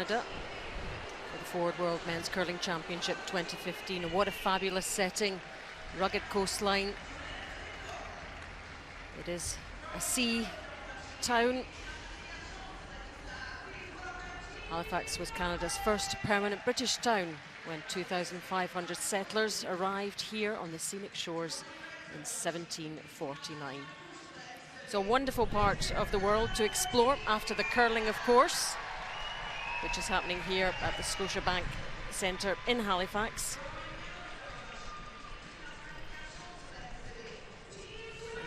Canada for the Forward World Men's Curling Championship 2015. And what a fabulous setting, rugged coastline. It is a sea town. Halifax was Canada's first permanent British town when 2,500 settlers arrived here on the scenic shores in 1749. So a wonderful part of the world to explore after the curling, of course, which is happening here at the Scotiabank Centre in Halifax.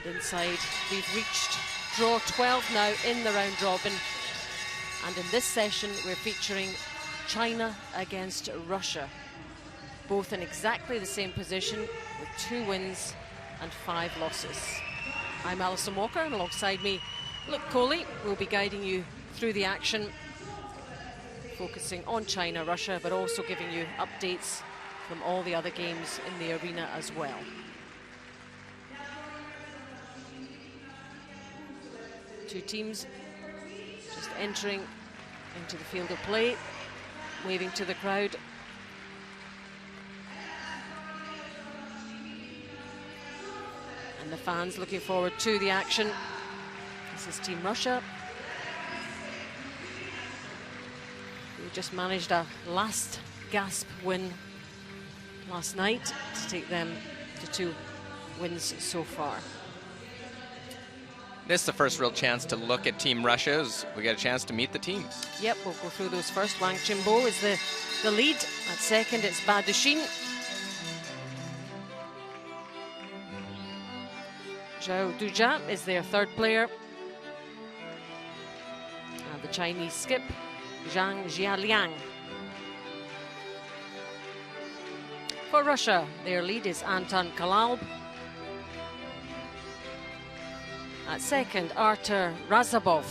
And inside, we've reached draw 12 now in the round robin. And in this session, we're featuring China against Russia, both in exactly the same position with 2 wins and 5 losses. I'm Alison Walker, and alongside me, Luke Coley will be guiding you through the action, focusing on China, Russia, but also giving you updates from all the other games in the arena as well. Two teams just entering into the field of play, waving to the crowd. And the fans looking forward to the action. This is Team Russia, who just managed a last gasp win last night to take them to 2 wins so far. This is the first real chance to look at Team Russia as we get a chance to meet the teams. Yep, we'll go through those first. Wang Qinbo is the lead. At second, it's Ba Duxin. Zhao Dujia is their third player. And the Chinese skip, Zhang Jialiang. For Russia, their lead is Anton Kalalb. At second, Artur Razabov.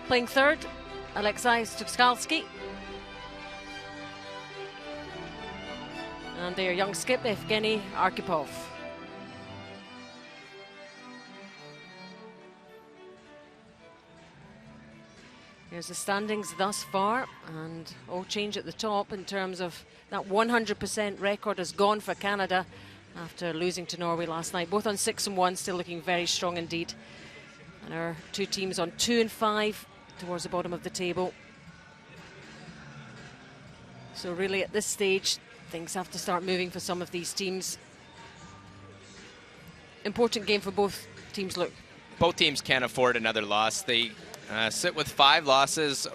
Playing third, Alexei Stukalski. And their young skip, Evgeny Arkhipov. Here's the standings thus far, and all change at the top in terms of that 100% record has gone for Canada after losing to Norway last night. Both on 6 and 1, still looking very strong indeed. And our two teams on 2 and 5 towards the bottom of the table. So really at this stage, things have to start moving for some of these teams. Important game for both teams, Luke. Both teams can't afford another loss. They sit with 5 losses.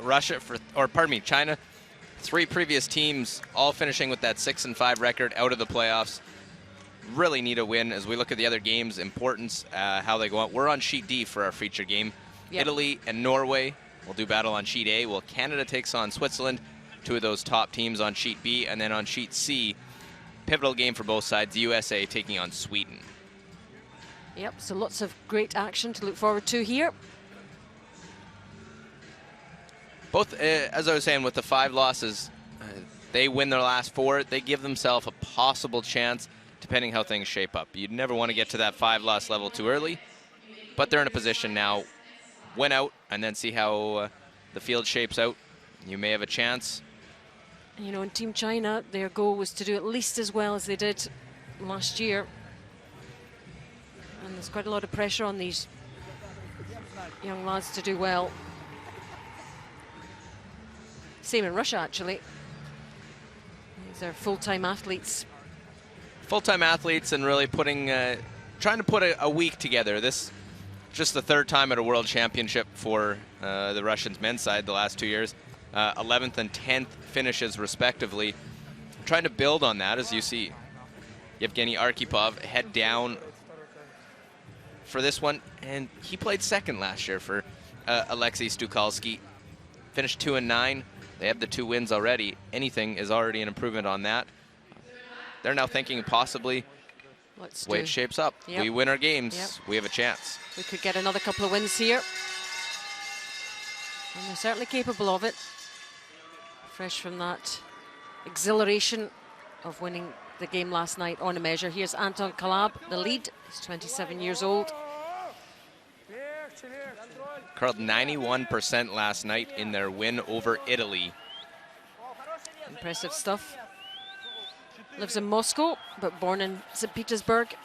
China, 3 previous teams, all finishing with that 6 and 5 record out of the playoffs. Really need a win as we look at the other games, importance, how they go out. We're on Sheet D for our feature game. Yep. Italy and Norway will do battle on Sheet A, while Canada takes on Switzerland, 2 of those top teams on Sheet B. And then on Sheet C, pivotal game for both sides, the USA taking on Sweden. Yep, so lots of great action to look forward to here. Both, as I was saying, with the 5 losses, they win their last 4. They give themselves a possible chance, depending how things shape up. You'd never want to get to that 5-loss level too early, but they're in a position now, win out, and then see how the field shapes out. You may have a chance. You know, in Team China, their goal was to do at least as well as they did last year. And there's quite a lot of pressure on these young lads to do well. Same in Russia, actually. These are full-time athletes. Full-time athletes, and really trying to put a week together. This just the 3rd time at a world championship for the Russians men's side the last 2 years. 11th and 10th finishes respectively. Trying to build on that, as you see Evgeny Arkhipov head down for this one, and he played second last year for Alexei Stukalski. Finished 2 and 9. They have the 2 wins already. Anything is already an improvement on that. They're now thinking possibly the way it shapes up. Yep. We win our games, we have a chance. We could get another couple of wins here. And they're certainly capable of it. Fresh from that exhilaration of winning the game last night on a measure. Here's Anton Kalab, the lead. He's 27 years old. curled 91% last night in their win over Italy. Impressive stuff. Lives in Moscow, but born in St. Petersburg.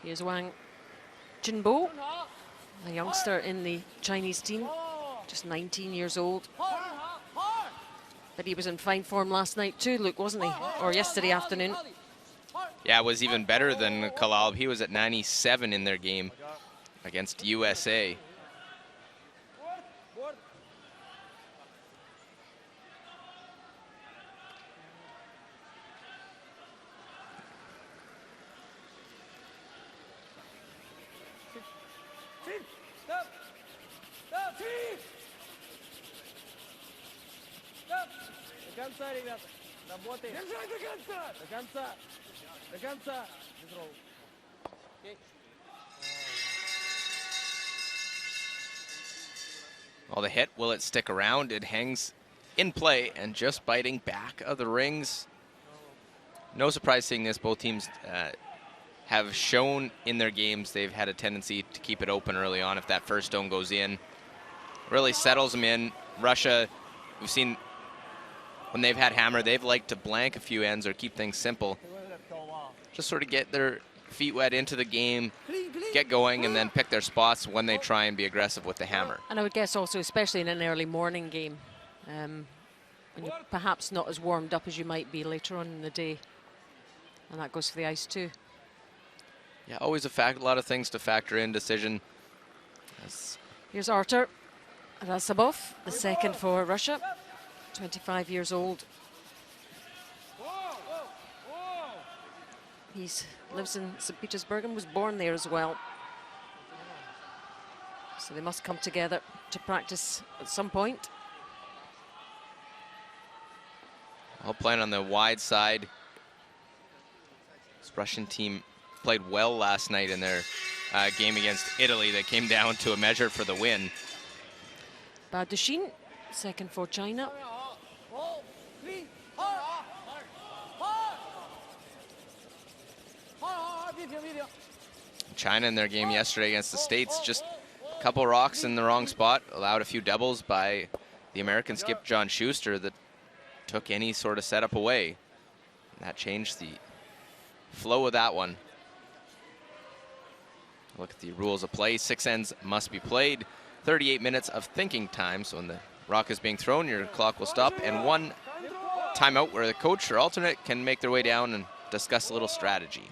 Here's Wang Jinbo, a youngster in the Chinese team, just 19 years old. But he was in fine form last night too, Luke, wasn't he? Or yesterday afternoon. Yeah, it was even better than Kalal. He was at 97 in their game against USA. Well, the hit, will it stick around? It hangs in play and just biting back of the rings. No surprise seeing this. Both teams have shown in their games they've had a tendency to keep it open early on. If that first stone goes in, really settles them in. Russia, we've seen when they've had hammer, they've liked to blank a few ends or keep things simple. Just sort of get their feet wet into the game, get going, and then pick their spots when they try and be aggressive with the hammer. And I would guess also, especially in an early morning game, when you're perhaps not as warmed up as you might be later on in the day. And that goes for the ice too. Yeah, always a lot of things to factor in decision. Here's Artur Rasabov, the second for Russia, 25 years old. He lives in St. Petersburg and was born there as well. So they must come together to practice at some point. All playing on the wide side. This Russian team played well last night in their game against Italy. They came down to a measure for the win. Badushin, second for China. China in their game yesterday against the States, just a couple rocks in the wrong spot, allowed a few doubles by the American skip John Schuster that took any sort of setup away. And that changed the flow of that one. Look at the rules of play. 6 ends must be played. 38 minutes of thinking time. So when the rock is being thrown, your clock will stop. And one timeout where the coach or alternate can make their way down and discuss a little strategy.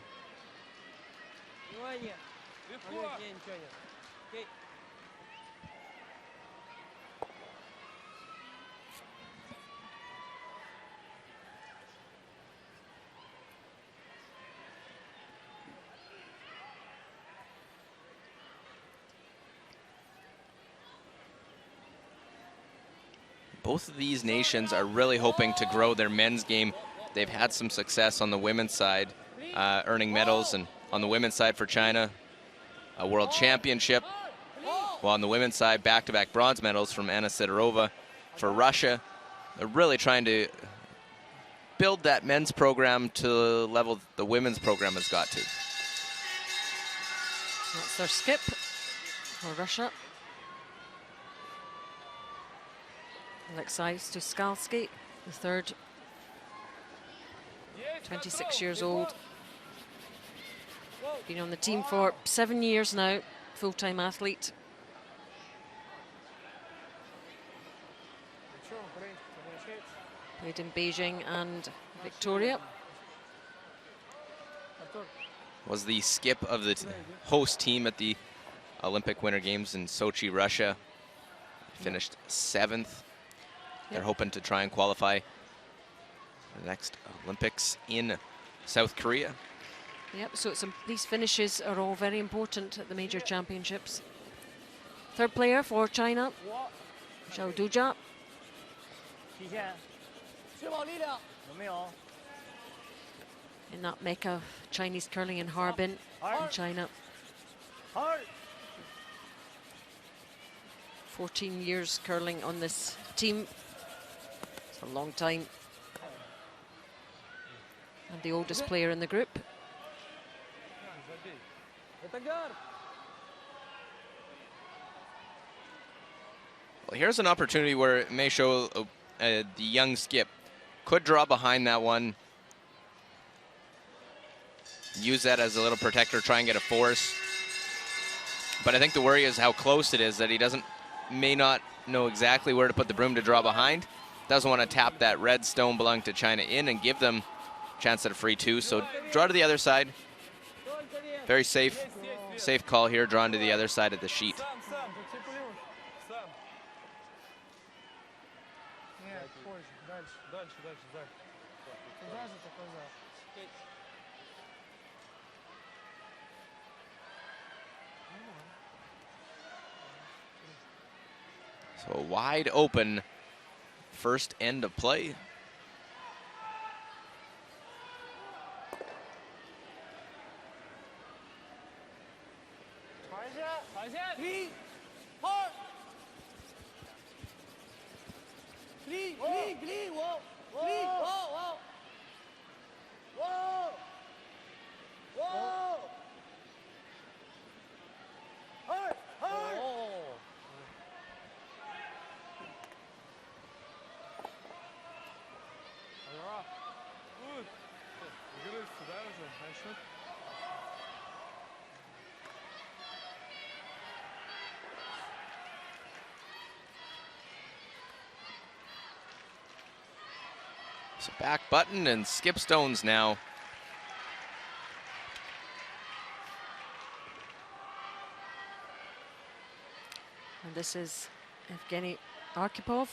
Both of these nations are really hoping to grow their men's game. They've had some success on the women's side, earning medals, and on the women's side for China, a world championship. While on the women's side, back-to-back bronze medals from Anna Sidorova. For Russia, they're really trying to build that men's program to the level the women's program has got to. That's their skip for Russia. Alexei Stuskalski, the third, 26 years old. Been on the team for 7 years now, full-time athlete. Played in Beijing and Victoria. Was the skip of the host team at the Olympic Winter Games in Sochi, Russia. Finished 7th. They're hoping to try and qualify for the next Olympics in South Korea. Yep, so these finishes are all very important at the major championships. Third player for China, Zhao Duja. In that mecca of Chinese curling in Harbin in China. 14 years curling on this team. It's a long time. And the oldest player in the group. Well, here's an opportunity where it may show the young skip could draw behind that one. Use that as a little protector, try and get a force. But I think the worry is how close it is, that he may not know exactly where to put the broom to draw behind. Doesn't want to tap that red stone belonging to China in and give them a chance at a free two. So draw to the other side. Very safe call here, drawn to the other side of the sheet. So a wide open first end of play. So back button and skip stones now. And this is Evgeny Arkhipov,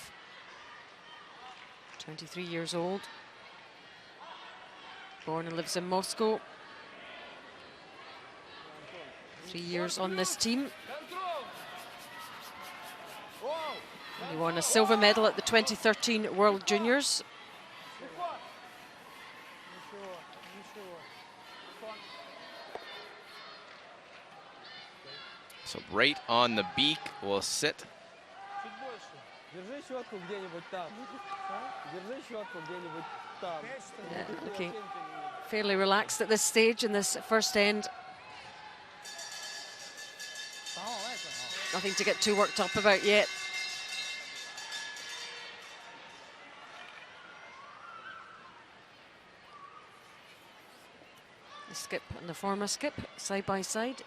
23 years old. Born and lives in Moscow. 3 years on this team. And he won a silver medal at the 2013 World Juniors. So right on the beak will sit. Yeah, looking fairly relaxed at this stage in this first end. Nothing to get too worked up about yet. The skip and the former skip side by side.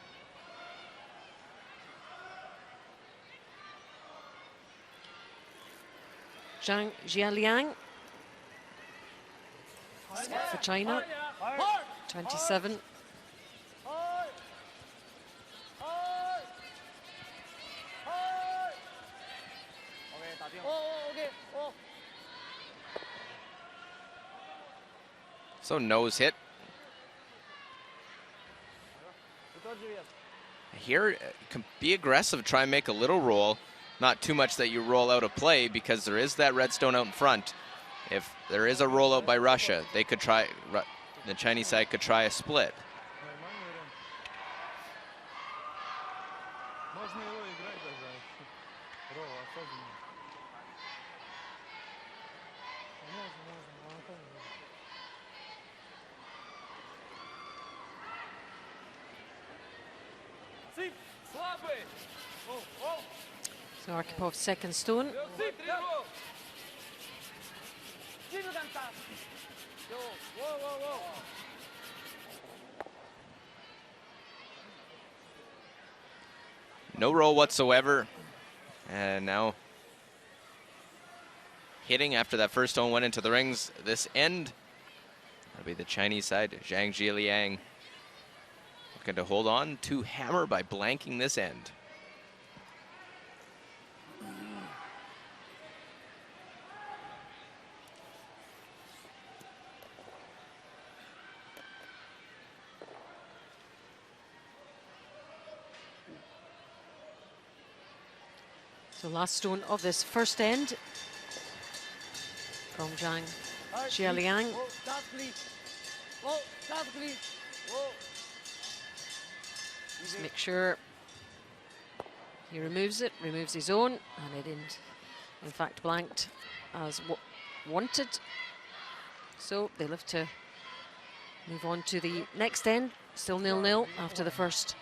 Zhang Jialiang for China, 27. So nose hit. Here, be aggressive, try and make a little roll. Not too much that you roll out of play, because there is that red stone out in front. If there is a rollout by Russia, they could try, the Chinese side could try a split. So Arkhipov second stone. No roll whatsoever. And now hitting after that first stone went into the rings. This end, that'll be the Chinese side. Zhang Jialiang looking to hold on to hammer by blanking this end. So last stone of this first end from Zhang Jialiang. Just make sure He removes it, removes his own, and it in fact blanked as wanted. So they live to move on to the next end. Still 0-0 after the first.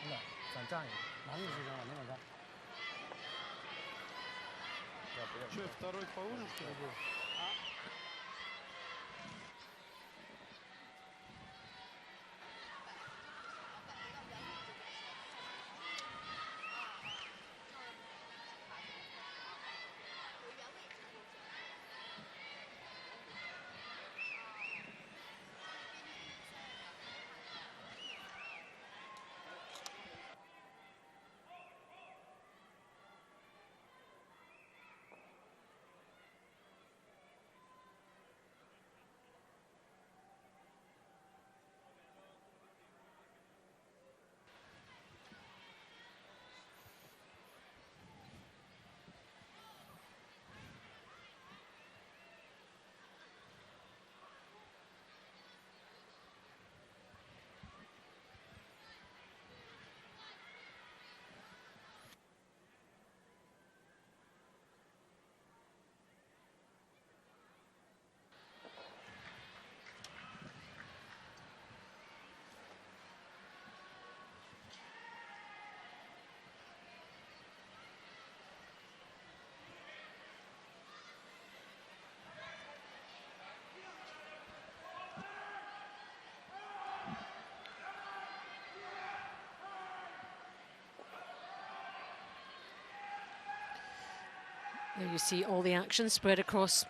There you see all the action spread across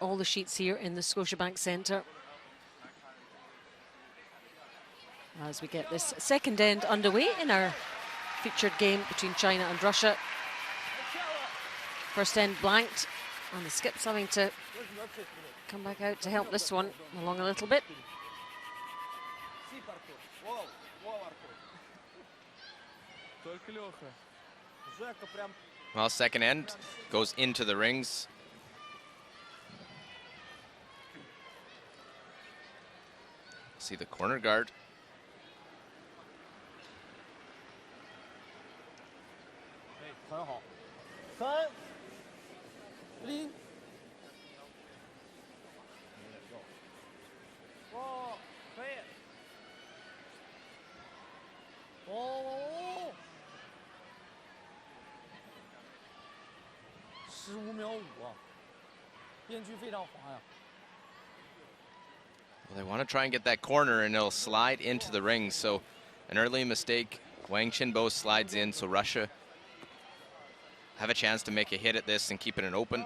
all the sheets here in the Scotiabank Centre. As we get this second end underway in our featured game between China and Russia. First end blanked, and the skips having to come back out to help this one along a little bit. Well, second end goes into the rings. See the corner guard. Well, they want to try and get that corner, and it'll slide into the ring. So an early mistake. Wang Qinbo slides in, so Russia have a chance to make a hit at this and keep it an open.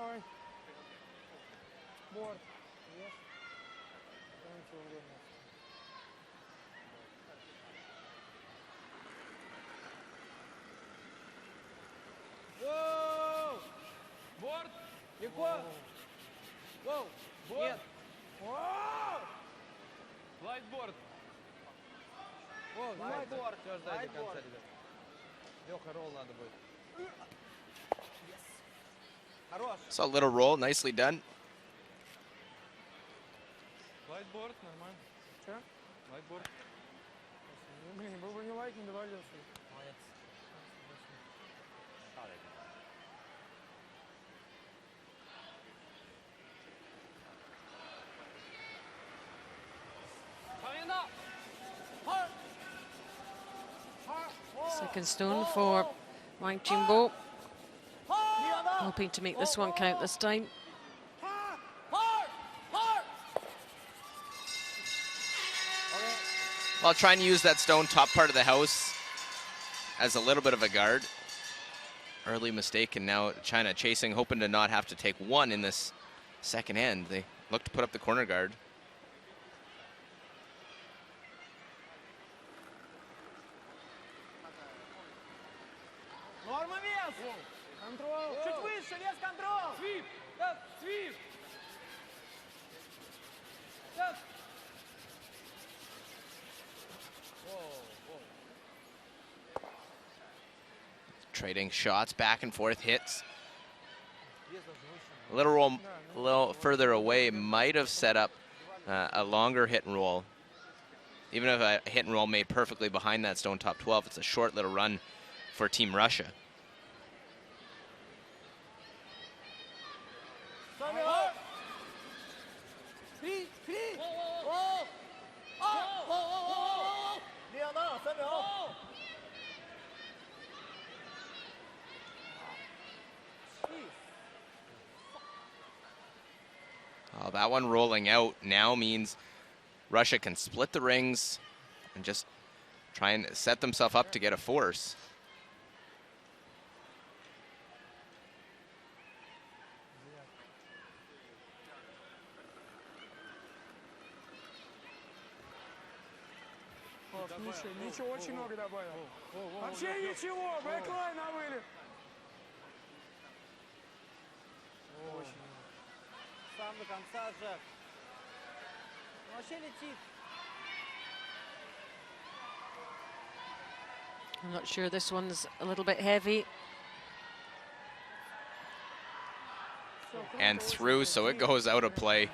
So a little roll, nicely done. Second stone for Wang Qinbo, hoping to make this one count this time. Well, trying to use that stone top part of the house as a little bit of a guard. Early mistake, and now China chasing, hoping to not have to take one in this second end. They look to put up the corner guard. Trading shots back and forth, hits. A little further away might have set up a longer hit and roll. Even if a hit and roll made perfectly behind that stone top 12, it's a short little run for Team Russia. Well, that one rolling out now means Russia can split the rings and just try and set themselves up to get a force. Ничего, очень много добавил. Вообще ничего, бэклайн на вылет. Сам до конца, Жек. Вообще летит. I'm not sure, this one's a little bit heavy. And through, so it goes out of play.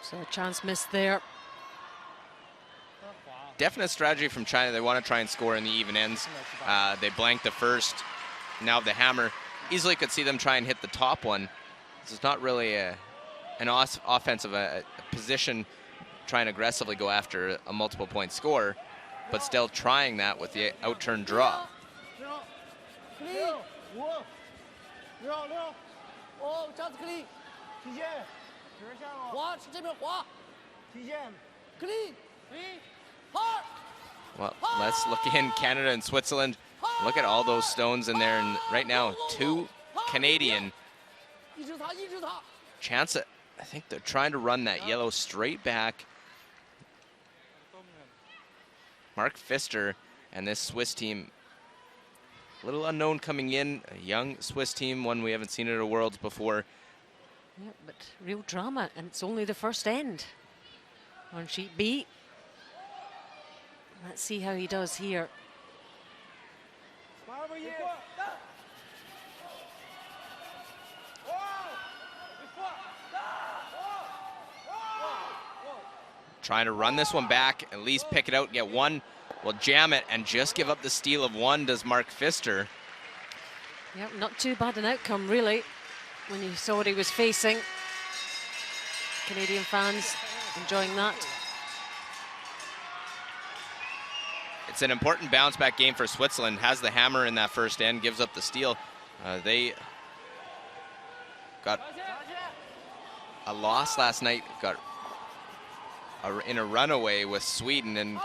So a chance missed there. Definite strategy from China. They want to try and score in the even ends. They blanked the first. Now the hammer. Easily could see them try and hit the top one. This is not really an offensive position, trying to aggressively go after a multiple point score, but still trying that with the outturned draw. Well, let's look in Canada and Switzerland. Look at all those stones in there, and right now 2 Canadian. Chance, I think they're trying to run that yellow straight back. Mark Pfister and this Swiss team, a little unknown coming in, a young Swiss team, one we haven't seen at a Worlds before. Yeah, but real drama, and it's only the first end on sheet B. Let's see how he does here. Trying to run this one back, at least pick it out, get one. Well, jam it and just give up the steal of one, does Mark Pfister. Yeah, not too bad an outcome, really, when you saw what he was facing. Canadian fans enjoying that. It's an important bounce back game for Switzerland. Has the hammer in that first end, gives up the steal. They got a loss last night, got in a runaway with Sweden and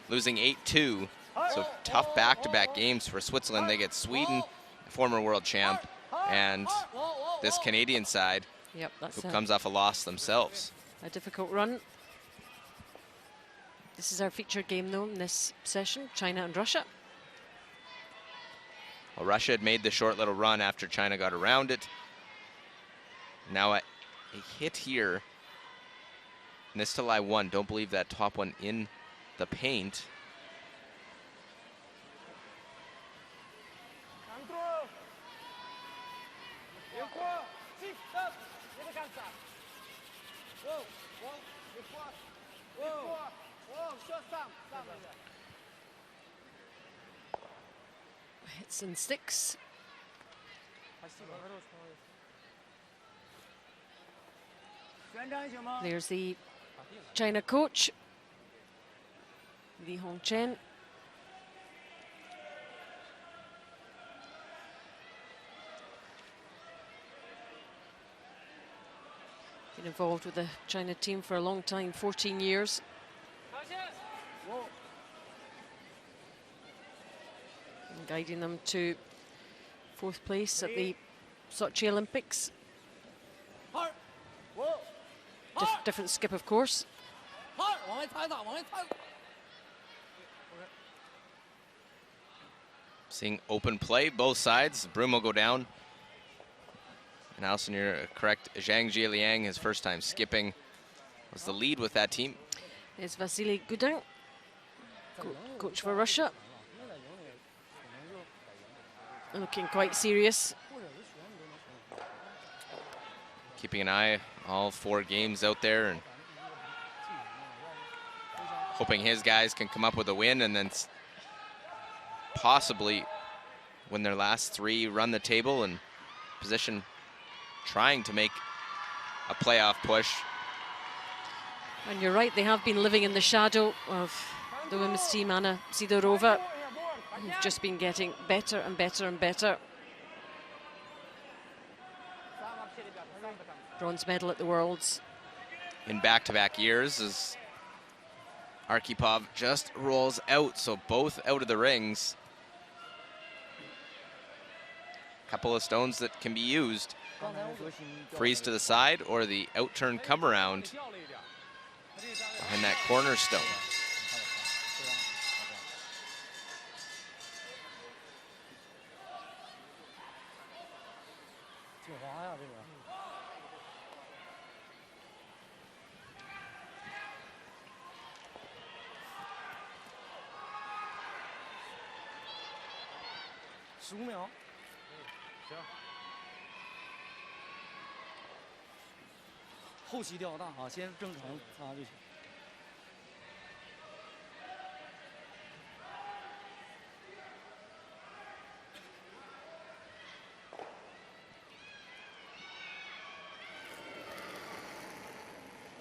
losing 8-2. So tough back-to-back games for Switzerland. They get Sweden, former world champ, and this Canadian side, yep, that's who comes off a loss themselves. A difficult run. This is our featured game, though, in this session, China and Russia. Well, Russia had made the short little run after China got around it. Now a hit here. And this to lie one. Don't believe that top one in the paint. Hits and sticks. There's the China coach, Li Hongchen. Been involved with the China team for a long time, 14 years. And guiding them to 4th place at the Sochi Olympics. Different skip, of course. Seeing open play, both sides. Broom will go down. And Alison, you're correct. Zhang Jieliang, his first time skipping, was the lead with that team. It's Vasily Gudin, coach for Russia. Looking quite serious. Keeping an eye all 4 games out there and hoping his guys can come up with a win and then possibly win their last 3, run the table and position trying to make a playoff push. And you're right, they have been living in the shadow of the women's team, Anna Sidorova, who've just been getting better and better and better. bronze medal at the Worlds. In back-to-back years, as Arkhipov just rolls out, so both out of the rings. Couple of stones that can be used. Freeze to the side or the out-turn come around behind that cornerstone.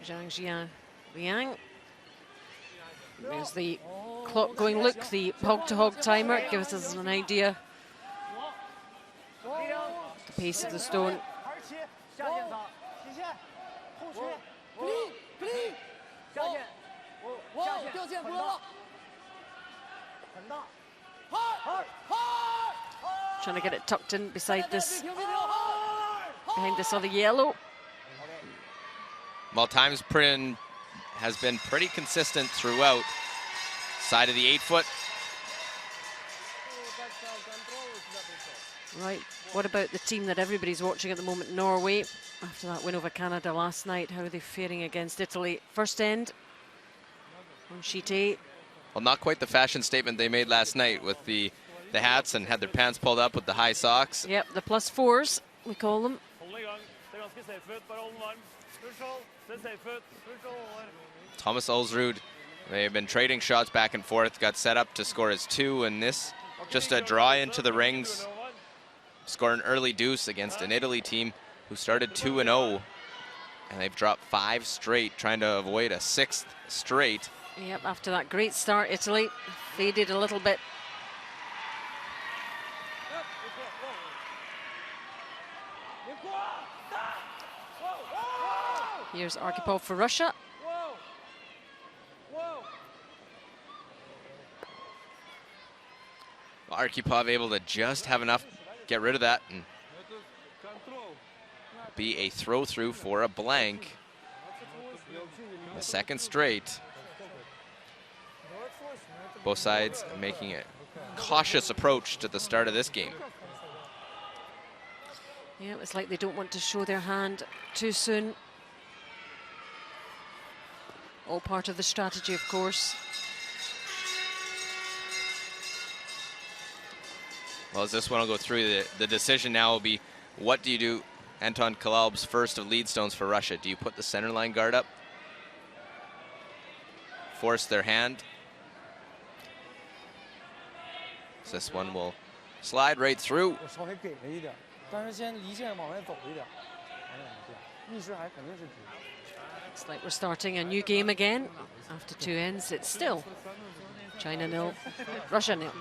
Zhang Jian Liang. There's the clock going. Look, the hog-to-hog timer gives us an idea. The pace of the stone. Trying to get it tucked in beside this, behind this other yellow. Well, times Prin has been pretty consistent throughout. Side of the 8-foot. Right, what about the team that everybody's watching at the moment, Norway, after that win over Canada last night? How are they faring against Italy? First end on sheet 8. Well, not quite the fashion statement they made last night with the hats and had their pants pulled up with the high socks. Yep, the +4s, we call them. Thomas Ulsrud, they have been trading shots back and forth, got set up to score his 2, and this just a draw into the rings. Score an early deuce against an Italy team who started 2-0, and they've dropped 5 straight, trying to avoid a 6th straight. Yep, after that great start, Italy faded a little bit. Here's Arkhipov for Russia. Arkhipov able to just have enough, get rid of that, and be a throw through for a blank. The 2nd straight. Both sides making a cautious approach to the start of this game. Yeah, it's like they don't want to show their hand too soon. All part of the strategy, of course. Well, as this one will go through, the decision now will be, what do you do? Anton Kalalb's first of lead stones for Russia. Do you put the center line guard up? Force their hand? So this one will slide right through. It's like we're starting a new game again. After 2 ends, it's still China 0, Russia 0.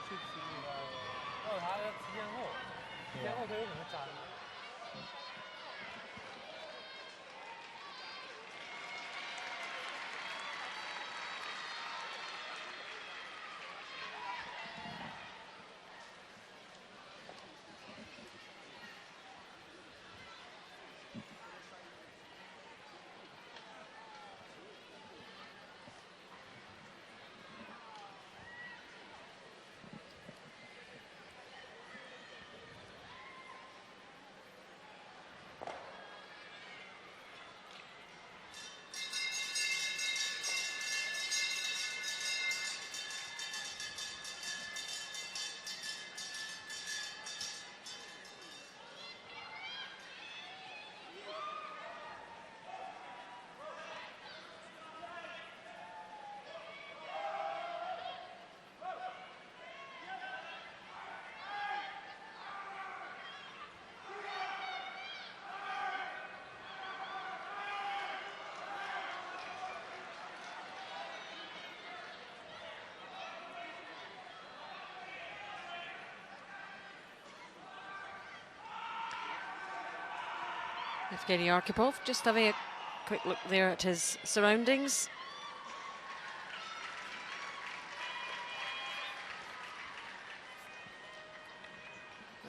Evgeny Arkhipov just having a quick look there at his surroundings.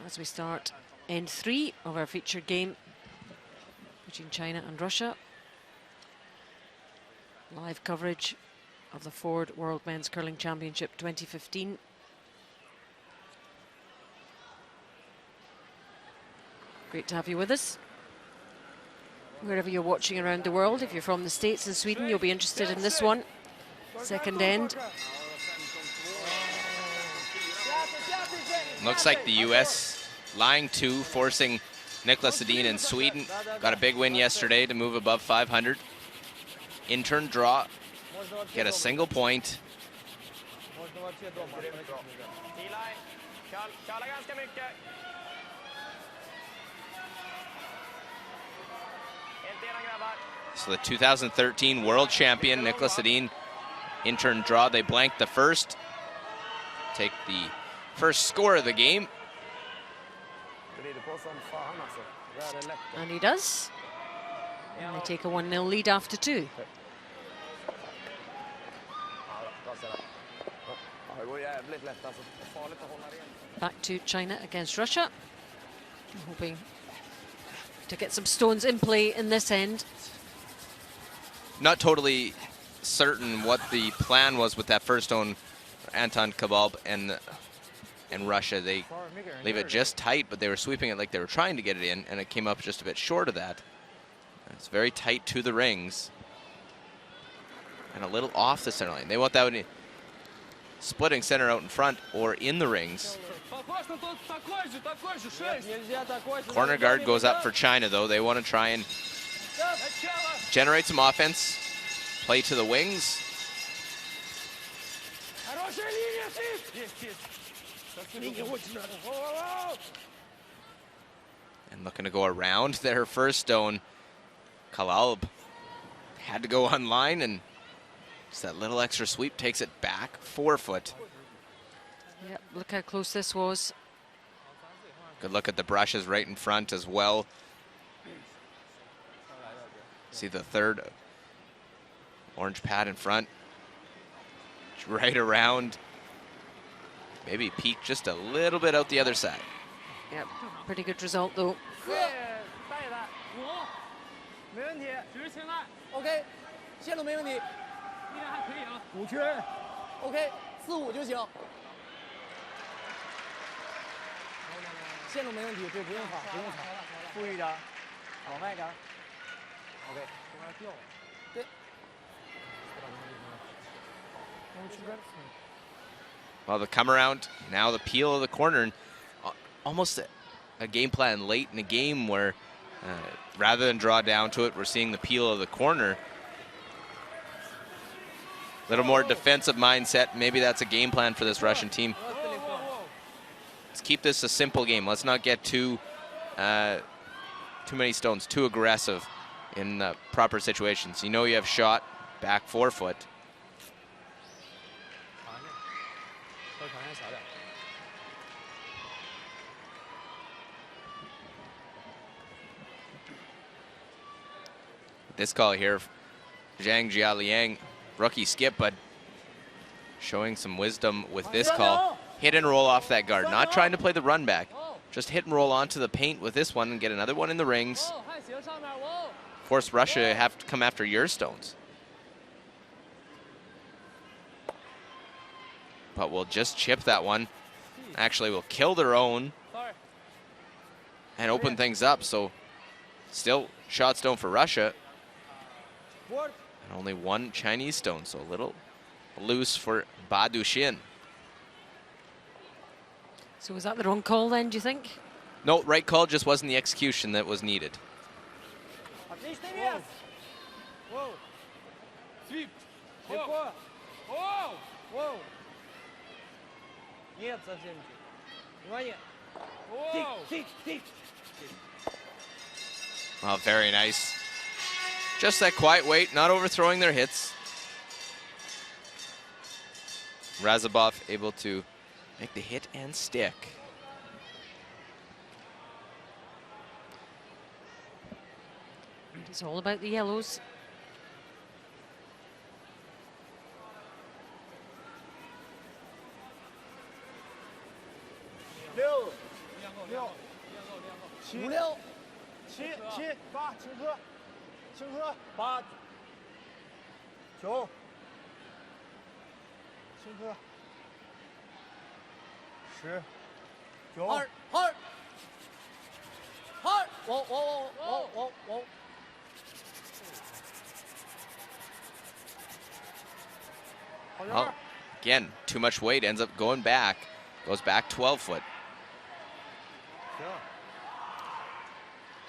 As we start end 3 of our featured game between China and Russia. Live coverage of the Ford World Men's Curling Championship 2015. Great to have you with us. Wherever you're watching around the world, if you're from the States and Sweden, you'll be interested in this one. Second end. Looks like the U.S. lying 2, forcing Niklas Edin in Sweden. Got a big win yesterday to move above 500. In-turn draw, get a single point. So the 2013 world champion, Niklas Edin, in-turn draw. They blanked the first. Take the first score of the game. And he does. And they take a 1-0 lead after 2. Back to China against Russia. Hoping to get some stones in play in this end. Not totally certain what the plan was with that first stone, Anton Kabalb and Russia. They leave it just tight, but they were sweeping it like they were trying to get it in, and it came up just a bit short of that. It's very tight to the rings. And a little off the center line. They want that one splitting center out in front or in the rings. Corner guard goes up for China, though. They want to try and generate some offense. Play to the wings. And looking to go around their first stone. Kalalb had to go on line, and just that little extra sweep takes it back 4 foot. Yep, look how close this was. Good look at the brushes right in front as well. See the third orange pad in front. Right around. Maybe peek just a little bit out the other side. Yep, pretty good result though. 没问题，OK， 线路没问题，力量还可以啊，5圈 ，OK， 4-5就行，线路没问题，对，不用跑，不用跑，富裕点，往外点 ，OK， 对。Well, the come around, now the peel of the corner, and almost a game plan late in the game where rather than draw down to it, we're seeing the peel of the corner. A little more defensive mindset. Maybe that's a game plan for this Russian team. Let's keep this a simple game. Let's not get too many stones, too aggressive in proper situations. You know you have shot back 4 foot. This call here, Zhang Jialiang, rookie skip, but showing some wisdom with this call. Hit and roll off that guard, not trying to play the run back. Just hit and roll onto the paint with this one and get another one in the rings. Force Russia to have to come after your stones. But we'll just chip that one. Actually, we'll kill their own and open things up. So still shot stone for Russia. And only one Chinese stone, so a little loose for Badushin. So was that the wrong call then, do you think? No, right call, just wasn't the execution that was needed. Well, very nice. Just that quiet weight, not overthrowing their hits. Razabov able to make the hit and stick. And it's all about the yellows. Well, again, too much weight, ends up going back. Goes back 12 foot.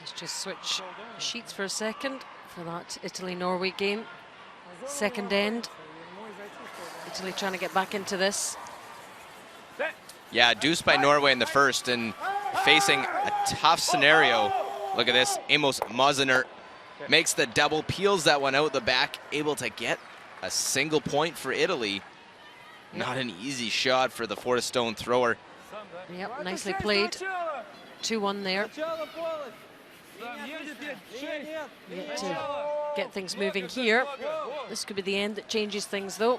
Let's just switch sheets for a second for that Italy-Norway game. Second end. Italy trying to get back into this. Yeah, deuced by Norway in the first and facing a tough scenario. Look at this. Amos Moziner makes the double, peels that one out the back, able to get a single point for Italy. Not an easy shot for the fourth stone thrower. Yep, nicely played. 2-1 there. Yet to get things moving here. This could be the end that changes things though.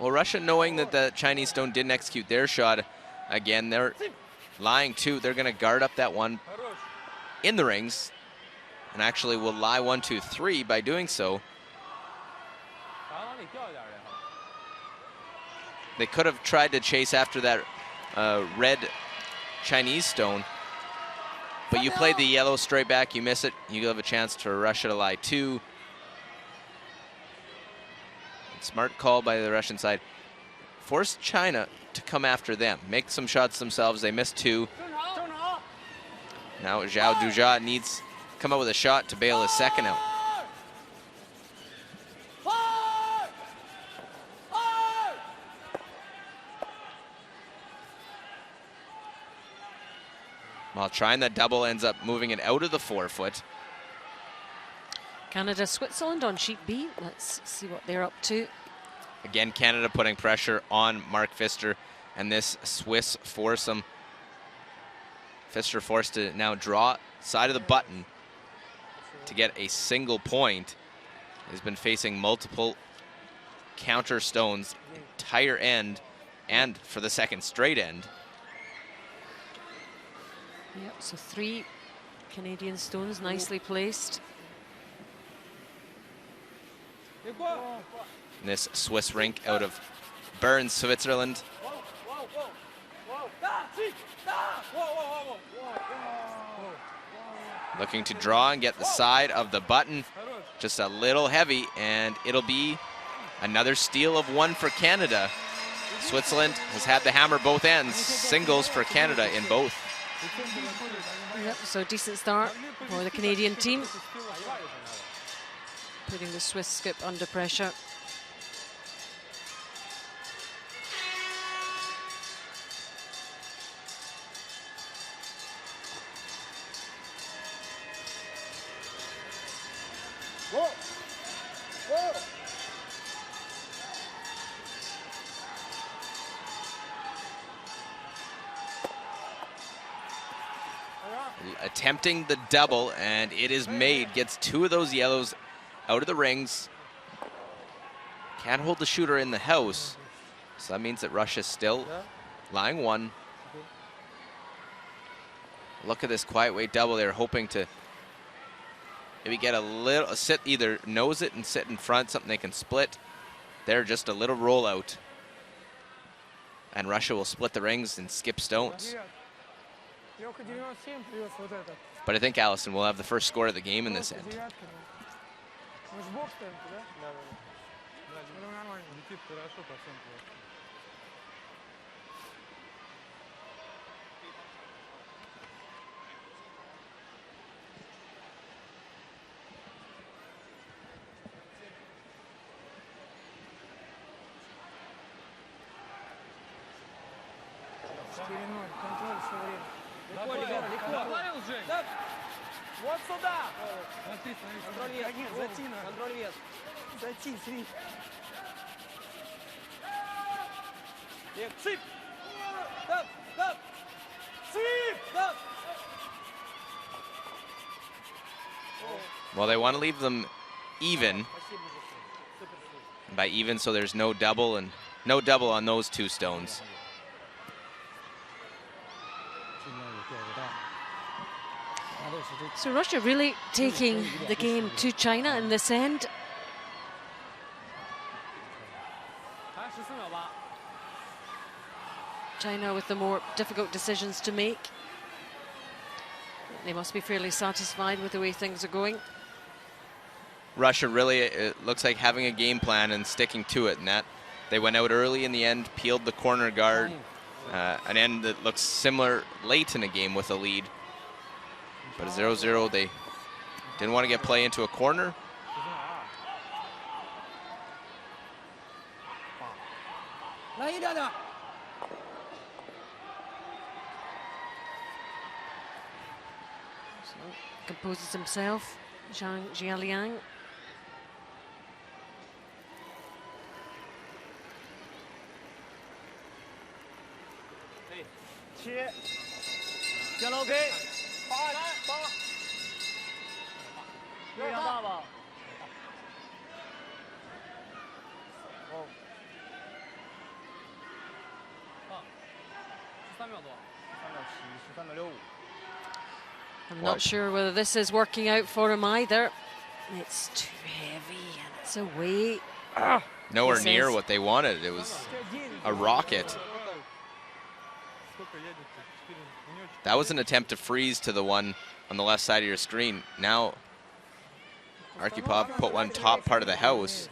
Well, Russia, knowing that the Chinese stone didn't execute their shot, again, they're lying two. They're going to guard up that one in the rings, and actually will lie 1, 2, 3 by doing so. They could have tried to chase after that red Chinese stone, but you played the yellow straight back, you miss it, you have a chance for Russia to lie 2. Smart call by the Russian side. Force China to come after them, make some shots themselves. They missed 2. Now Zhao Dujia needs to come up with a shot to bail his second out. While trying that double, ends up moving it out of the 4 foot. Canada, Switzerland on sheet B. Let's see what they're up to. Again, Canada putting pressure on Mark Pfister and this Swiss foursome. Pfister forced to now draw side of the button to get a single point. He's been facing multiple counter stones, entire end, and for the second straight end. Yep, so 3 Canadian stones nicely placed. This Swiss rink out of Bern, Switzerland. Looking to draw and get the side of the button. Just a little heavy, and it'll be another steal of 1 for Canada. Switzerland has had the hammer both ends. Singles for Canada in both. Yep, so decent start for the Canadian team. Putting the Swiss skip under pressure. Attempting the double, and it is made. Gets 2 of those yellows out of the rings. Can't hold the shooter in the house, so that means that Russia's still lying 1. Look at this quiet weight double. They're hoping to maybe get a sit, either nose it and sit in front, something they can split. They're just a little rollout, and Russia will split the rings and skip stones. But I think Allison will have the first score of the game in this end. Вот сюда! Контроль вес, контроль вес. Зайти, сри. Цып! Стоп, стоп! Well, they want to leave them even. And by even, so there's no double, and no double on those two stones. So Russia really taking the game to China in this end. China with the more difficult decisions to make. They must be fairly satisfied with the way things are going. Russia really, it looks like having a game plan and sticking to it, and that they went out early in the end, peeled the corner guard, an end that looks similar late in the game with a lead. But a 0-0, they didn't want to get play into a corner. So, composes himself, Zhang Jialiang. I'm not sure whether this is working out for him either. It's too heavy and it's away. Nowhere near what they wanted. It was a rocket. That was an attempt to freeze to the one on the left side of your screen. Now, Arkhipov put one top part of the house,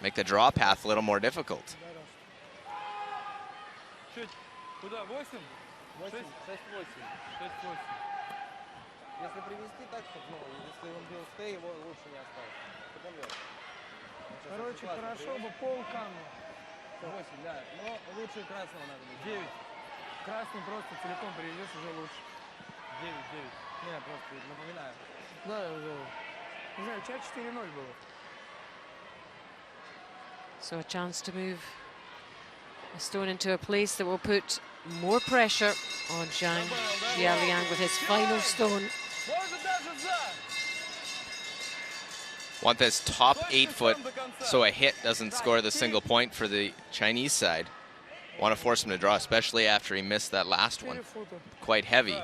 make the draw path a little more difficult. Короче, хорошо бы пол камня. 8, да. Но лучше красного надо быть. 9. Красный просто целиком привезешь уже лучше. 9. Не, просто напоминаю. Да, уже. Не знаю, чат 4-0 было. So a chance to move a stone into a place that will put more pressure on Zhang Jialiang with his final stone. Want this top 8 foot so a hit doesn't score the single point for the Chinese side. Want to force him to draw, especially after he missed that last one. Quite heavy.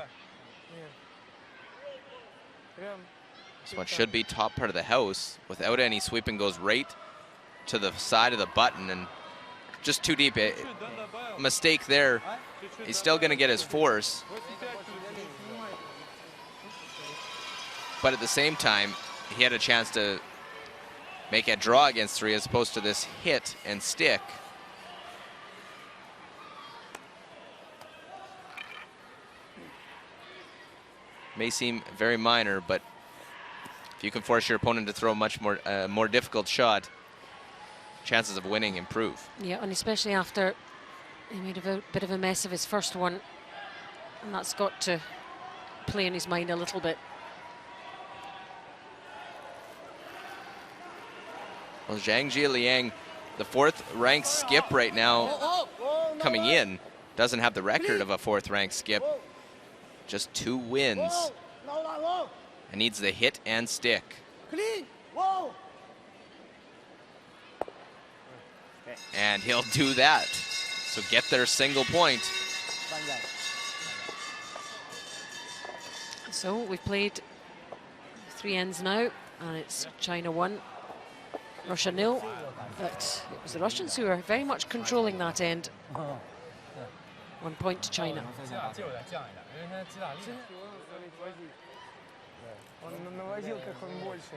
This one should be top part of the house. Without any sweeping, goes right to the side of the button and just too deep. A mistake there. He's still going to get his force. But at the same time, he had a chance to make a draw against 3 as opposed to this hit and stick. May seem very minor, but if you can force your opponent to throw a much more difficult shot, chances of winning improve. Yeah, and especially after he made a bit of a mess of his first one, and that's got to play in his mind a little bit. Well, Zhang Jialiang, the 4th ranked skip right now, coming in, doesn't have the record of a 4th ranked skip. Just 2 wins. And needs the hit and stick. And he'll do that. So get their single point. So we've played 3 ends now, and it's China 1, Russia 0. But it was the Russians who were very much controlling that end. 1 point to China. Он навозил, как он больше.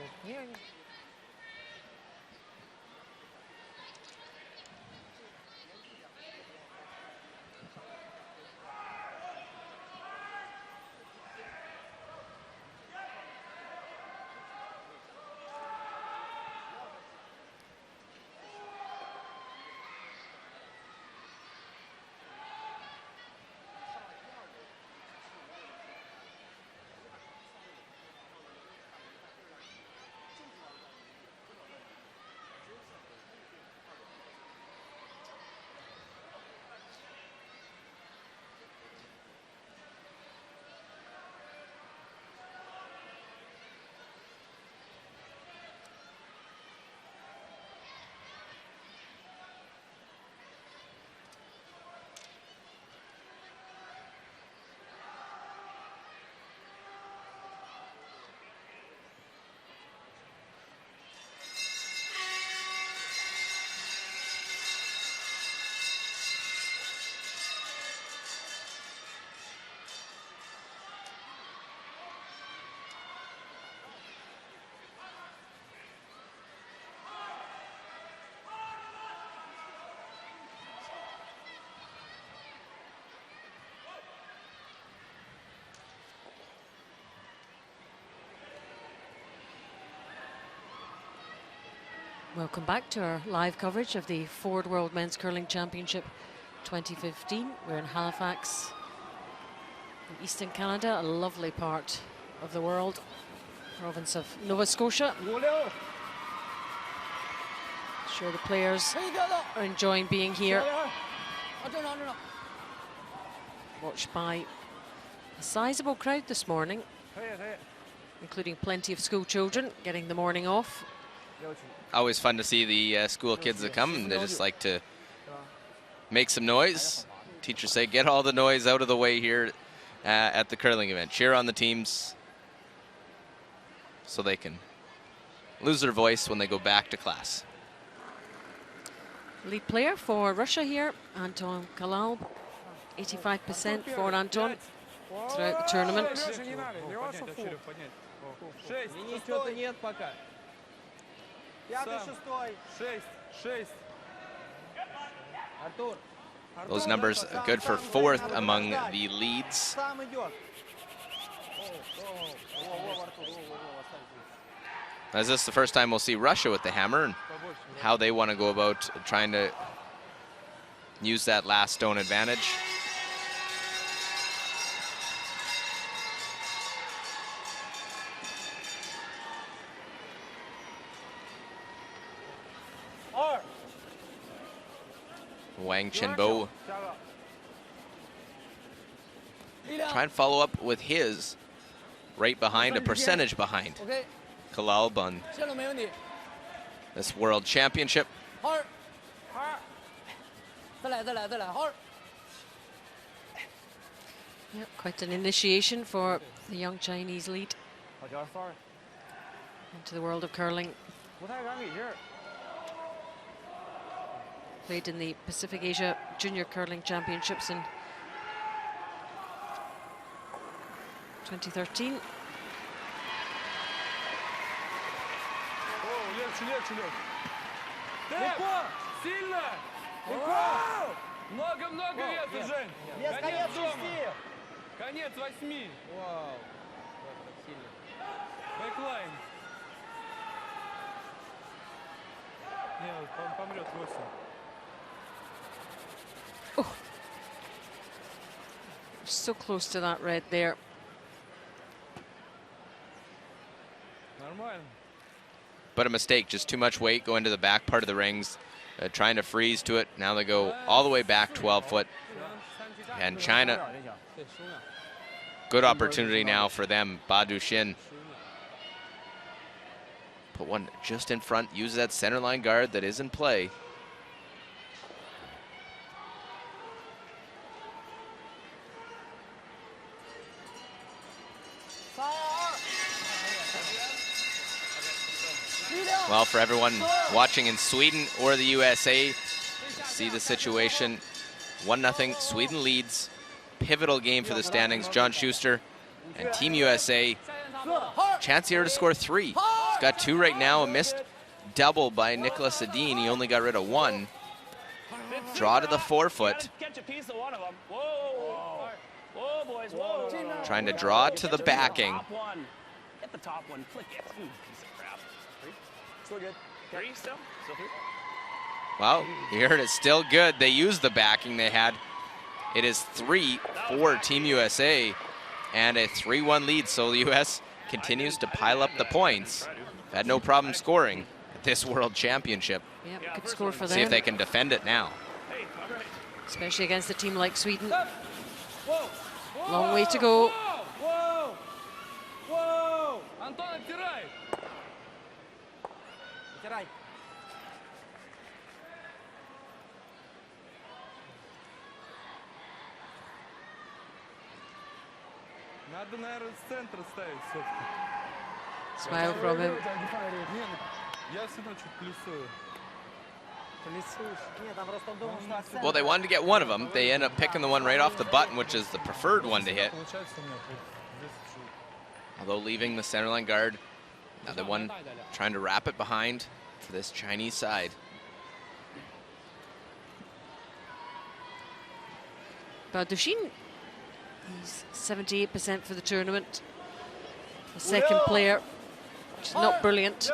Welcome back to our live coverage of the Ford World Men's Curling Championship 2015. We're in Halifax, in Eastern Canada, a lovely part of the world, province of Nova Scotia. Sure the players are enjoying being here. Watched by a sizable crowd this morning, including plenty of school children getting the morning off. Always fun to see the school kids that come. They just like to make some noise. Teachers say, get all the noise out of the way here at the curling event. Cheer on the teams so they can lose their voice when they go back to class. Lead player for Russia here, Anton Kalal. 85% for Anton throughout the tournament. Those numbers good for fourth among the leads. Is this the first time we'll see Russia with the hammer, and how they want to go about trying to use that last stone advantage? Wang Chenbo try and follow up with his right behind, a percentage behind Kalal on this World Championship. Yeah, quite an initiation for the young Chinese lead into the world of curling. Played in the Pacific Asia Junior Curling Championships in 2013. Много-много веса, Жень. Конец дома. Конец 8. Вау. Бэклайн. Не, помрет 8. Oh, so close to that red there. Нормально. But a mistake, just too much weight going to the back part of the rings, trying to freeze to it. Now they go all the way back 12 foot. And China, good opportunity now for them. Ba Duxin. Put one just in front, use that center line guard that is in play. Well, for everyone watching in Sweden or the USA, see the situation. 1-0, Sweden leads. Pivotal game for the standings. John Schuster and Team USA. Chance here to score 3. He's got 2 right now. A missed double by Nicholas Sedin. He only got rid of 1. Draw to the 4-foot. Trying to draw to the backing. Hit the top one, flick it. Piece of crap. 3? Still good. 3 still? Still 3? Well, you heard it's still good. They used the backing they had. It is 3 for Team USA and a 3-1 lead. So the US continues to pile up the points. Had no problem scoring at this World Championship. Yeah, good score for them. See if they can defend it now. Especially against a team like Sweden. Long way to go. Антон, оттирай! Оттирай. Надо, наверное, с центра ставить все-таки. Smile from him. Я всегда чуть плюсую. Well, they wanted to get one of them. They end up picking the one right off the button, which is the preferred one to hit. Although leaving the centerline guard, another one trying to wrap it behind for this Chinese side. Ba Duxin, he's 78% for the tournament. The second player, which is not brilliant.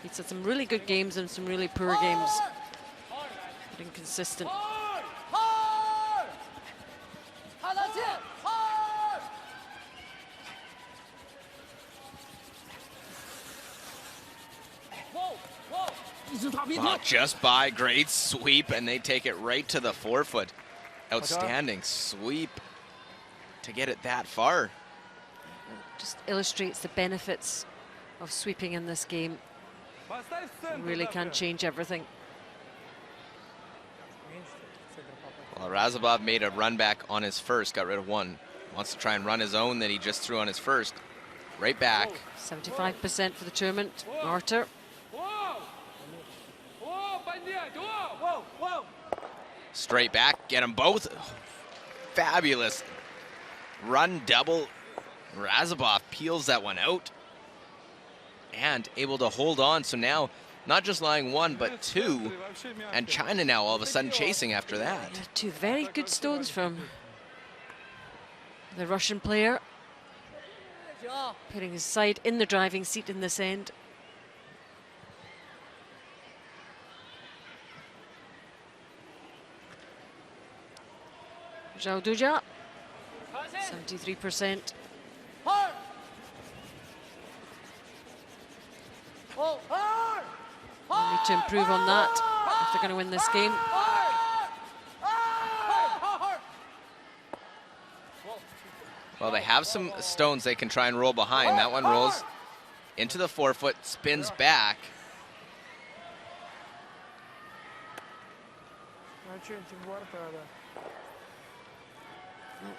He's had some really good games and some really poor games. But inconsistent. Oh, just by, great sweep, and they take it right to the forefoot. Outstanding sweep to get it that far. Just illustrates the benefits of sweeping in this game. Really can change everything. Well, Razabov made a run back on his first, got rid of one. Wants to try and run his own that he just threw on his first. Right back. 75% for the tournament. Martyr. Straight back, get them both. Fabulous run double. Razabov peels that one out and able to hold on. So now not just lying one, but two. And China now all of a sudden chasing after that. Yeah, two very good stones from the Russian player. Putting his side in the driving seat in this end. Zhao Duzha, 73%. They need to improve on that if they're going to win this game. Well, they have some stones they can try and roll behind. That one rolls into the forefoot, spins back.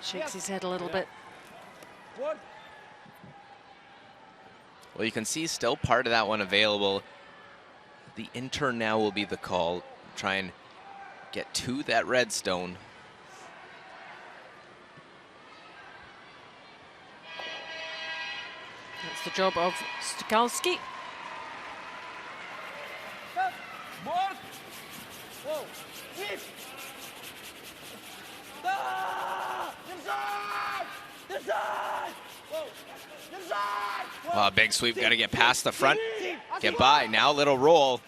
Shakes his head a little bit. Well, you can see still part of that one available. The intern now will be the call. Try and get to that red stone. That's the job of Stukalski. Oh, big sweep, got to get past the front. Get by, now little roll.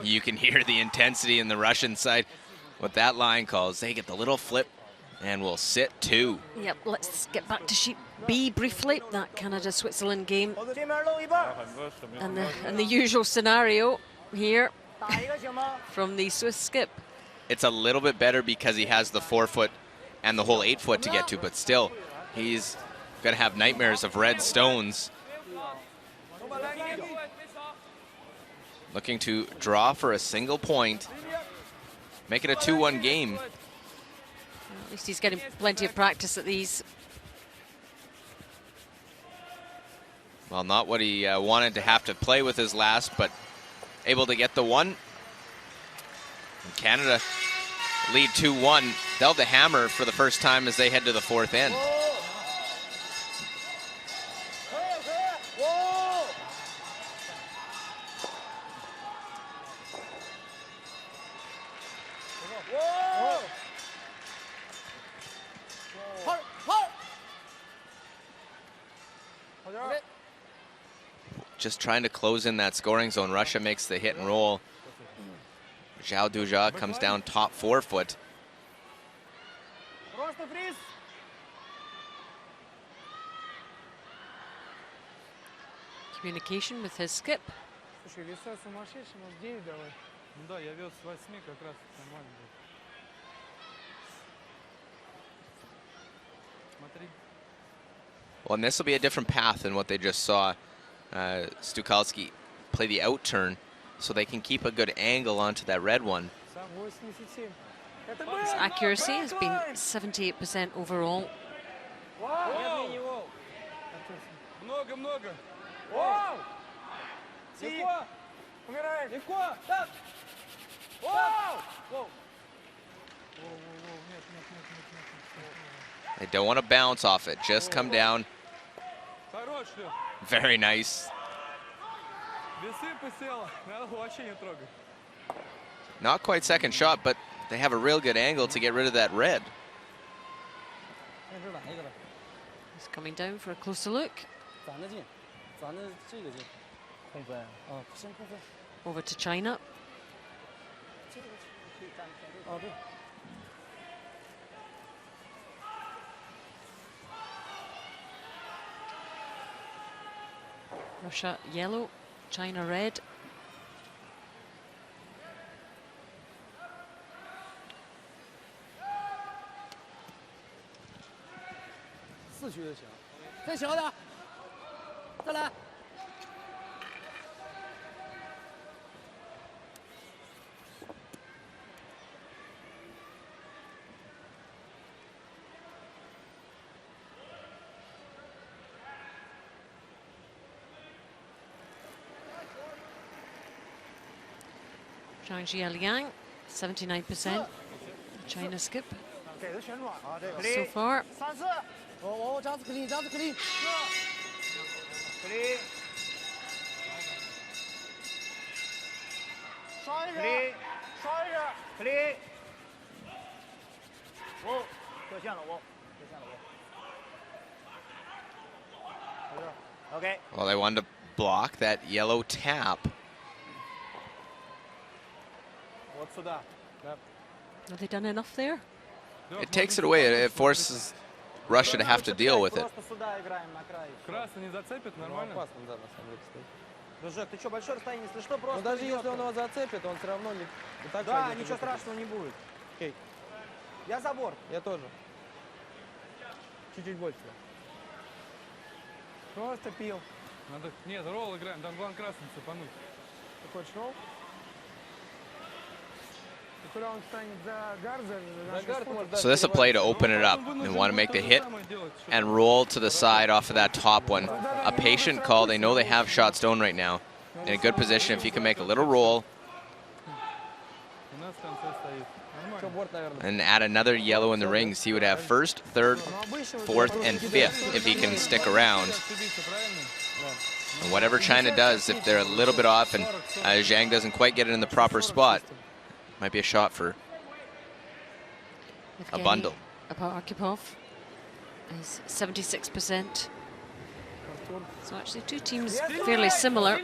You can hear the intensity in the Russian side. What that line calls, they get the little flip and will sit two. Yep, let's get back to sheet B briefly. That Canada-Switzerland game. And the usual scenario here from the Swiss skip. It's a little bit better because he has the forefoot and the whole 8 foot to get to, but still, he's gonna have nightmares of red stones. Looking to draw for a single point. Make it a 2-1 game. At least he's getting plenty of practice at these. Well, not what he wanted to have to play with his last, but able to get the one. And Canada lead 2-1. They'll have the hammer for the first time as they head to the fourth end. Just trying to close in that scoring zone. Russia makes the hit and roll. Zhao Duzha comes down top forefoot. Communication with his skip. Well, and this will be a different path than what they just saw. Stukalski play the out turn so they can keep a good angle onto that red one. His accuracy has been 78% overall. They don't want to bounce off it, just come down. Very nice. Not quite second shot, but they have a real good angle to get rid of that red. He's coming down for a closer look. 咱的这个就控分啊，先控分。 Over to China. 哦，对。 Russia yellow, China red.4区就行，再小点，再来。Zhang Jialiang, 79%. China skip. So far. 我这样子clean，这样子clean。clean。刷一下，clean，刷一下，clean。哦，掉线了，我，掉线了，我。OK。 Well, they wanted to block that yellow tap. Have they done enough there? It takes it away. It forces Russia to have to deal with it. Красный не зацепит, нормально? Опасно, да, на самом деле стоит. Ну, Жек, ты что, большое расстояние, если что, просто... Ну, даже если он его зацепит, он все равно не так... Да, ничего страшного не будет. Окей. Я за борт. Я тоже. Чуть-чуть больше. Просто пил. Надо... Нет, ролл играем, там главное красный цепануть. Ты хочешь ролл? So this is a play to open it up. They want to make the hit and roll to the side off of that top one. A patient call. They know they have shot stone right now. In a good position. If you can make a little roll and add another yellow in the rings, he would have first, third, fourth, and fifth if he can stick around. And whatever China does, if they're a little bit off and Zhang doesn't quite get it in the proper spot, might be a shot for a bundle. Arkhipov is 76%. So actually two teams fairly similar.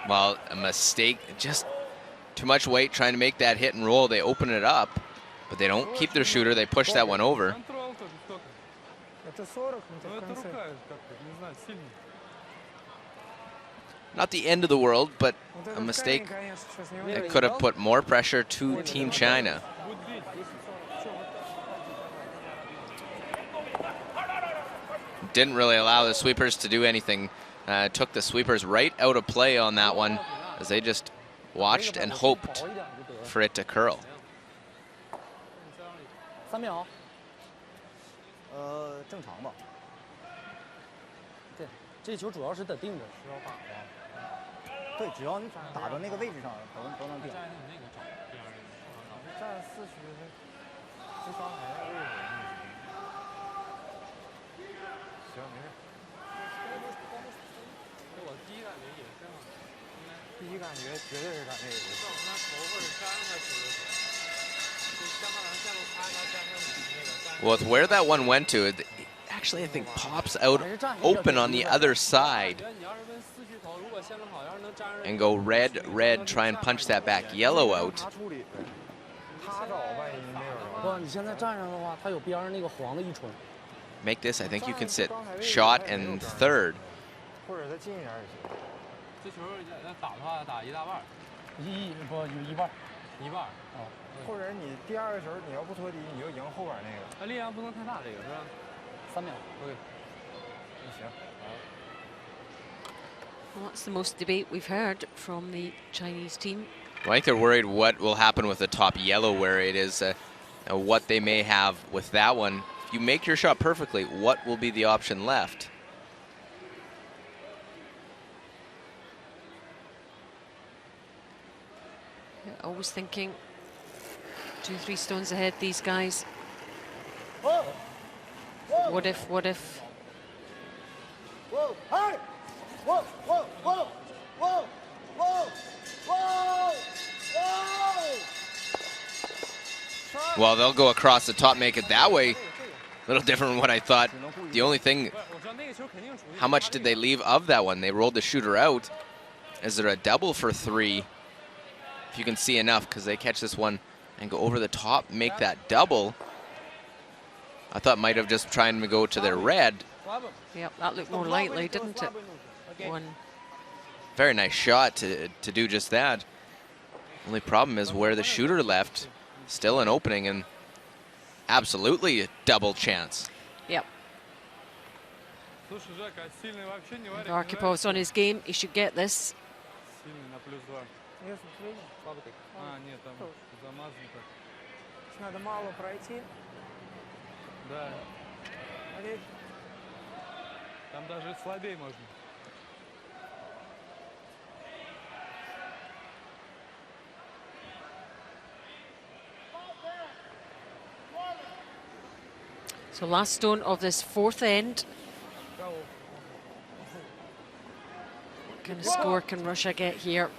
Well, a mistake, just too much weight trying to make that hit and roll. They open it up, but they don't keep their shooter. They push that one over. Not the end of the world, but a mistake that could have put more pressure to Team China. Didn't really allow the sweepers to do anything. Took the sweepers right out of play on that one as they just watched and hoped for it to curl. 3秒。正常吧。对，这球主要是得定着，是要打的。对，只要你打到那个位置上，都能定。站你那个找边儿那个。站4区最刚才那个位置。行，没事。我第一感觉也是嘛。第一感觉绝对是感觉也是。照他头或者粘他球就行。 Well, with where that one went to, it actually I think pops out open on the other side and go red, red, try and punch that back yellow out. Make this, I think you can sit shot and third. 或者你第二个球你要不脱底，你就赢后边那个。力量不能太大，这个是吧？3秒。对。行。 Well, that's the most debate we've heard from the Chinese team. Well, I think they're worried what will happen with the top yellow, where it is what they may have with that one. If you make your shot perfectly, what will be the option left? Always thinking 2-3 stones ahead, these guys. What if? Whoa! Hey! Whoa! Whoa! Whoa! Whoa! Whoa! Well, they'll go across the top, make it that way. A little different from what I thought. The only thing, how much did they leave of that one? They rolled the shooter out. Is there a double for 3? If you can see enough, because they catch this one and go over the top, make that double. I thought might have just trying to go to their red. Yep, that looked more likely, didn't it? One. Very nice shot to do just that. Only problem is where the shooter left. Still an opening and absolutely a double chance. Yep. Arkipov's on his game. He should get this. Надо мало пройти. Да. Окей. Там даже слабее можно. So last stone of this 4th end. What kind of score can Russia get here?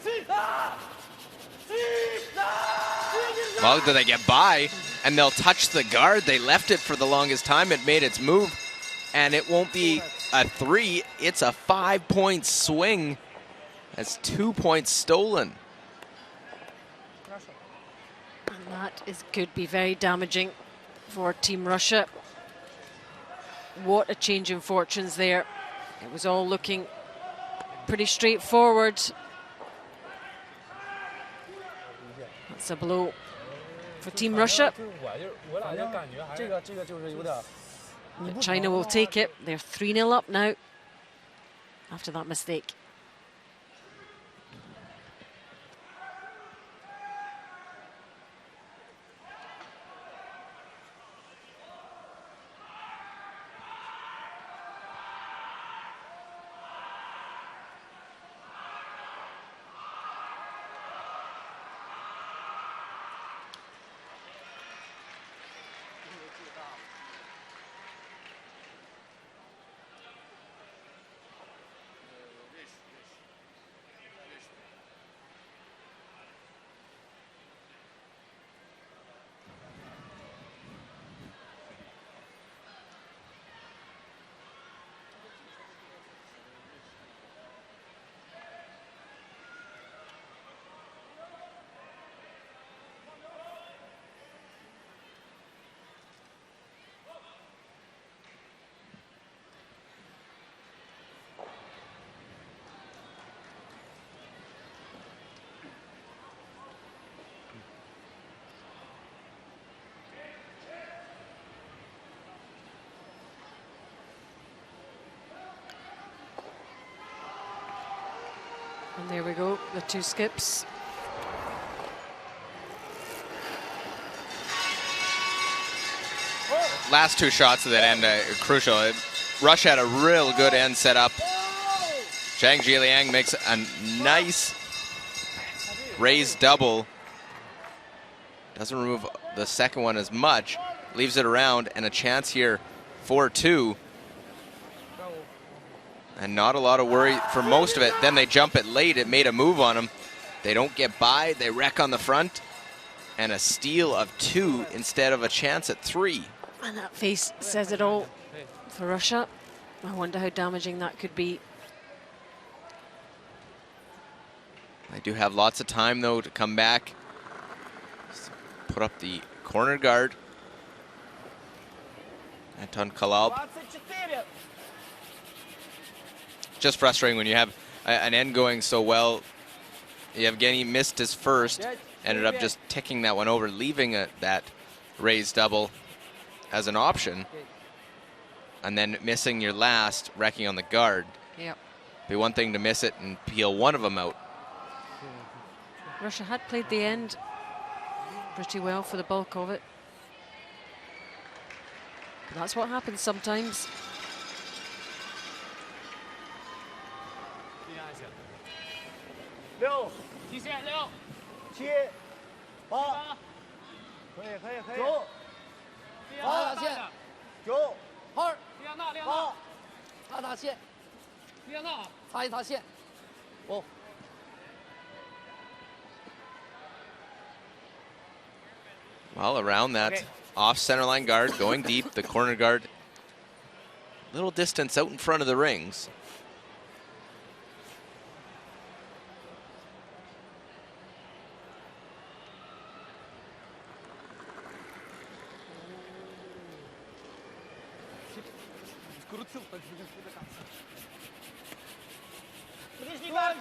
Well, do they get by? And they'll touch the guard. They left it for the longest time. It made its move. And it won't be a 3. It's a 5-point swing. That's 2 points stolen. And that could be very damaging for Team Russia. What a change in fortunes there. It was all looking pretty straightforward. That's a blow for Team Russia. But China will take it. They're 3-0 up now after that mistake. And there we go, the 2 skips. Last 2 shots of that end are crucial. Russia had a real good end set up. Zhang Jiliang makes a nice raised double. Doesn't remove the second one as much. Leaves it around, and a chance here for 2. And not a lot of worry for most of it. Then they jump it late. It made a move on them. They don't get by. They wreck on the front. And a steal of 2 instead of a chance at 3. And that face says it all for Russia. I wonder how damaging that could be. They do have lots of time, though, to come back. Put up the corner guard. Anton Kalal. Just frustrating when you have an end going so well. Yevgeny missed his first, ended up just ticking that one over, leaving that raised double as an option, and then missing your last, wrecking on the guard. Yep. Be one thing to miss it and peel one of them out. Russia had played the end pretty well for the bulk of it. But that's what happens sometimes. Go. 7、7、8，可以。9，发打线，9、2、8，发打线，擦一擦线，5。Well, around that off center line guard, going deep, the corner guard, little distance out in front of the rings.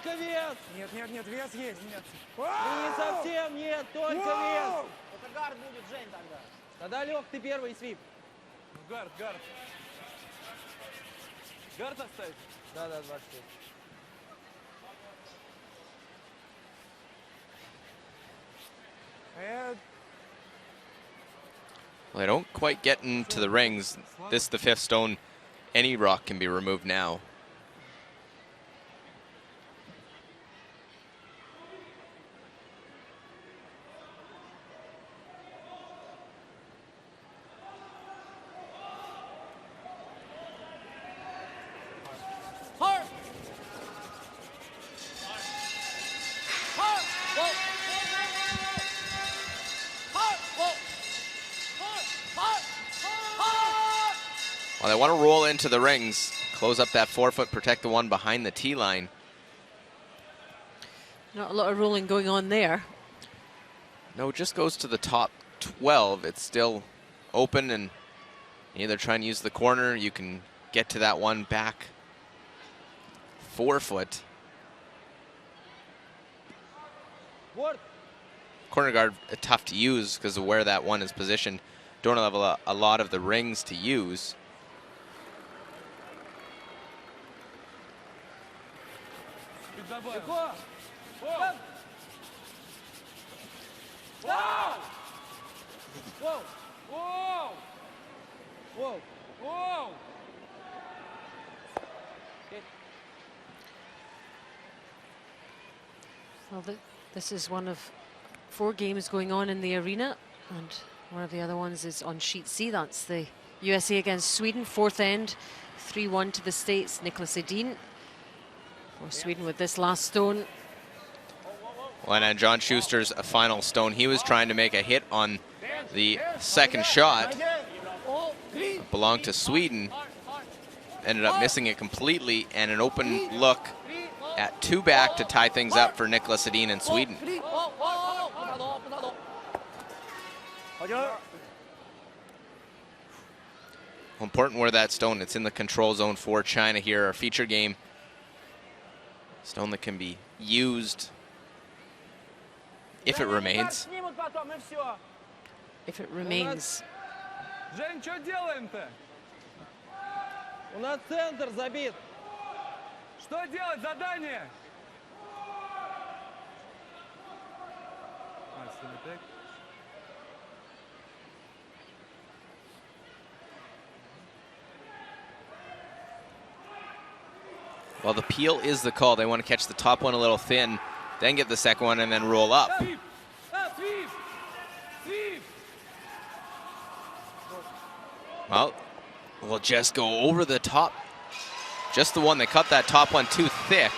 Только вес! Нет, нет, нет, вес есть, нет. Не совсем нет, только вес! Это гард будет, Жень, тогда. Тогда, Лех, ты первый свип. Гард, гард. Гард оставить? Да, 26. Well, they don't quite get into the rings. This is the fifth stone. Any rock can be removed now. Well, they want to roll into the rings, close up that forefoot, protect the one behind the tee line. Not a lot of rolling going on there. No, it just goes to the top 12. It's still open, and either try and use the corner. You can get to that one back forefoot. Corner guard tough to use because of where that one is positioned. Don't have a lot of the rings to use. Легко! Воу! Воу! Воу! Воу! Воу! Воу! Well, this is one of 4 games going on in the arena, and one of the other ones is on sheet C. That's the USA against Sweden, 4th end, 3-1 to the States. Nicholas Edin for Sweden with this last stone. Well, and John Schuster's final stone. He was trying to make a hit on the second shot. It belonged to Sweden. Ended up missing it completely, and an open look at 2 back to tie things up for Nicholas Edin and Sweden. Important where that stone, it's in the control zone for China here, our feature game. Stone that can be used if it remains. If it remains. Жень, что делаем-то? У нас центр забит. Что делать? Задание? Well, the peel is the call. They want to catch the top one a little thin, then get the second one, and then roll up. Well, we'll just go over the top. Just the one. They cut that top one too thick.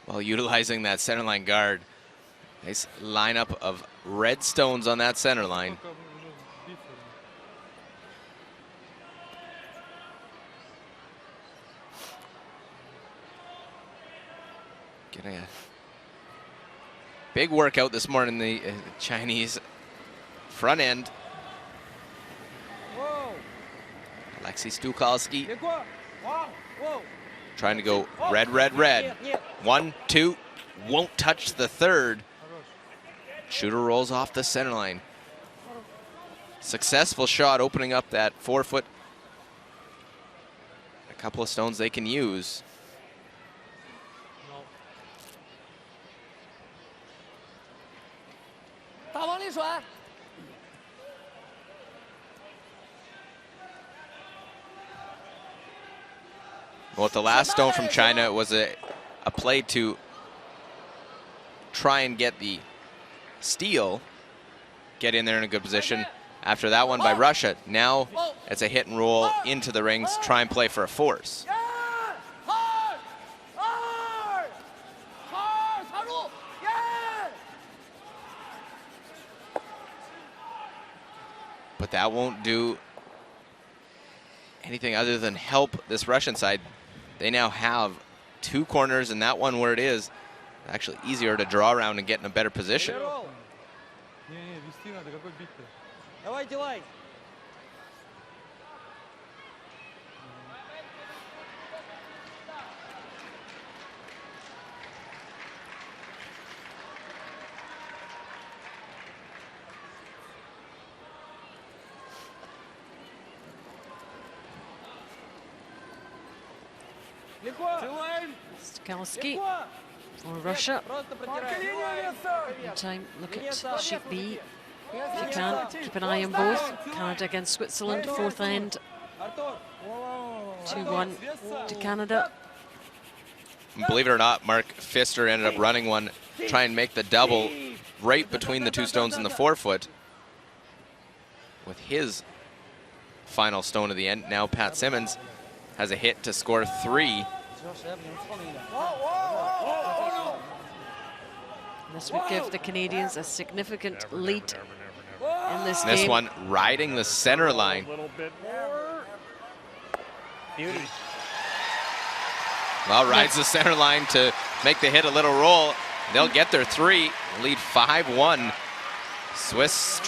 While utilizing that center line guard. Nice lineup of red stones on that center line. Getting a big workout this morning, the Chinese front end. Whoa. Alexei Stukalski Легко. Whoa. trying to go red, red, red. 1, 2, won't touch the third. Shooter rolls off the center line. Successful shot opening up that 4-foot. A couple of stones they can use. Well, with the last stone from China, it was a play to try and get the steal, get in there in a good position. After that one by Russia, now it's a hit and roll into the rings, try and play for a force. But that won't do anything other than help this Russian side. They now have 2 corners, and that one where it is, actually easier to draw around and get in a better position. Skalski for Russia. Meantime, look at sheet B. If you can, keep an eye on both. Canada against Switzerland, 4th end. 2-1 to Canada. And believe it or not, Mark Pfister ended up running one, try and make the double right between the 2 stones in the 4-foot with his final stone of the end. Now Pat Simmons has a hit to score 3. This would give the Canadians a significant lead in this game. This one riding the center line. Well, rides the center line to make the hit a little roll. They'll get their 3, lead 5-1. Swiss.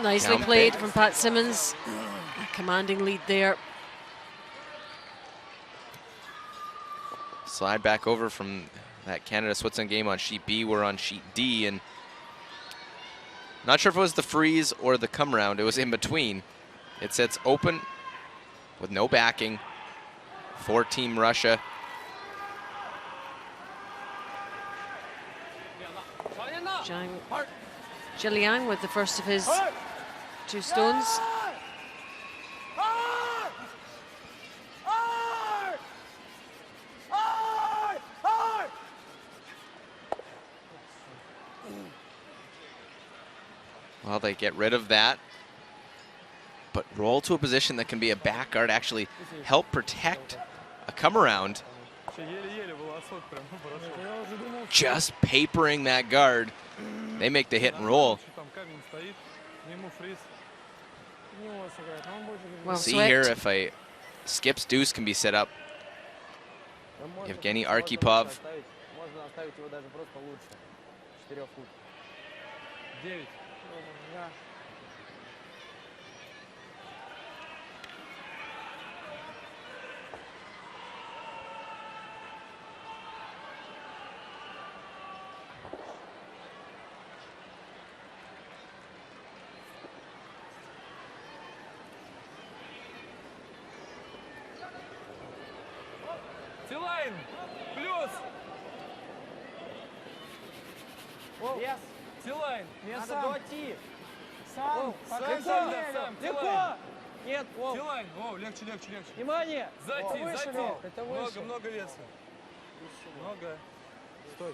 Nicely played from Pat Simmons. A commanding lead there. Slide back over from that Canada-Switzerland game on sheet B. We're on sheet D, and not sure if it was the freeze or the come round. It was in between. It sits open with no backing for Team Russia. Zhiliang with the first of his 2 stones. Well, they get rid of that, but roll to a position that can be a back guard, actually help protect a come around. Just papering that guard. They make the hit and roll. Well, see here if a skips deuce can be set up. Evgeny Arkhipov. Yes. Тилайн. Надо дойти. Сам. Сам. Легко. Нет. Тилайн. О, легче. Внимание. Зайти. Это выше. Много веса. Много. Стой.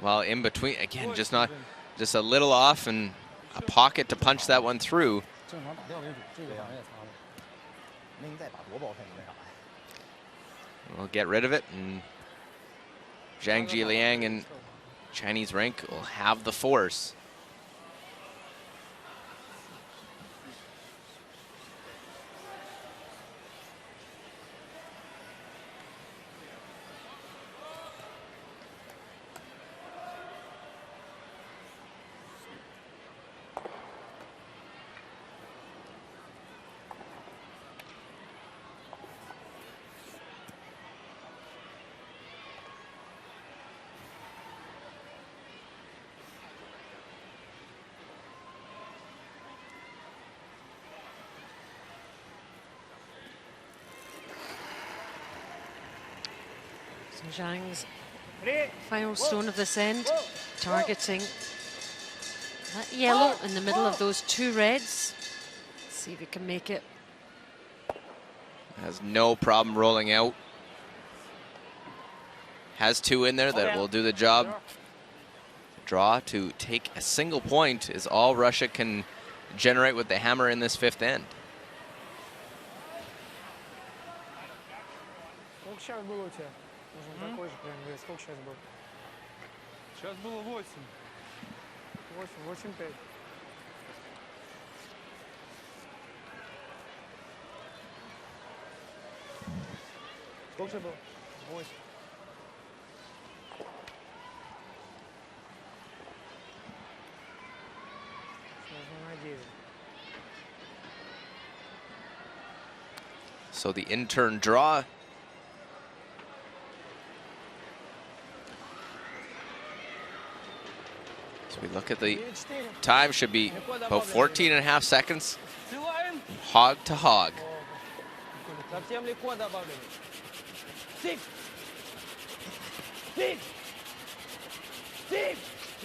Well, in between, again, just a little off and a pocket to punch that one through. We'll get rid of it, and Zhang Jiliang and Chinese rank will have the force. So Zhang's final stone of this end, targeting that yellow in the middle of those two reds. Let's see if he can make it. Has no problem rolling out. Has two in there that will do the job. Draw to take a single point is all Russia can generate with the hammer in this fifth end. Сколько сейчас было у тебя? Нужен такой же прям вес. Сколько сейчас было? Сейчас было 8. 8-5. Сколько сейчас было? 8. Нужно на 9. So the in-turn draw. So we look at the time, should be about 14.5 seconds. Hog to hog. Совсем легко добавлено. 6.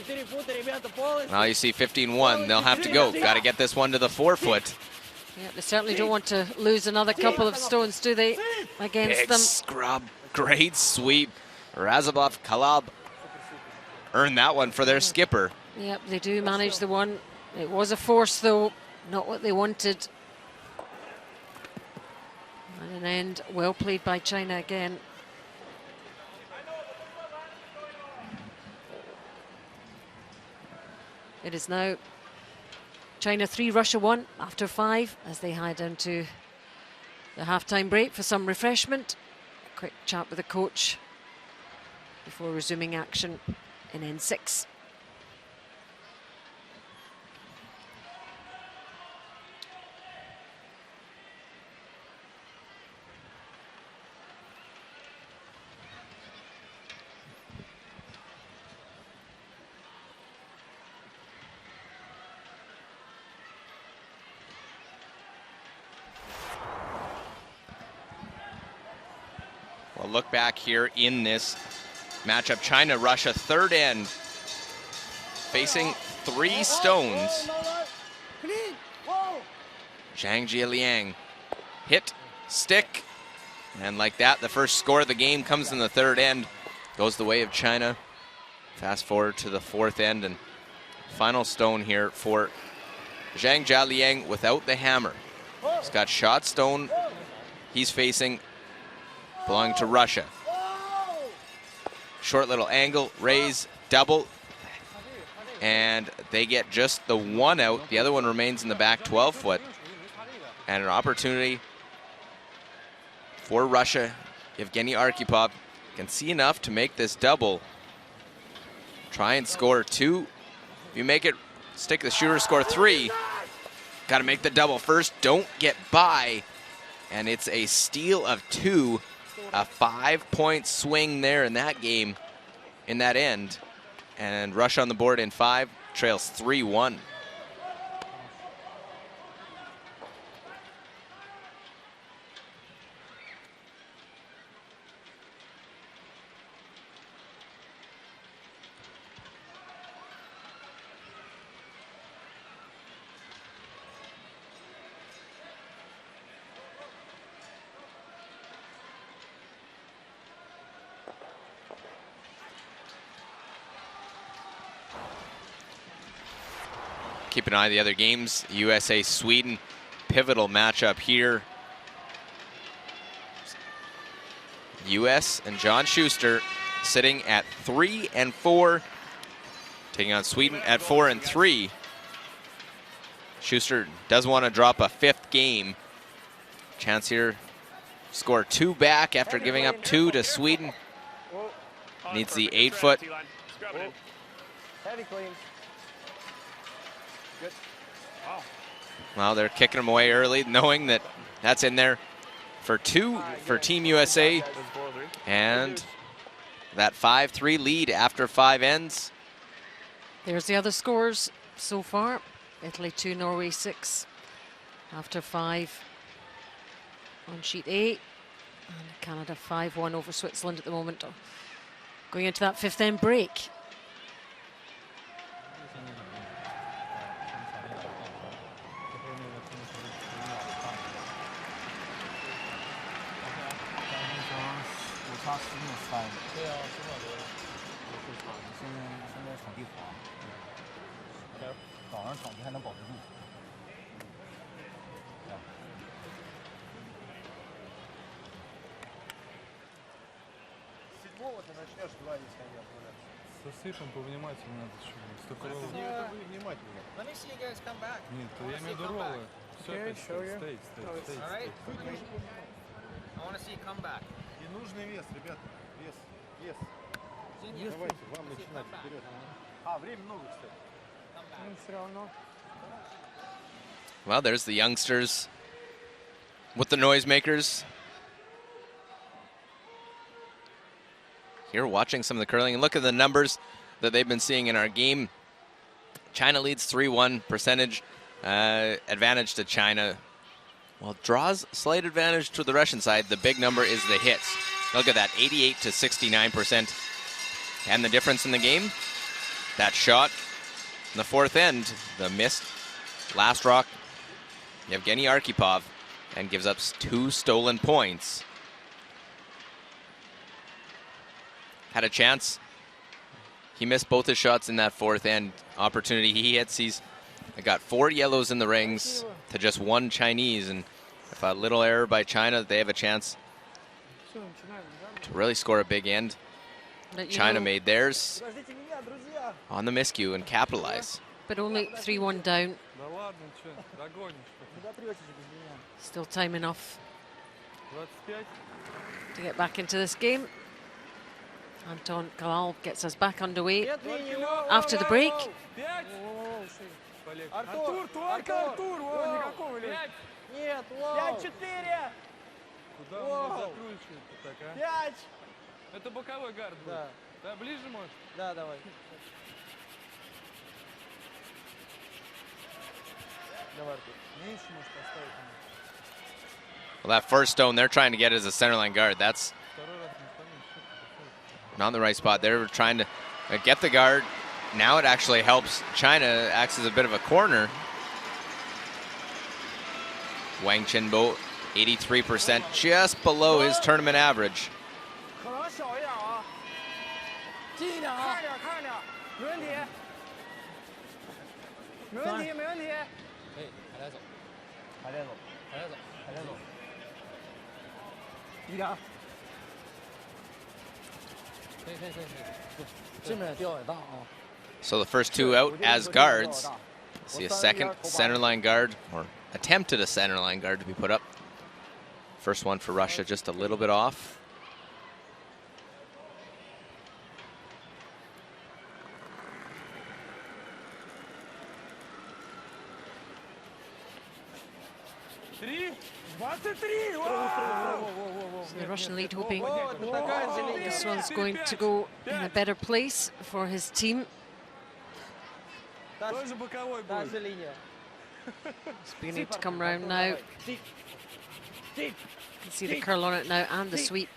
4 фута, ребята, полностью. Now you see 15-1. They'll have to go. Got to get this one to the 4 foot. Yeah, they certainly don't want to lose another couple of stones, do they, against Big them? scrub. Great sweep. Razabov, Kalab earned that one for their skipper. Yep, they do manage the one. It was a force, though, not what they wanted. And an end well played by China again. It is now China 3, Russia 1 after 5 as they head down to the half-time break for some refreshment. A quick chat with the coach before resuming action in N6. Well, look back here in this matchup. China-Russia, third end, facing 3 stones. Zhang Jialiang hit, stick, and like that, the first score of the game comes in the third end. Goes the way of China. Fast forward to the 4th end, and final stone here for Zhang Jialiang without the hammer. He's got shot stone he's facing, belonging to Russia. Short little angle, raise, double, and they get just the one out. The other one remains in the back 12 foot. And an opportunity for Russia. Evgeny Arkhipov can see enough to make this double. Try and score 2. If you make it, stick the shooter, score 3. Got to make the double first. Don't get by. And it's a steal of 2. A 5-point swing there in that game, in that end. And Russia on the board in 5, trails 3-1. Keep an eye on the other games. USA-Sweden, pivotal matchup here. US and John Schuster sitting at 3 and 4, taking on Sweden at 4 and 3. Schuster does want to drop a 5th game. Chance here, score 2 back after giving up 2 to Sweden. Needs the 8 foot. Heavy clean. Good. Wow. Well, they're kicking them away early, knowing that that's in there for 2 for Team USA. And that 5-3 lead after 5 ends. There's the other scores so far. Italy 2, Norway 6 after 5 on sheet A. And Canada 5-1 over Switzerland at the moment. Going into that fifth end break. Сосыпем повнимательнее надо чего. Столько роллов. Let me see you guys come back. Нет, то я имею в виду роллы. Все опять стоит. All right? I want to see you come back. И нужный вес, ребята. Вес. Давайте, вам начинать вперед. Время много, кстати. Все равно. Well, there's the youngsters with the noisemakers. Here watching some of the curling, and look at the numbers that they've been seeing in our game. China leads 3-1 percentage advantage to China. Well, draws slight advantage to the Russian side. The big number is the hits. Look at that, 88 to 69%. And the difference in the game, that shot in the fourth end, the missed last rock, Yevgeny Arkhipov, and gives up 2 stolen points. Had a chance. He missed both his shots in that fourth end opportunity. He hits. He's got 4 yellows in the rings to just 1 Chinese. And if a little error by China, they have a chance to really score a big end. China made theirs on the miscue and capitalize. But only 3-1 down. Still time enough to get back into this game. Anton Kalal gets us back underway after the break. Артур, только Артур! Нет, 5-4! Куда он закручивает так, а? 5! Это боковой гард будет. Да, ближе можешь? Да, давай. Давай, Артур. Меньше можешь поставить. Well, that first stone, they're trying to get as a centerline guard. That's not in the right spot. They're trying to get the guard. Now it actually helps China, acts as a bit of a corner. Wang Chenbo, 83%, just below his tournament average. 可能小一点啊，近一点啊，看着，没问题，没问题，没问题。可以，还来走，还来走，还来走，还来走。低点。可以，这面吊也大啊。 So the first 2 out as guards. See a second centerline guard, or attempted a centerline guard to be put up. First one for Russia, just a little bit off. So the Russian lead hoping this one's going to go in a better place for his team. Тоже боковой будет. It's beginning to come round now. You can see the curl on it now and the sweep.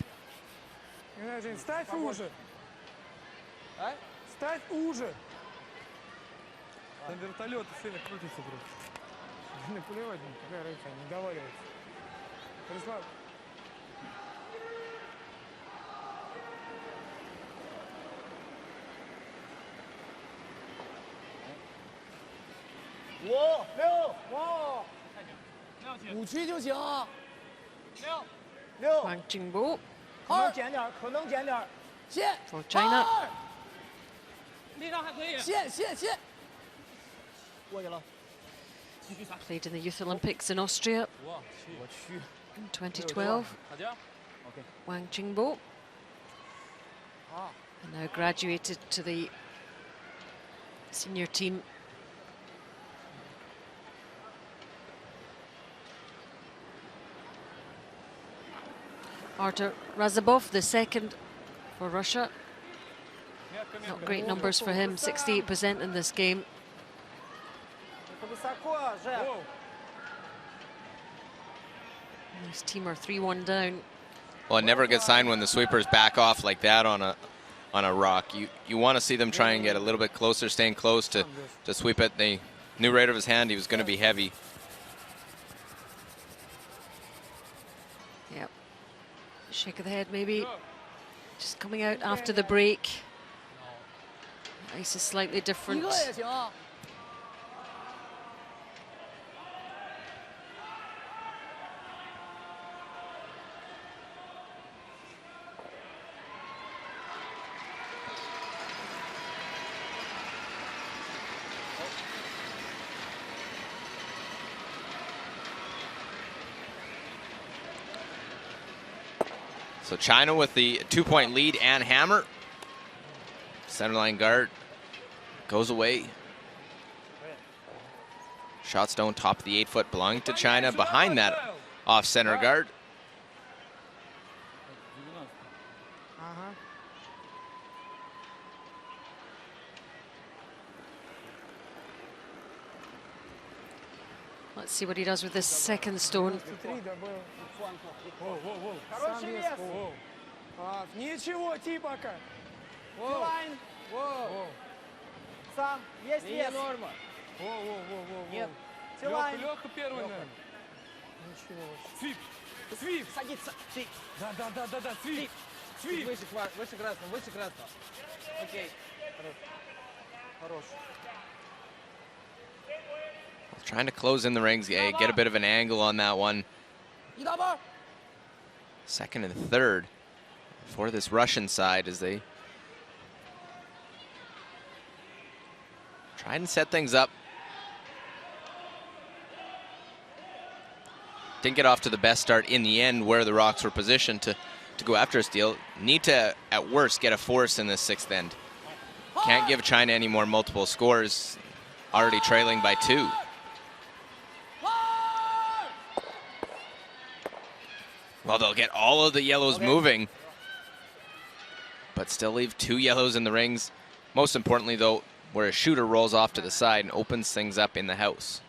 Ставь уже. Ставь уже. Там вертолеты сильно крутятся просто. Наплевать, какая разница, не договариваются. Прислав.5区就行。Wang Jingbo 可能减点，可能减点。线。 for China. 力量还可以。线。过去了。 Played in the Youth Olympics in Austria in 2012. Wang Jingbo. And now graduated to the senior team. Artur Razabov, the second for Russia. Not great numbers for him, 68% in this game. His team are 3-1 down. Well, never a good sign when the sweepers back off like that on a rock. You want to see them try and get a little bit closer, staying close to sweep it. They knew right of his hand he was going to be heavy. Yep. Shake of the head maybe. Just coming out after the break. Ice is slightly different. So China with the 2-point lead and hammer. Centerline guard goes away. Shot stone top of the 8-foot belonging to China. Behind that off center guard. Let's see what he does with this second stone. Хороший вес. Ничего, ти пока. Филайн. Сам, есть вес. Норма. Нет. Филайн. Леха первый, наверное. Ничего. Свип. Свип. Садится. Свип. Да, свип. Свип. Выше красного, выше красного. Окей. Хорош. Trying to close in the rings, get a bit of an angle on that one. Second and third for this Russian side as they try and set things up. Didn't get off to the best start in the end where the Rocks were positioned to go after a steal. Need to, at worst, get a force in the sixth end. Can't give China any more multiple scores, already trailing by 2. Well, they'll get all of the yellows moving, but still leave 2 yellows in the rings. Most importantly, though, where a shooter rolls off to the side and opens things up in the house.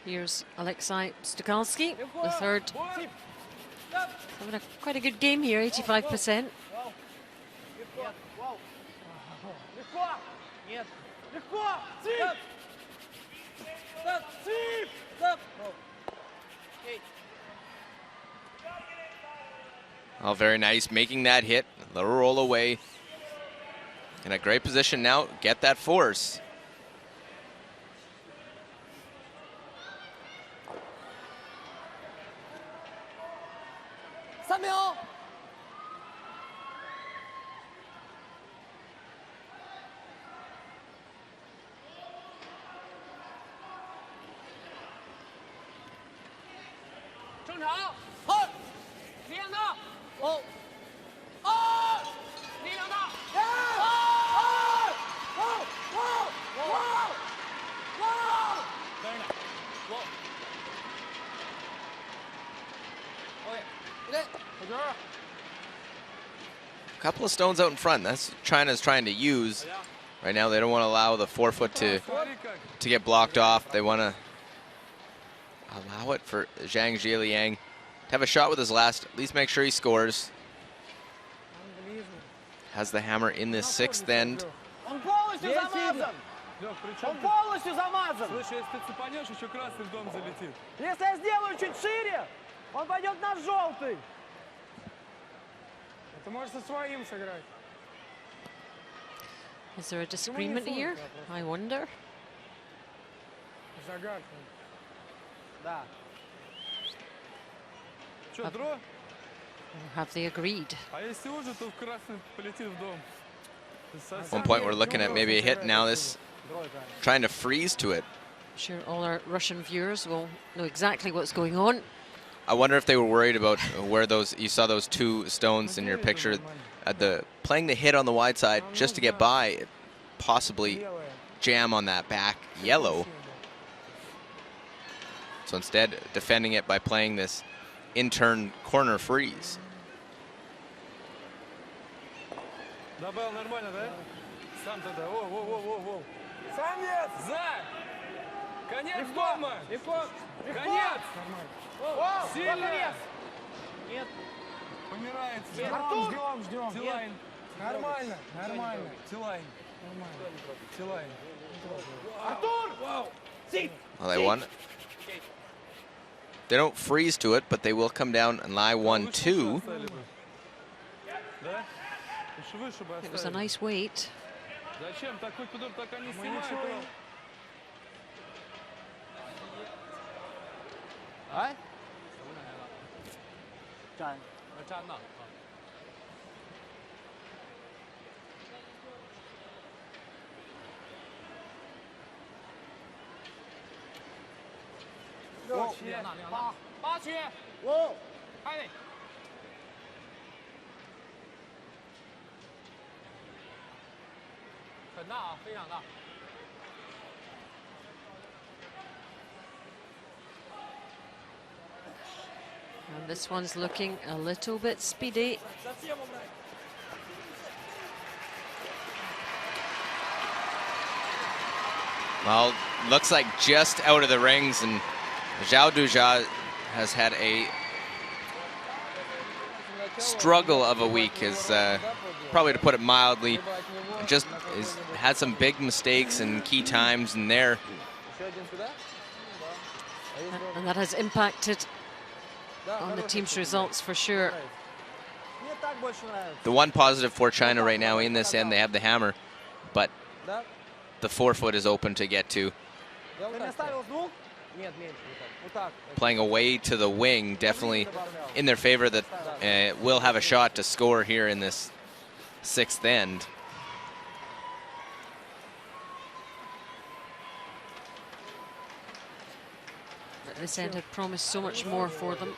Here's Alexei Stukalski, the third. Having quite a good game here, 85%. Oh, very nice, making that hit, little roll away. In a great position now, get that force. A couple of stones out in front. That's China's trying to use. Right now they don't want to allow the 4-foot to get blocked off. They want to allow it for Zhang Zhiliang to have a shot with his last. At least make sure he scores. Has the hammer in the sixth end. Он полностью замазан. Он полностью замазан. Слушай, если ты цепанешь, еще красный в дом залетит. Если я сделаю чуть шире, он пойдет на желтый. Ты можешь со своим сыграть. Is there a disagreement here? I wonder. Загадка. Да. Что, дро? Have they agreed? А если уже, то в красный полетит в дом. At one point we're looking at maybe a hit. Now this trying to freeze to it. I'm sure all our Russian viewers will know exactly what's going on. I wonder if they were worried about where those, you saw those 2 stones in your picture, playing the hit on the wide side just to get by, possibly jam on that back yellow. So instead, defending it by playing this in-turn corner freeze. Добавил нормально, да? Сам тогда. Воу. Самец! За! Конец дома! Легко! Конец! Нормально. Сильно! Нет. Помирает. Артур! Ждем. Тилайн. Нормально. Тилайн. Тилайн. Артур! Well, they won. They don't freeze to it, but they will come down and lie 1-2. It was a nice wait. Зачем? Так хоть подор, так они снимают. Ай? Чан. Чан на. Ba区， Wow. 开内。很大啊，非常大。 And this one's looking a little bit speedy. Well, looks like just out of the rings, and Zhao Duzha has had a struggle of a week, is probably to put it mildly. Just had some big mistakes and key times in there. And that has impacted on the team's results for sure. The one positive for China right now in this end, they have the hammer, but the forefoot is open to get to. Playing away to the wing, definitely in their favor, that will have a shot to score here in this sixth end. This end had promised so much more for them.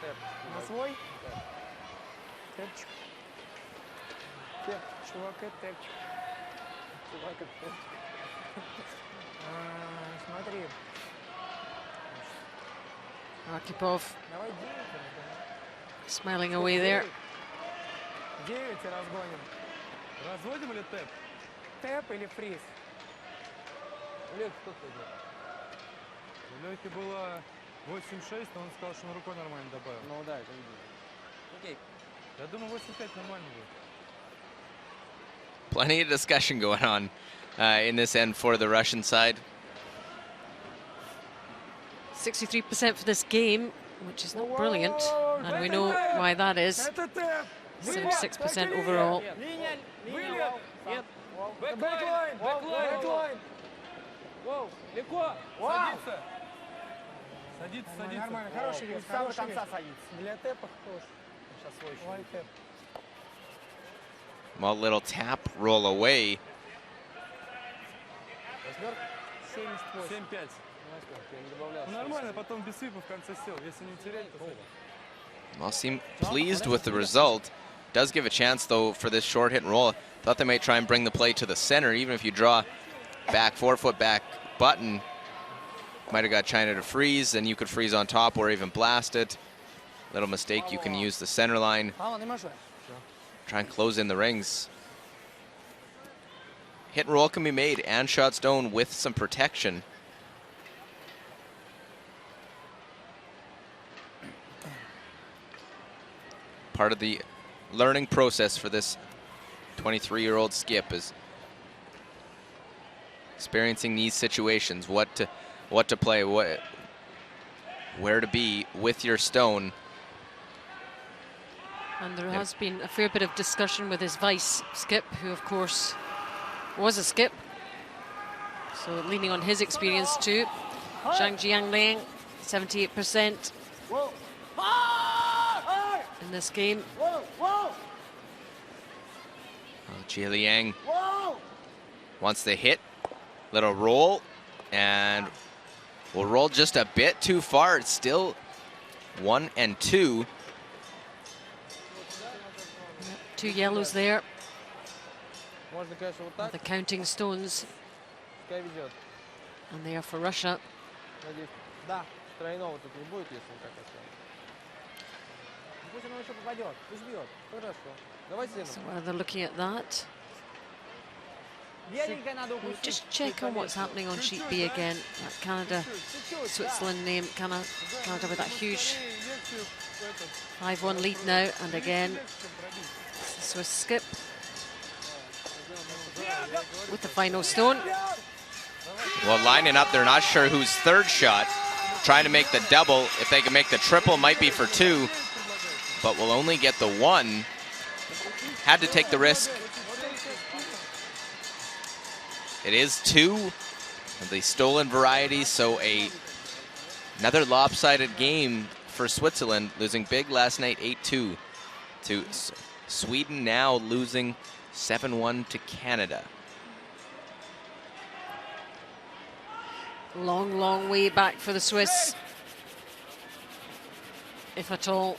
Arkhipov smiling away there. 9 разгоним. Разводим или тэп? Тэп или фриз? У Лёхи сколько идет? У Лёхи было 8-6, но он сказал, что на рукой нормально добавил. Ну да, это видно. Окей. Я думаю, 8-5 нормально будет. Plenty of discussion going on in this end for the Russian side. 63% for this game, which is not brilliant, and we know why that is. 76% overall. Бэклайн! Бэклайн! Воу, легко! Садится! Садится. Нормально, хороший вес. С самого конца садится. Для тэпа хороший. Сейчас свой еще. Well, little tap, roll away. 7-5. Нормально, потом без свипа в конце сел. Если не терять, то... Well, seem pleased with the result. Does give a chance, though, for this short hit and roll. Thought they might try and bring the play to the center. Even if you draw back, forefoot back button, might have got China to freeze, and you could freeze on top or even blast it. Little mistake, you can use the center line. Try and close in the rings. Hit and roll can be made and shot stone with some protection. Part of the learning process for this 23-year-old skip is experiencing these situations, what to play, where to be with your stone. And there has been a fair bit of discussion with his vice skip, who of course was a skip. So leaning on his experience too. Zhang Jiangliang, 78% in this game. Jie Liang wants the hit, little roll, and will roll just a bit too far. It's still 1 and 2. 2 yellows there. The counting stones. And they are for Russia. тройного тут не будет, если он так останется. Пусть он еще попадет, пусть бьет. Хорошо. Давай So следом. they're looking at that. Беленькая надо We'll укусить. just check on what's happening on sheet B again. That Canada, Switzerland name, Canada with that huge 5-1 lead now, and again the Swiss skip with the final stone. Well, lining up, they're not sure whose third shot. Trying to make the double. If they can make the triple, might be for 2, but will only get the 1. Had to take the risk. It is 2 of the stolen variety, so another lopsided game for Switzerland, losing big last night 8-2 to Sweden, now losing 7-1 to Canada. Long, long way back for the Swiss, if at all.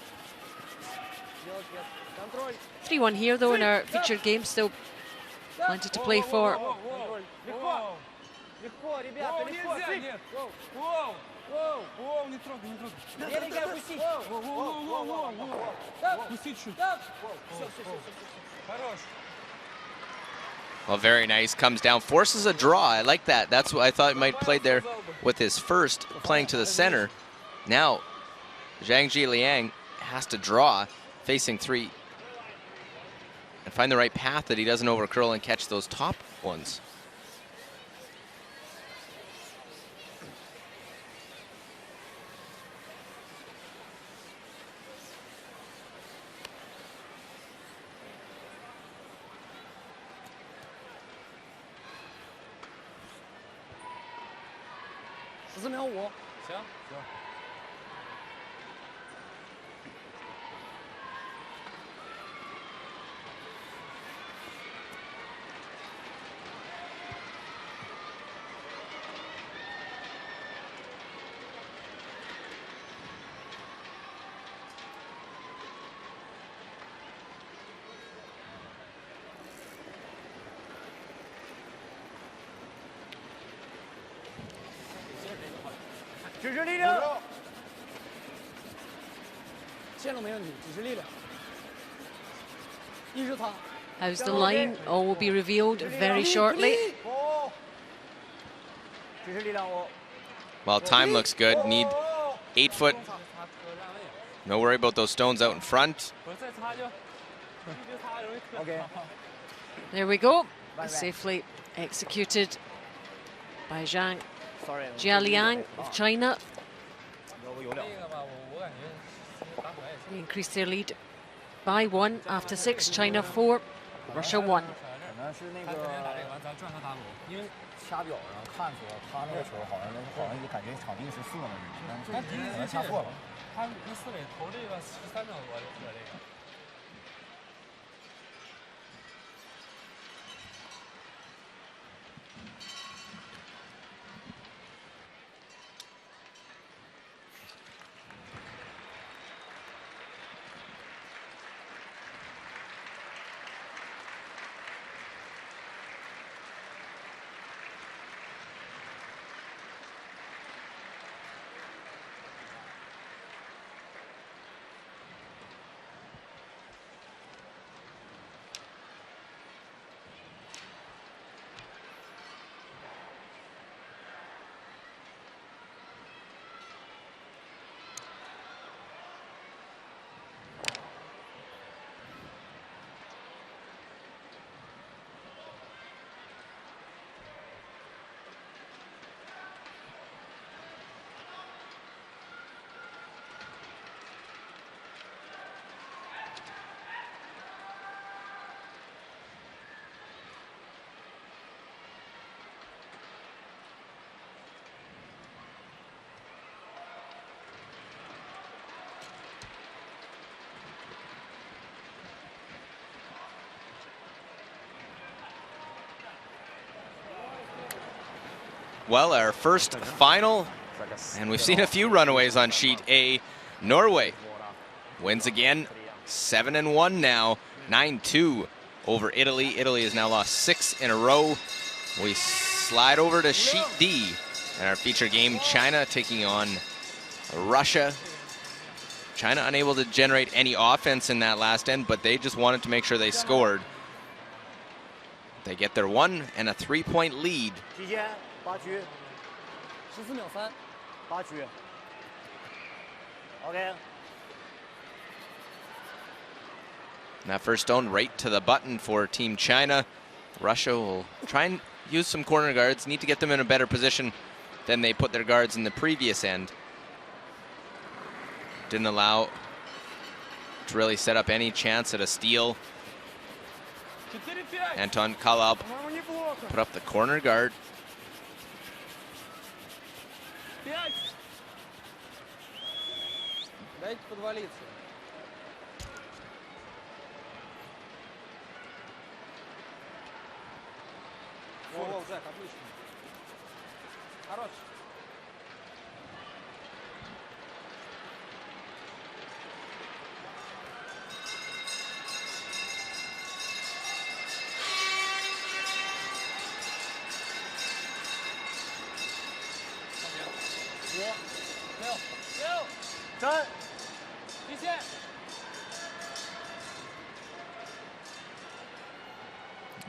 3-1 here though in our featured game, still plenty to play for. Легко. Легко, ребята, легко. Нет. Воу. Воу, не трогай, не трогай. Беленькая пустить. Пусти чуть. Хорош. Well, very nice. Comes down, forces a draw. I like that. That's what I thought he might play there with his first, playing to the center. Now, Zhang Liang has to draw, facing 3, and find the right path that he doesn't overcurl and catch those top ones. $14.5. 行。 支持力量。线路没问题，支持力量。一直他。 How's the line? All will be revealed very shortly. 支持力量哦。 Well, time looks good. Need 8 foot. No worry about those stones out in front. 我再擦就，一直擦容易磕。 OK。 There we go. Safely executed by Zhang Jialiang of China. 那个吧，我感觉打出来也 They increased their lead by 1 after 6. China 4, Russia 1. 可能是那他个肯定打这个完，咱转他打鼓，因为掐表上看出来，他那个球好像就感觉场地是4个人，但是可能掐错了。他那四伟投这个13秒多射这个。 Well, our first final, and we've seen a few runaways on sheet A. Norway wins again, 7-1 now, 9-2 over Italy. Italy has now lost 6 in a row. We slide over to sheet D, and our feature game, China taking on Russia, China unable to generate any offense in that last end, but they just wanted to make sure they scored. They get their 1 and a 3-point lead. 期间8局14秒3。8局 OK And that first stone right to the button for Team China. Russia will try and use some corner guards, need to get them in a better position than they put their guards in the previous end. Didn't allow to really set up any chance at a steal. Anton Kalab put up the corner guard. Дайте подвалиться. Воу, Зак, отлично. Хорош. Done.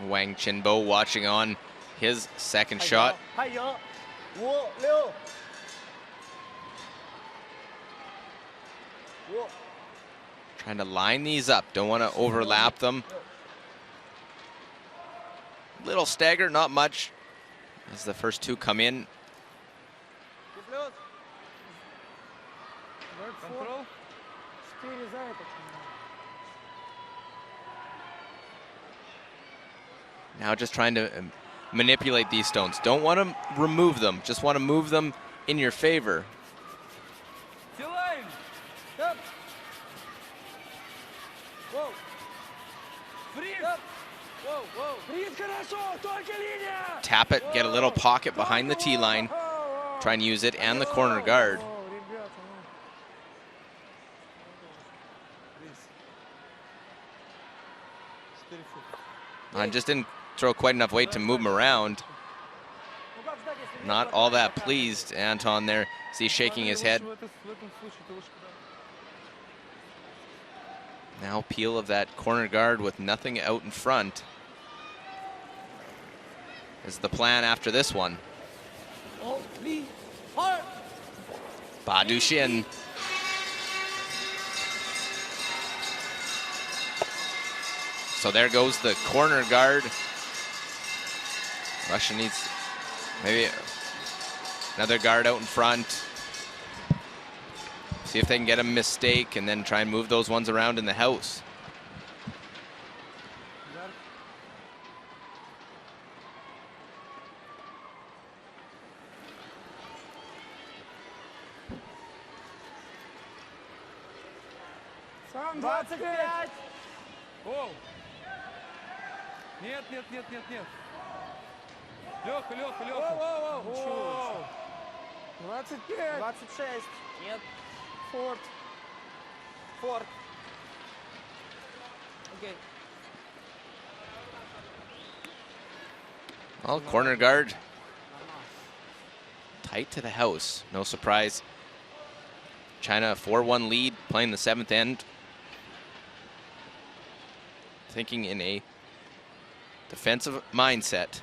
Wang Chenbo watching on his second shot. 还赢5 6 5 Trying to line these up. Don't want to overlap them. Little stagger, not much, as the first two come in. Контрол. 4 за это. Now just trying to manipulate these stones. Don't want to remove them. Just want to move them in your favor. Филайн. Стоп. Воу. Фриз. Воу, воу. Фриз, хорошо. Только линия. Tap it, get a little pocket behind the tee line. Try and use it and the corner guard. I just didn't throw quite enough weight to move him around. Not all that pleased, Anton there. See, shaking his head. Now peel of that corner guard with nothing out in front is the plan after this one. Ba Duxian. So there goes the corner guard. Russia needs maybe another guard out in front. See if they can get a mistake and then try and move those ones around in the house. Сам 25. Воу. Нет, нет, нет, нет, нет. Леха, Леха, Леха. Воу. 25. 26. Нет. Форт. Форт. Окей. Well, corner guard. Tight to the house. No surprise. China 4-1 lead, playing the 7th end. Thinking in a defensive mindset.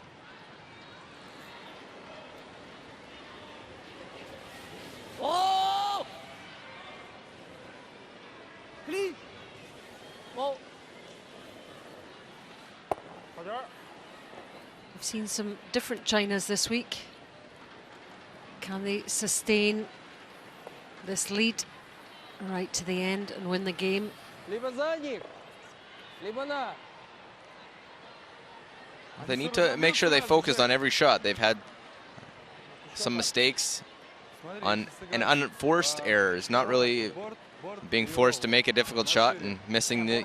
Oh! Please. Oh. We've seen some different Chinas this week. Can they sustain this lead right to the end and win the game? Либо за них, либо на. They need to make sure they focus on every shot. They've had some mistakes on and unforced errors, not really being forced to make a difficult shot and missing the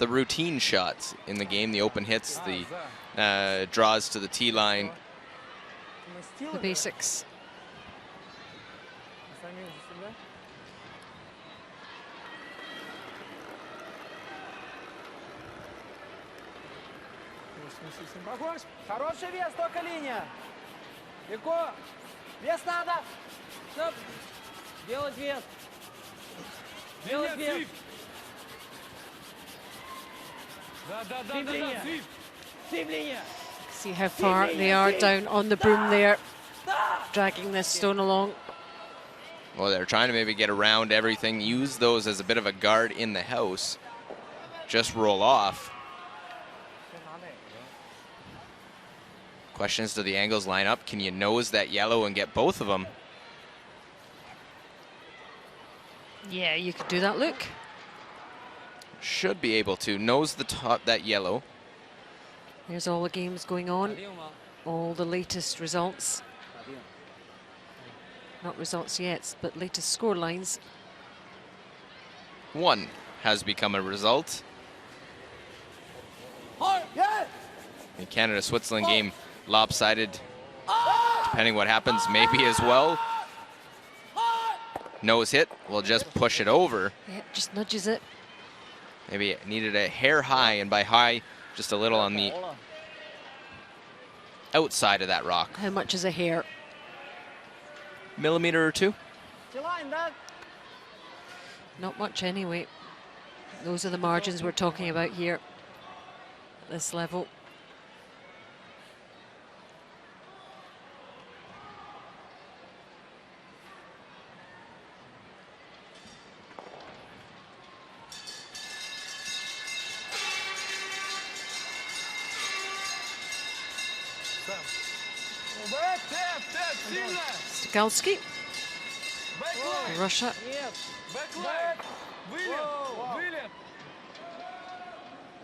routine shots in the game, the open hits, the draws to the tee line. The basics. Хороший вес, только линия. Легко. Вес надо. Стоп. Делать вес. Делать вес. Да, да, да, да, да, свип. Стремление. See how far they are down on the broom there, dragging this stone along. Well, they're trying to maybe get around everything, use those as a bit of a guard in the house. Just roll off. Questions, do the angles line up? Can you nose that yellow and get both of them? Yeah, you could do that, look. Should be able to nose the top, that yellow. There's all the games going on, all the latest results. Not results yet, but latest score lines. One has become a result. The Canada-Switzerland game lopsided, depending what happens, maybe as well. Nose hit, will just push it over. Yeah, just nudges it. Maybe it needed a hair high, and by high, just a little on the outside of that rock. How much is a hair? Millimeter or two? Not much anyway. Those are the margins we're talking about here at this level. Stigalski, Russia. Бэклайн. Вылет. Вылет.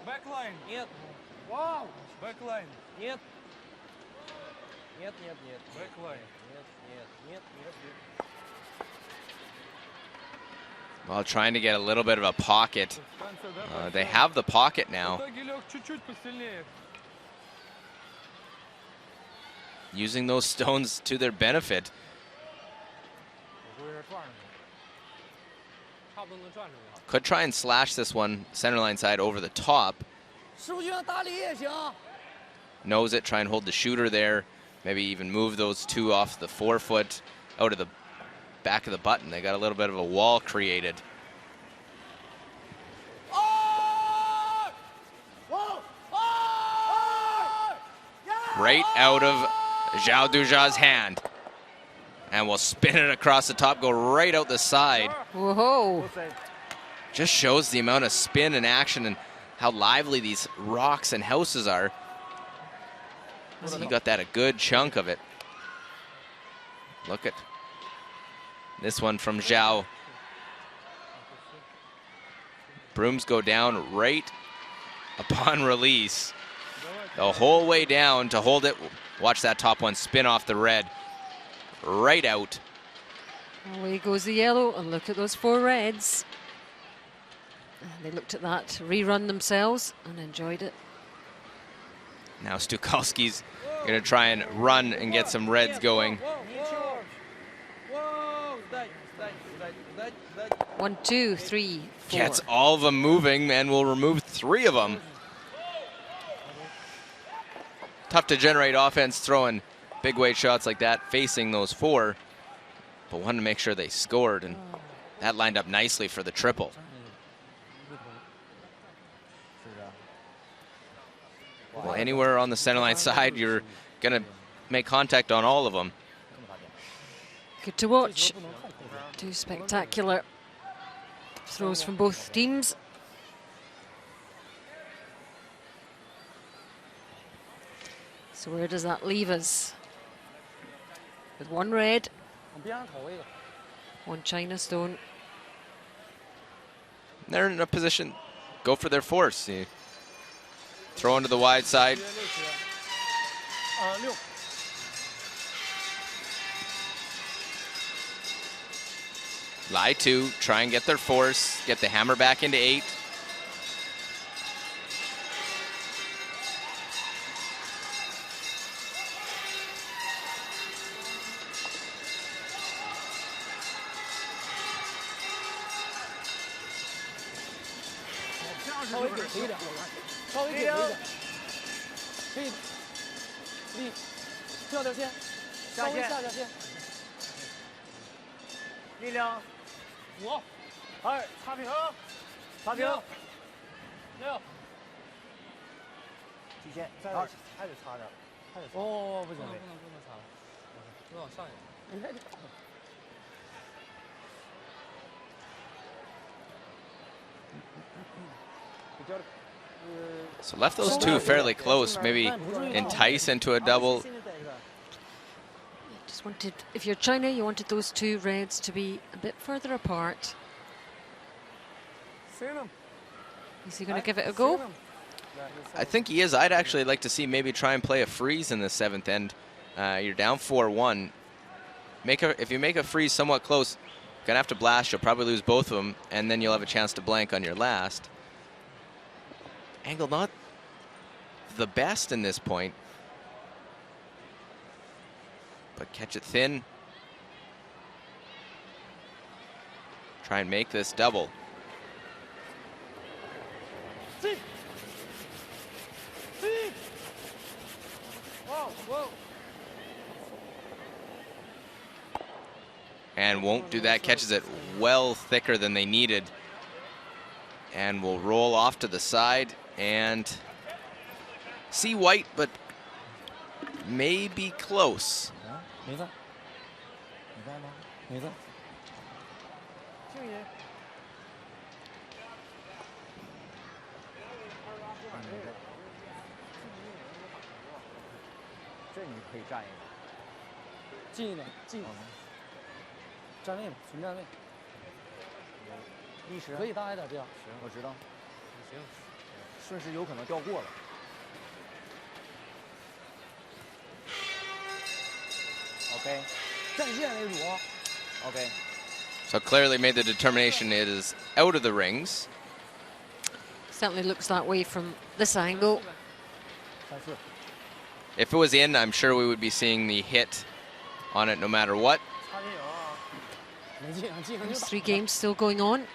Бэклайн. Нет. Вау. Бэклайн. Нет. Нет, нет, нет. Бэклайн. Нет, нет, нет, нет. Well, trying to get a little bit of a pocket. They have the pocket now. Чуть-чуть посильнее. Using those stones to their benefit. Could try and slash this one centerline side over the top. Nose it, try and hold the shooter there. Maybe even move those two off the forefoot out of the back of the button. They got a little bit of a wall created. Right out of Zhao Duja's hand. And we'll spin it across the top, go right out the side. Whoa. Just shows the amount of spin and action and how lively these rocks and houses are. So you got that a good chunk of it. Look at this one from Zhao. Brooms go down right upon release. The whole way down to hold it. Watch that top one spin off the red. Right out. Away goes the yellow, and look at those four reds. They looked at that rerun themselves and enjoyed it. Now Stukalski's going to try and run and get some reds going. 1, 2, 3, 4. Gets all of them moving and will remove 3 of them. Tough to generate offense throwing big weight shots like that, facing those 4. But wanted to make sure they scored, and that lined up nicely for the triple. Well, anywhere on the centerline side, you're going to make contact on all of them. Good to watch. 2 spectacular throws from both teams. So where does that leave us? With 1 red, 1 China stone. They're in a position, go for their force. You throw into the wide side. Lie 2, try and get their force, get the hammer back into 8. 稍微下线。力量5、2，擦平，擦平。6。极限，再还得擦点，还得擦。哦，不行，不能擦了，不能往上一点。So left those two fairly close, maybe entice into a double. Just wanted, if you're China, you wanted those two reds to be a bit further apart. Is he going to give it a go? I think he is. I'd actually like to see maybe try and play a freeze in the 7th end. You're down 4-1. If you make a freeze somewhat close, gonna have to blast. You'll probably lose both of them, and then you'll have a chance to blank on your last. Angle not the best in this point, but catch it thin. Try and make this double. And won't do that, catches it well thicker than they needed. And will roll off to the side and see white, but maybe close. 没在，你在吗？没在。静音。这你可以站一个。近一点，近一点。站位嘛，纯站位。历史可以大一点，这样。行，我知道。行，顺势有可能掉过了。OK， 战线为主。OK。 So clearly made the determination it is out of the rings. Certainly looks that way from this angle. If it was in, I'm sure we would be seeing the hit on it no matter what. There's 3 games still going on.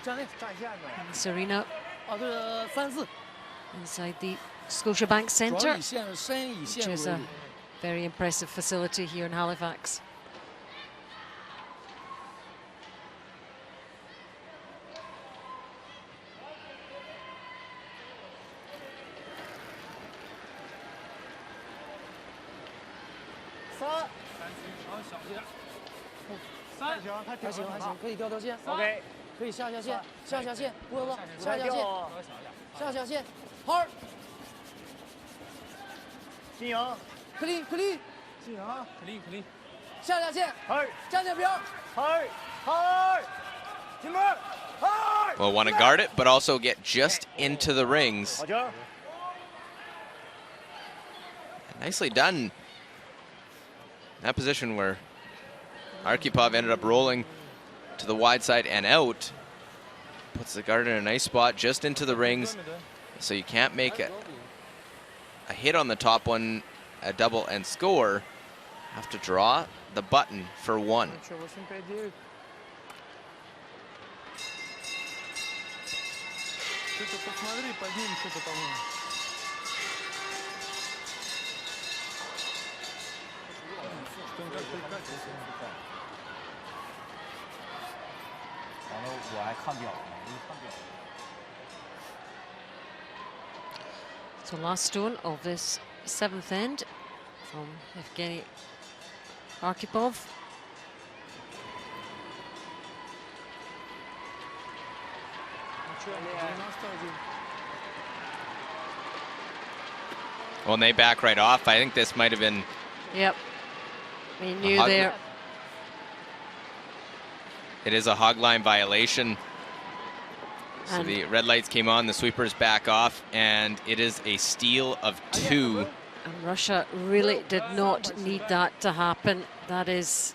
And Serena inside the Scotiabank Centre, which is a very impressive facility here in Halifax. OK， 可以下线，下线，波子，下线，好。金莹，克林，金莹，克林，下线，好，站点标，好，金门，好。 Will want to guard it, but also get just into the rings. Nicely done. That position where Arkhipov ended up rolling to the wide side and out. Puts the guard in a nice spot just into the rings. So you can't make a hit on the top one, a double and score. Have to draw the button for 1. So last stone of this 7th end from Evgeny Arkhipov. Well, and they back right off. I think this might have been. Yep. We knew there. It is a hog line violation. So the red lights came on, the sweepers back off, and it is a steal of 2. And Russia really did not need that to happen. That is.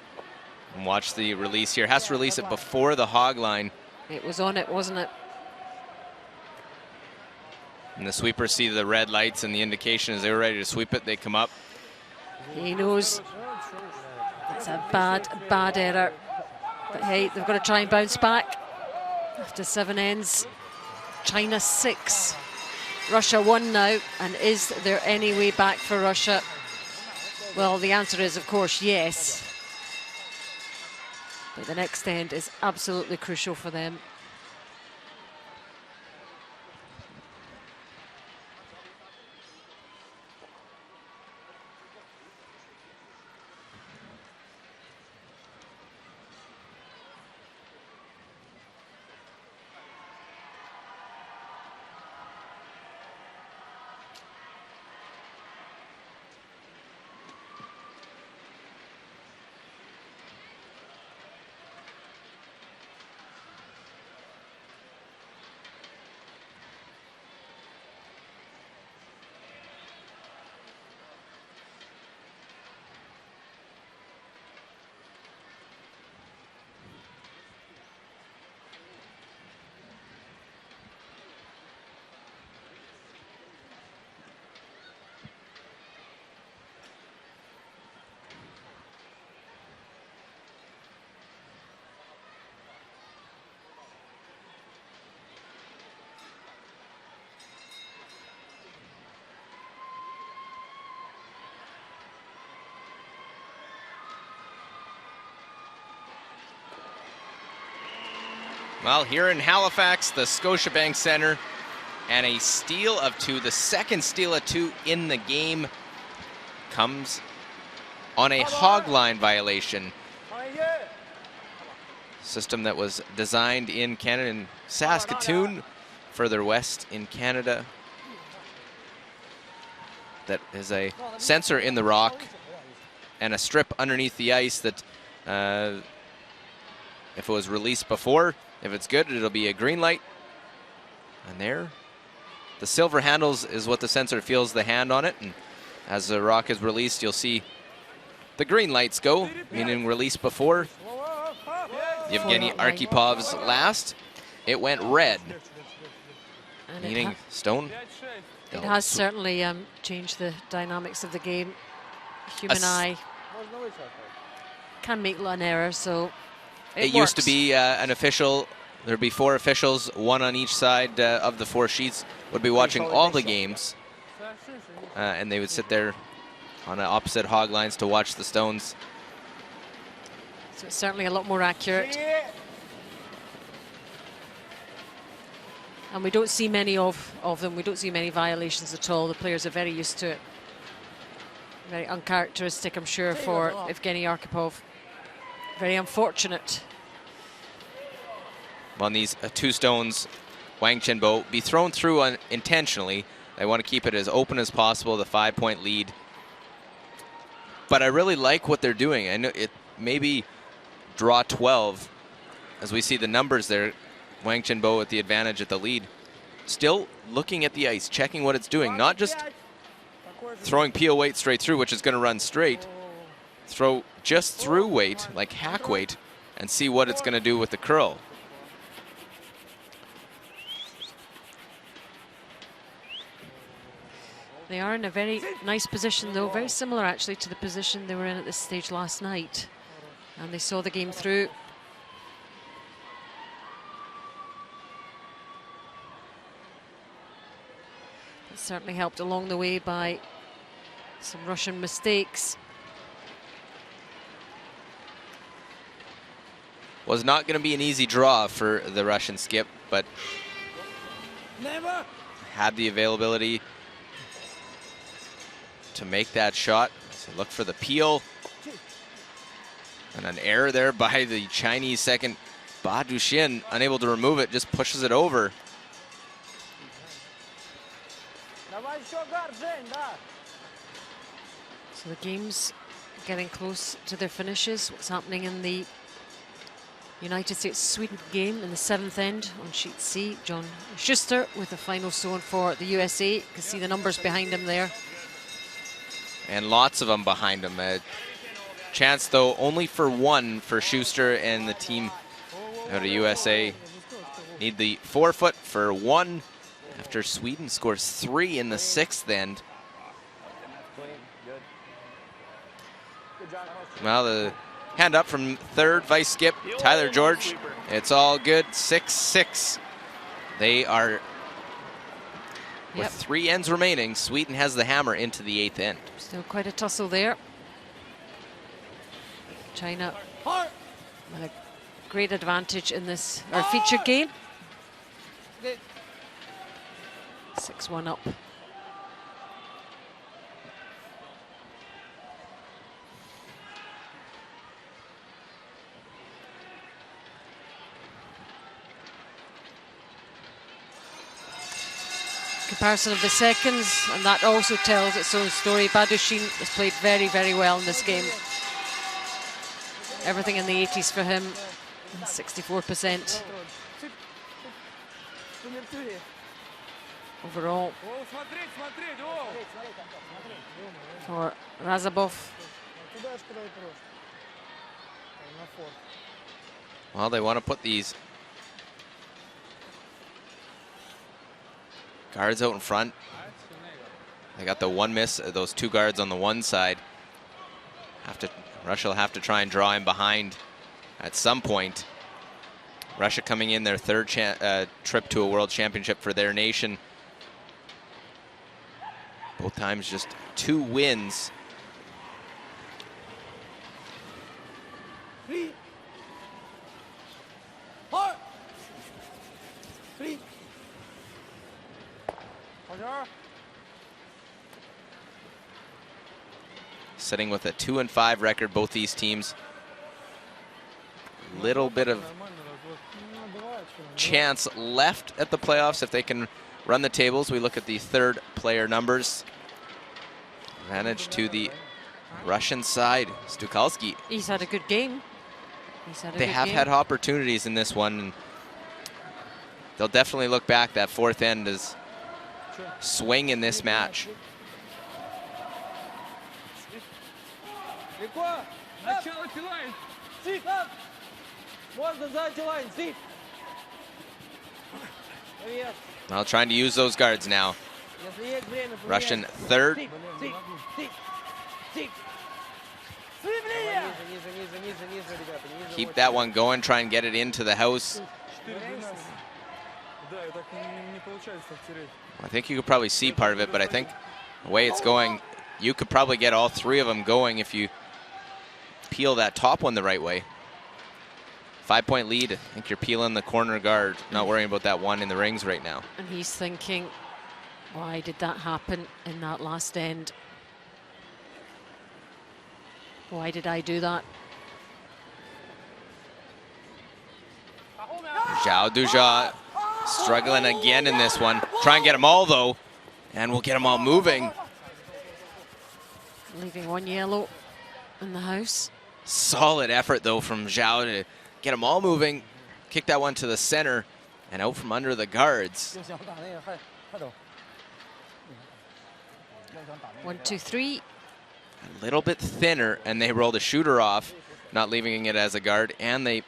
And watch the release here. Has to release it before the hog line. It was on it, wasn't it? And the sweepers see the red lights, and the indication is they were ready to sweep it. They come up. He knows it's a bad error. But hey, they've got to try and bounce back. After 7 ends, China 6, Russia 1 now. And is there any way back for Russia? Well, the answer is, of course, yes. But the next end is absolutely crucial for them. Well, here in Halifax, the Scotiabank Centre, and a steal of 2, the second steal of 2 in the game, comes on a hog line violation. System that was designed in Canada, in Saskatoon, further west in Canada. That is a sensor in the rock and a strip underneath the ice that, if it was released before, if it's good, it'll be a green light. And there, the silver handles is what the sensor feels the hand on it. And as the rock is released, you'll see the green lights go, meaning released before. Yevgeny Arkipov's last, it went red, And meaning Stone. it has certainly changed the dynamics of the game. Human eye can make an error, so It used to be an official, there'd be 4 officials, 1 on each side of the 4 sheets, would be watching all the games. And they would sit there on opposite hog lines to watch the Stones. So it's certainly a lot more accurate. And we don't see many of them. We don't see many violations at all. The players are very used to it. Very uncharacteristic, I'm sure, for Evgeny Arkhipov. Very unfortunate. On these 2 stones, Wang Chenbo be thrown through intentionally. They want to keep it as open as possible, the 5-point lead. But I really like what they're doing. I know it maybe draw 12 as we see the numbers there. Wang Chenbo with the advantage at the lead. Still looking at the ice, checking what it's doing, not just throwing peel weight straight through, which is going to run straight. Throw just through weight, like hack weight, and see what it's going to do with the curl. They are in a very nice position, though, very similar actually to the position they were in at this stage last night. And they saw the game through. It certainly helped along the way by some Russian mistakes. Was not going to be an easy draw for the Russian skip, but had the availability to make that shot. So look for the peel. And an error there by the Chinese second. Ba Duxian, unable to remove it, just pushes it over. So the game's getting close to their finishes. What's happening in the United States-Sweden game in the 7th end on sheet C. John Schuster with the final stone for the USA. You can see the numbers behind him there. And lots of them behind him. Chance, though, only for 1 for Schuster and the team out of USA. Need the forefoot for 1 after Sweden scores 3 in the 6th end. Well, the hand up from third, vice skip, Tyler George. It's all good, 6-6. They are, with 3 ends remaining, Sweden has the hammer into the 8th end. Still quite a tussle there. China with a great advantage in this, our featured game. 6-1 up. Comparison of the seconds, and that also tells its own story. Badushin has played very, very well in this game. Everything in the 80s for him, 64% overall. For Razabov. Well, they want to put these guards out in front. They got the one miss, those two guards on the one side. Russia will have to try and draw him behind at some point. Russia coming in their third trip to a world championship for their nation. Both times just 2 wins. Sitting with a 2-5 record, both these teams. Little bit of chance left at the playoffs if they can run the tables. We look at the third player numbers. Advantage to the Russian side. Stukalski. He's had a good game. They have had opportunities in this one. And they'll definitely look back that fourth end as swing in this match. Well, trying to use those guards now. Russian third. Keep that one going, try and get it into the house. I think you could probably see part of it, but I think the way it's going, you could probably get all 3 of them going if you peel that top one the right way. 5-point lead. I think you're peeling the corner guard, not worrying about that one in the rings right now. And he's thinking, why did that happen in that last end? Why did I do that? Zhao Duja struggling again in this one. Try and get them all, though, and we'll get them all moving. Leaving 1 yellow in the house. Solid effort, though, from Zhao to get them all moving. Kick that one to the center and out from under the guards. 1, 2, 3. A little bit thinner, and they roll the shooter off, not leaving it as a guard, and they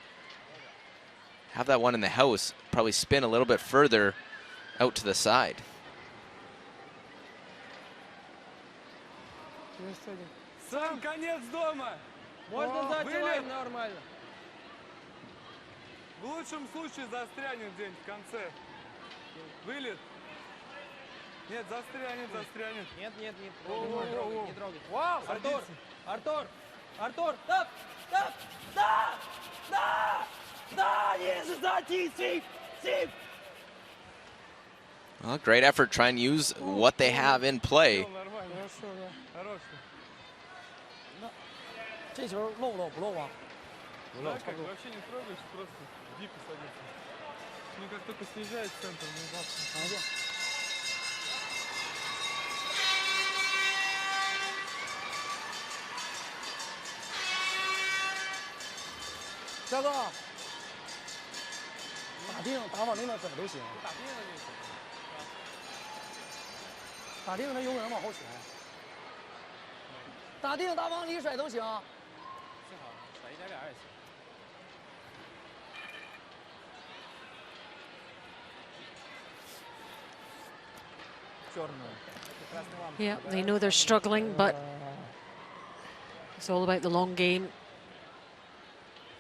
have that one in the house. Probably spin a little bit further out to the side. Сам конец дома. Можно сзади лайн нормально. В лучшем случае застрянет где-нибудь в конце. Вылет. Нет, застрянет. Нет. Не трогай. Вау, Артур, стоп! Да, есть сзади, Стив! Well, great effort trying to use what they have in play. Вообще не трогаешь, просто дико садится. Ну как только съезжает центр, ну завтра.肖哥，打定打往那边走都行。打定他永远往后旋。打定打往里甩都行。正好甩一点点也行。 Yeah, they know they're struggling, but it's all about the long game.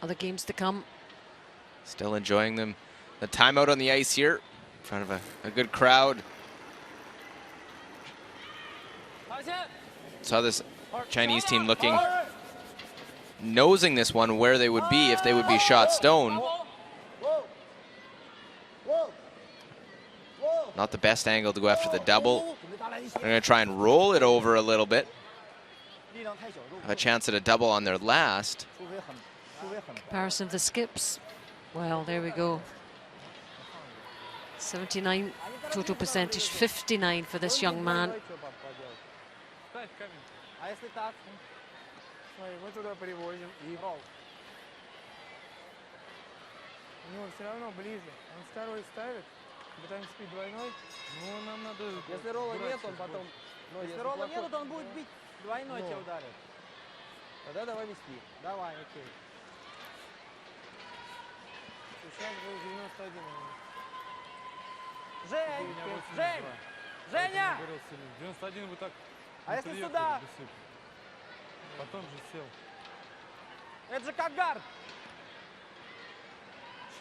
Other games to come. Still enjoying them. The timeout on the ice here in front of a good crowd. Saw this Chinese team looking nosing this one where they would be if they would be shot stone. Not the best angle to go after the double. They're going to try and roll it over a little bit. Have a chance at a double on their last. Comparison of the skips. Well, there we go. 79 total percentage, 59 for this young man. Смотри, мы туда привозим и... У него все равно ближе. Он второй ставит, пытаемся бить двойной. Ну, нам надо... Если ролла нет, он потом... Если ролла нет, то он будет бить двойной, тебя ударит. Тогда давай вести. Давай, окей. Сейчас был 91. Жень! Жень! Женя! 91 вы так... А если сюда? Потом же сел. Это же как гард.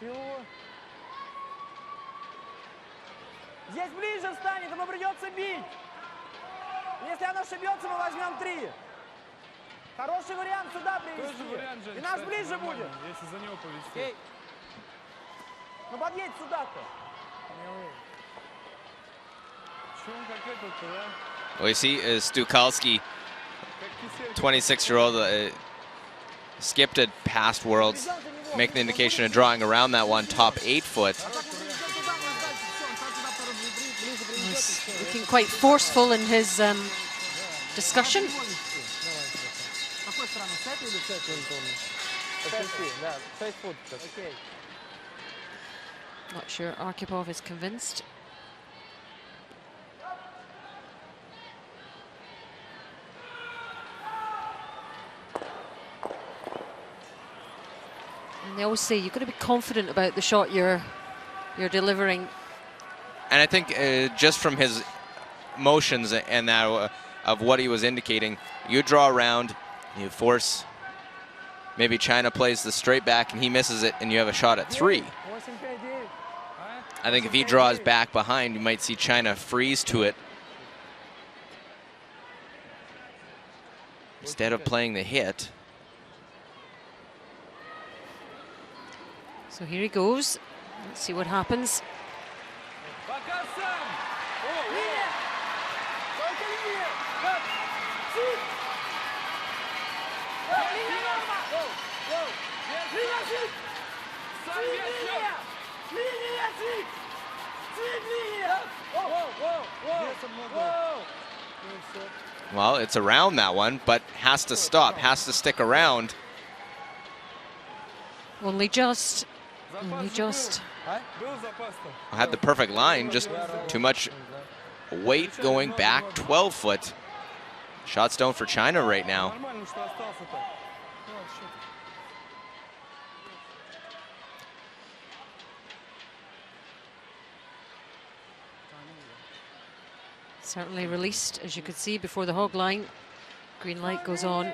Чего? Здесь ближе встанет, ему придется бить. Если она ошибется, мы возьмем 3. Хороший вариант сюда привести. Тоже вариант, Жень, И наш кстати, ближе нормально, будет. если за него повести. Окей. Ну подъедь сюда-то. Чего он как этот-то, да? Well, you see, Stukalski, 26-year-old, skipped at past Worlds, making the indication of drawing around that one, top 8 foot. He's looking quite forceful in his discussion. Not sure Arkhipov is convinced. And they always say you've got to be confident about the shot you're delivering. And I think just from his motions and that of what he was indicating, you draw around, you force, maybe China plays the straight back and he misses it and you have a shot at 3. I think if he draws back behind, you might see China freeze to it. Instead of playing the hit. So here he goes. Let's see what happens. Well, it's around that one, but has to stop, has to stick around. Only just. Only just. Had the perfect line, just too much weight going back 12 foot. Shot stone for China right now. Certainly released, as you could see, before the hog line. Green light goes on.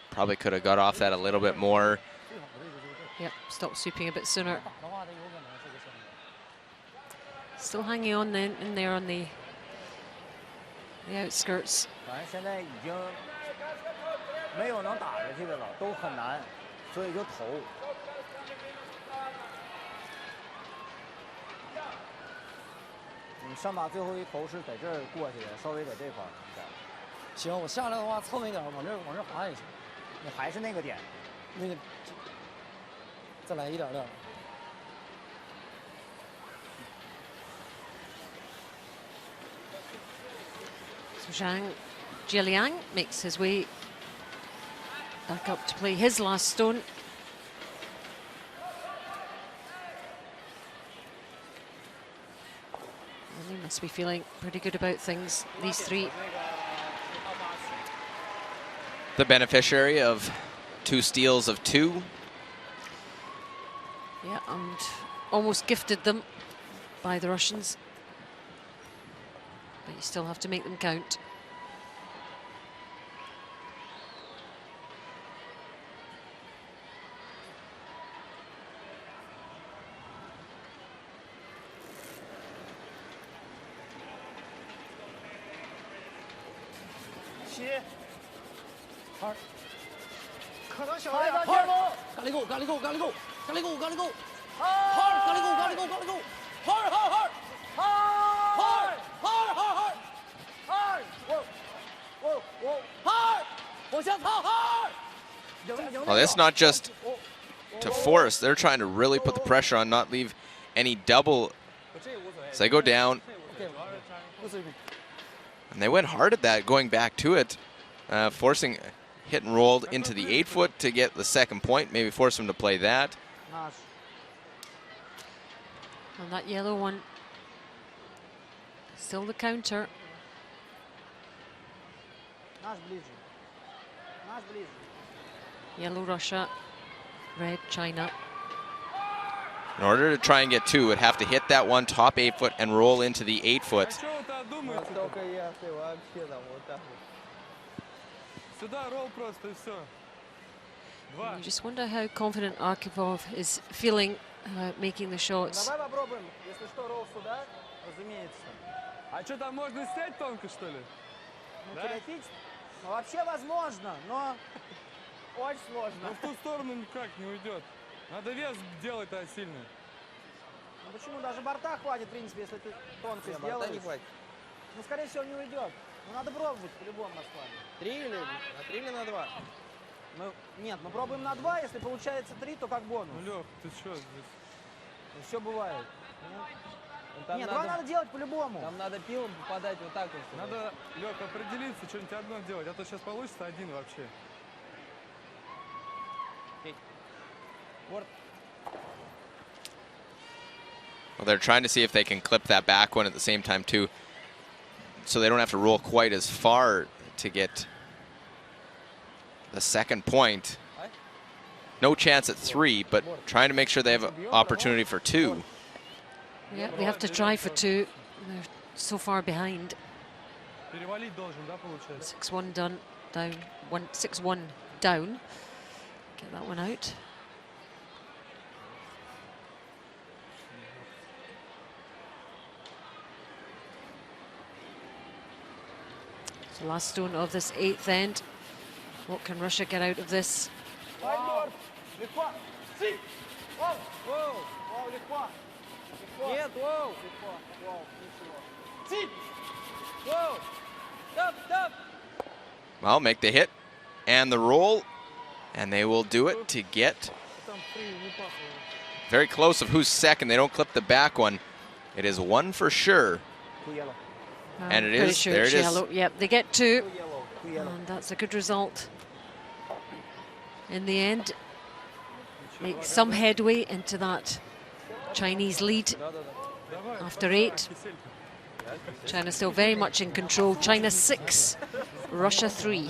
Probably could have got off that a little bit more. Yep, stopped sweeping a bit sooner. Still hanging on then in there on the outskirts. 现在已经没有能打下去的了，都很难，所以就投。你上把最后一投是在这儿过去的，稍微在这块儿。行，我下来的话凑那点，往这滑也行。你还是那个点，那个再来一点点。 So Zhang Jialiang makes his way back up to play his last stone. And they must be feeling pretty good about things, these three. The beneficiary of 2 steals of 2. Yeah, and almost gifted them by the Russians. But you still have to make them count. 起。二。可能小二量。二。咖喱狗，咖喱狗，咖喱狗，咖喱狗，咖喱狗。二，咖喱狗，咖喱狗，咖喱狗。二，二，二。二，二，二，二。二，我。二，往下操。二。Well, that's not just to force. They're trying to really put the pressure on, not leave any double. So they go down. And they went hard at that, going back to it, forcing hit and rolled into the 8-foot to get the second point, maybe force them to play that. And that yellow one, still the counter. Yellow Russia, red China. In order to try and get two, would have to hit that one top 8-foot and roll into the 8-foot. You just wonder how confident Arkhipov is feeling about making the shots. А что, там можно снять тонко, что ли? Ну, вообще возможно, но очень сложно. Ну, в ту сторону никак не уйдет. Надо вес делать-то сильный. Ну, почему? Даже борта хватит, в принципе, если ты тонко сделаешь. Не хватит. Ну, скорее всего, не уйдет. Ну, надо пробовать в любом раскладе. 3 или на 3 или на 2? Ну, нет, мы пробуем на 2. Если получается 3, то как бонус. Ну, Лёх, ты что здесь? Ну, все бывает. Нет, 2 надо делать по-любому. Там надо пилом попадать вот так вот. Надо, Лёх, определиться, что-нибудь одно делать, а то сейчас получится один вообще. Well, they're trying to see if they can clip that back one at the same time too, so they don't have to roll quite as far to get the second point. No chance at 3, but trying to make sure they have an opportunity for 2. Yeah, they have to try for 2. They're so far behind. 6-1 down, 6-1 down. Get that one out. So last stone of this 8th end. What can Russia get out of this? Нет, воу! Well, make the hit and the roll, and they will do it to get very close of who's second. They don't clip the back one. It is 1 for sure. And it is, sure there it is. Yellow. Yep, they get 2. And that's a good result. In the end, make some headway into that Chinese lead after 8. China still very much in control. China 6, Russia 3.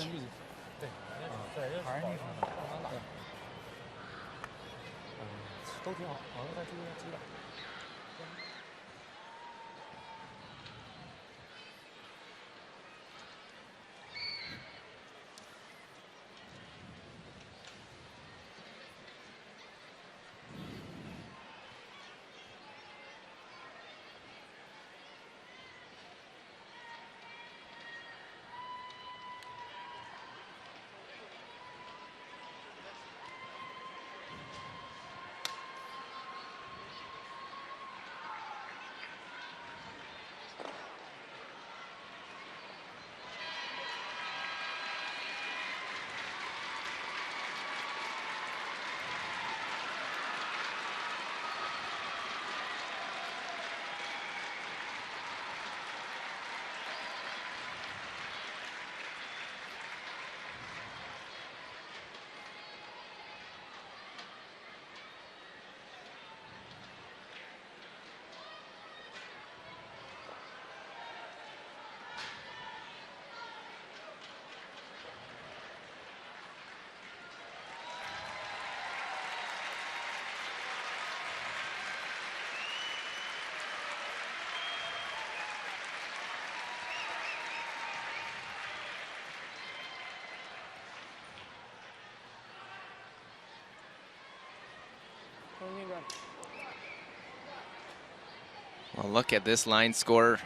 Well, look at this line score.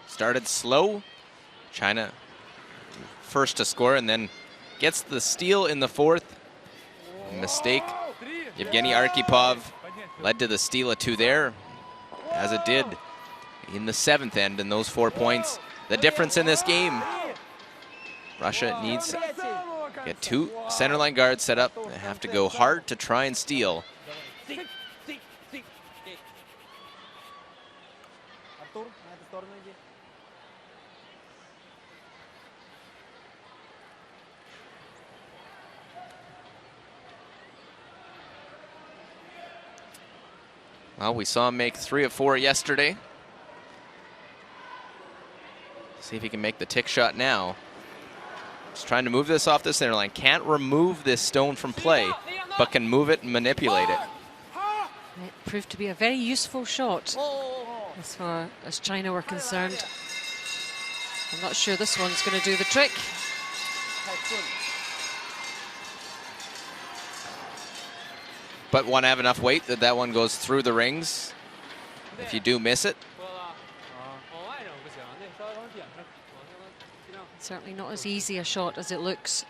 Started slow. China first to score and then gets the steal in the fourth. Mistake. Evgeny Arkhipov led to the steal of 2 there, as it did in the 7th end, and those 4 points, the difference in this game. Russia needs to get 2 centerline guards set up. They have to go hard to try and steal. Well, we saw him make 3 of 4 yesterday. See if he can make the tick shot now. Just trying to move this off the center line. Can't remove this stone from play, but can move it and manipulate it. It proved to be a very useful shot as far as China were concerned. I'm not sure this one's going to do the trick. But want to have enough weight that that one goes through the rings. If you do miss it. Certainly not as easy a shot as it looks.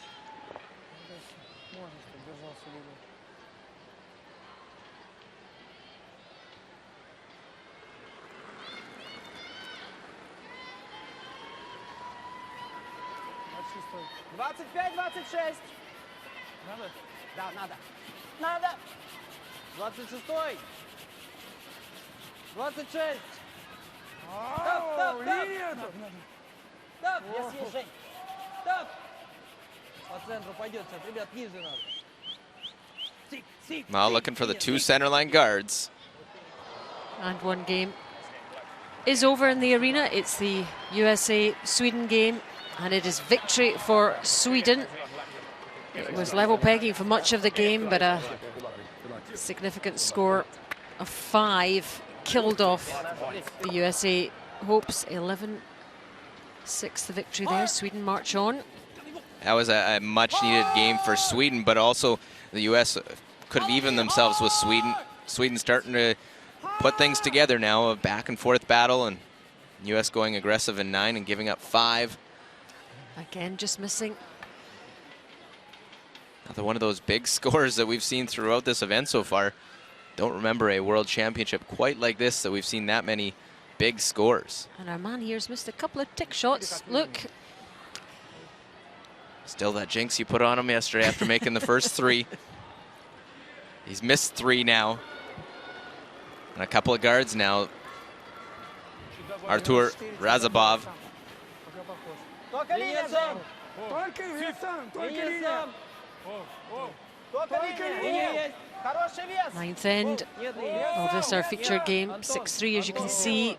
Надо. 26-й. 26. Стоп. Yes, Жень. Стоп. По центру пойдет сейчас. Ребят, ниже надо. Now looking for the 2 centerline guards. And one game is over in the arena. It's the USA-Sweden game, and it is victory for Sweden. It was level pegging for much of the game, but a significant score of 5 killed off the USA hopes. 11-6 the victory there. Sweden march on. That was a much-needed game for Sweden, but also the U.S. could have evened themselves with Sweden. Sweden starting to put things together now, a back-and-forth battle, and U.S. going aggressive in 9 and giving up 5. Again, just missing. Another one of those big scores that we've seen throughout this event so far. Don't remember a World Championship quite like this, that we've seen that many big scores. And our man here's missed a couple of tick shots. Look. Still that jinx you put on him yesterday after making the first 3. He's missed 3 now. And a couple of guards now. Artur Razabov. Ninth end of this our featured game. 6-3 as you can see.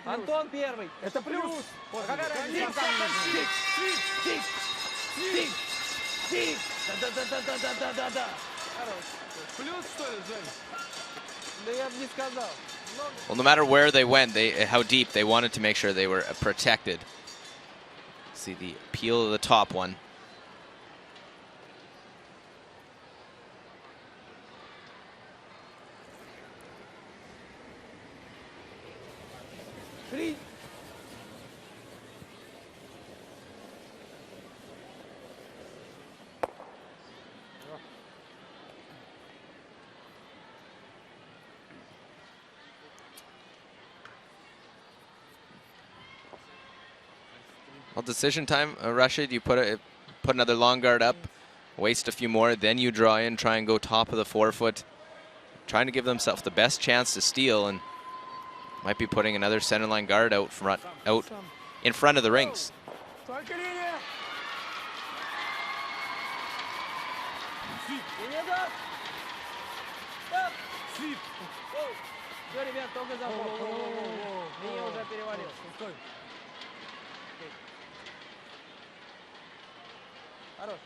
Антон первый. Это плюс. Да. Плюс, что ли, Жень? Да я бы не сказал. Well, no matter where they went, how deep, they wanted to make sure they were protected. See the appeal of the top one. Well, decision time, Rashid, you put another long guard up, waste a few more, then you draw in, try and go top of the forefoot, trying to give themselves the best chance to steal, and might be putting another centerline guard out in front of the rings. Все, ребят, только за Меня уже перевалил. Хорош.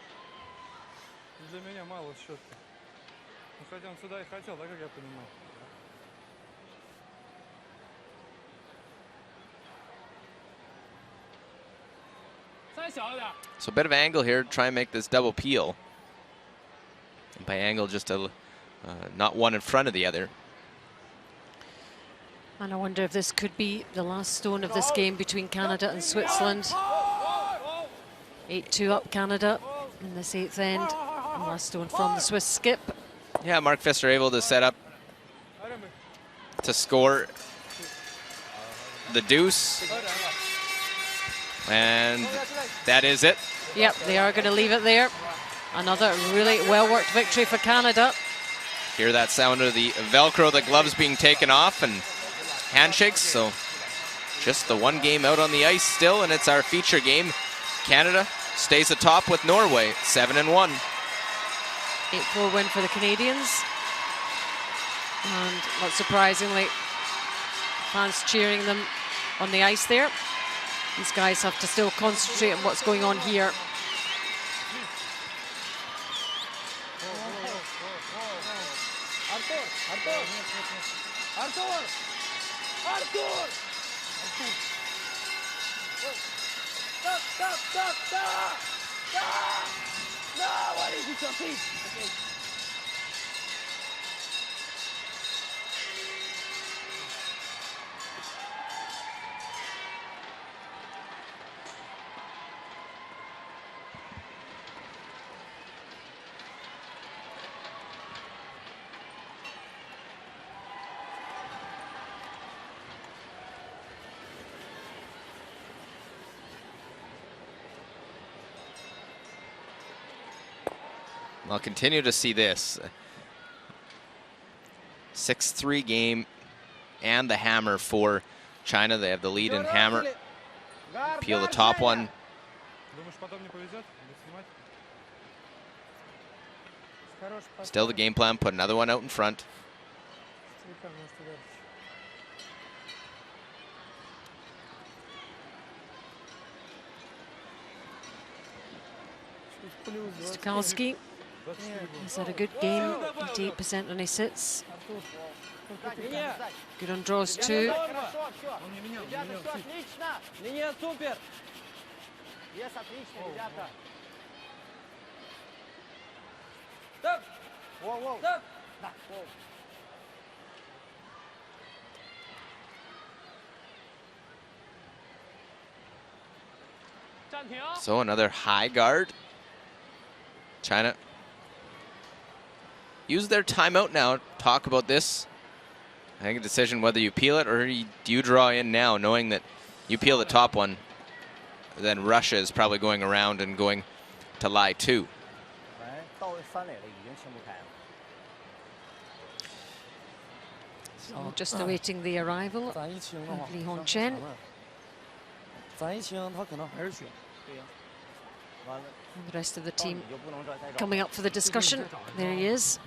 Для меня мало счет. Ну, хотя он сюда и хотел, да, как я понимаю? So a bit of angle here, try and make this double peel. And by angle, just not one in front of the other. And I wonder if this could be the last stone of this game between Canada and Switzerland. 8-2 up Canada in this 8th end. And last stone from the Swiss skip. Yeah, Mark Pfister able to set up to score the deuce. And that is it. Yep, they are going to leave it there. Another really well-worked victory for Canada. Hear that sound of the Velcro, the gloves being taken off, and handshakes. So just the one game out on the ice still, and it's our feature game. Canada stays atop with Norway, 7-1. 8-4 win for the Canadians. And not surprisingly, fans cheering them on the ice there. These guys have to still concentrate on what's going on here. I'll continue to see this. 6-3 game and the hammer for China. They have the lead in hammer. Peel the top one. Still the game plan, put another one out in front. Stukowski has had a good game, 88% on his hits. Good on draws too. So another high guard. China use their timeout now. Talk about this. I think a decision whether you peel it or do you draw in now, knowing that you peel the top one, then Russia is probably going around and going to lie two. So just awaiting the arrival of Li Hongchen. And the rest of the team coming up for the discussion. There he is.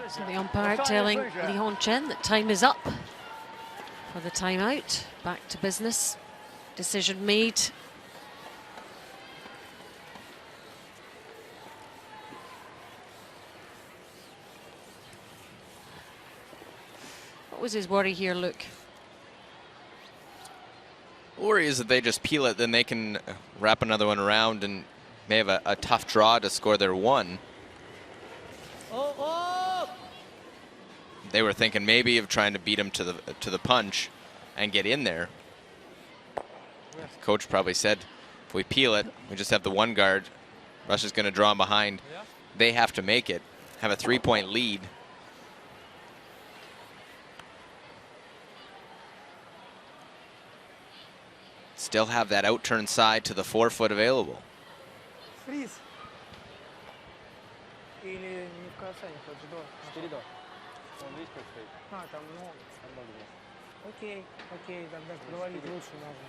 So the umpire telling Li Hongchen that time is up for the timeout. Back to business. Decision made. What was his worry here, Luke? Worry is that they just peel it, then they can wrap another one around and may have a tough draw to score their one. They were thinking maybe of trying to beat him to the punch and get in there. Coach probably said, if we peel it, we just have the one guard. Russia's going to draw him behind. They have to make it, have a 3-point lead. Still have that out-turn side to the 4-foot available. Фриз. Или не в конце, не хочешь до. 4 до. Он видишь, как стоит? А, там много. Там много места. Окей, окей, тогда провалить лучше можно.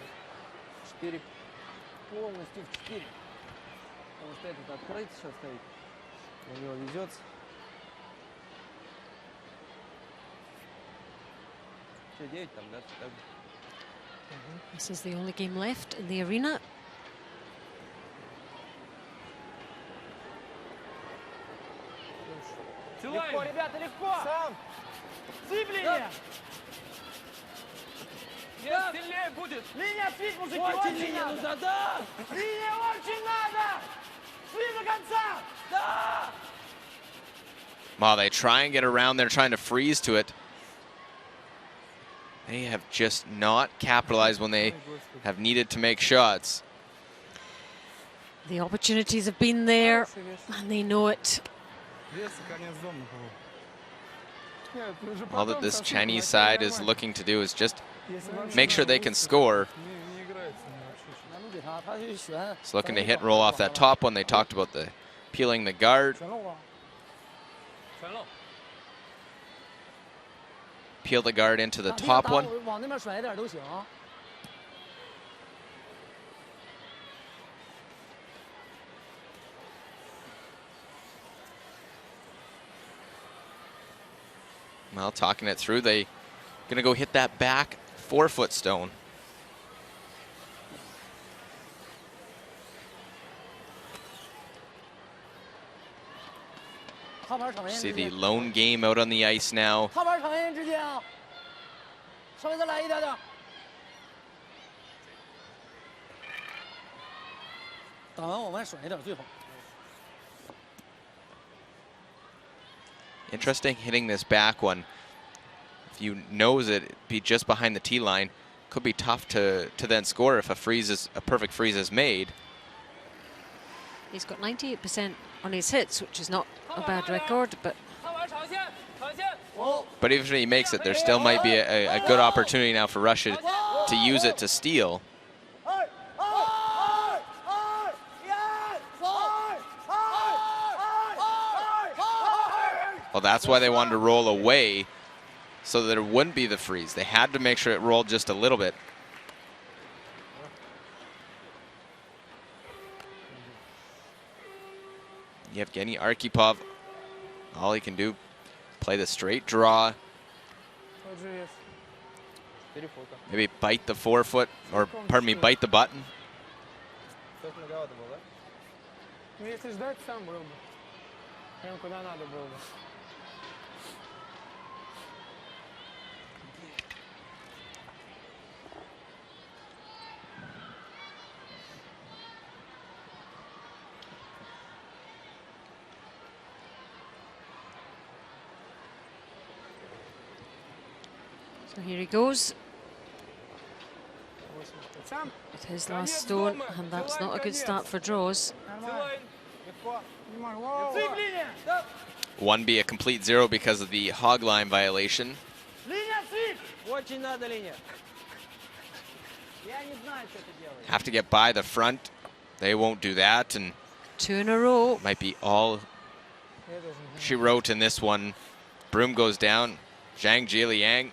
4. Полностью в 4. Потому что этот открыть сейчас стоит. У него везет. Что, 9 там, да? This is the only game left in the arena. Легко, ребята, легко! Сам! Цыпление! Сильнее будет! Линия свит, мужики, очень надо! Да! Линия очень надо! Шли до конца! Да! While they try and get around, they're trying to freeze to it. They have just not capitalized when they have needed to make shots. The opportunities have been there, and they know it. All that this Chinese side is looking to do is just make sure they can score. It's looking to hit and roll off that top one. They talked about the peeling the guard. Peel the guard into the top one. Well, talking it through, they gonna go hit that back 4-foot stone. See the lone game out on the ice now. Interesting hitting this back one. If you nose it, it'd be just behind the tee line. Could be tough to then score if a perfect freeze is made. He's got 98% on his hits, which is not a bad record, but even if he makes it, there still might be a good opportunity now for Russia to use it to steal. Well, that's why they wanted to roll away, so that there wouldn't be the freeze. They had to make sure it rolled just a little bit. Yevgeny Arkhipov, all he can do, play the straight draw. Maybe bite the 4-foot, or pardon me, bite the button. Если ждать, сам был бы. Прям куда надо было бы. so here he goes. With his last stone, and that's not a good start for draws. 1B a complete 0 because of the hog line violation. Очень надо линия. Я не знаю, что ты делаешь. Have to get by the front. They won't do that, and 2 in a row. might be all she wrote in this one. Broom goes down. Zhang Jieliang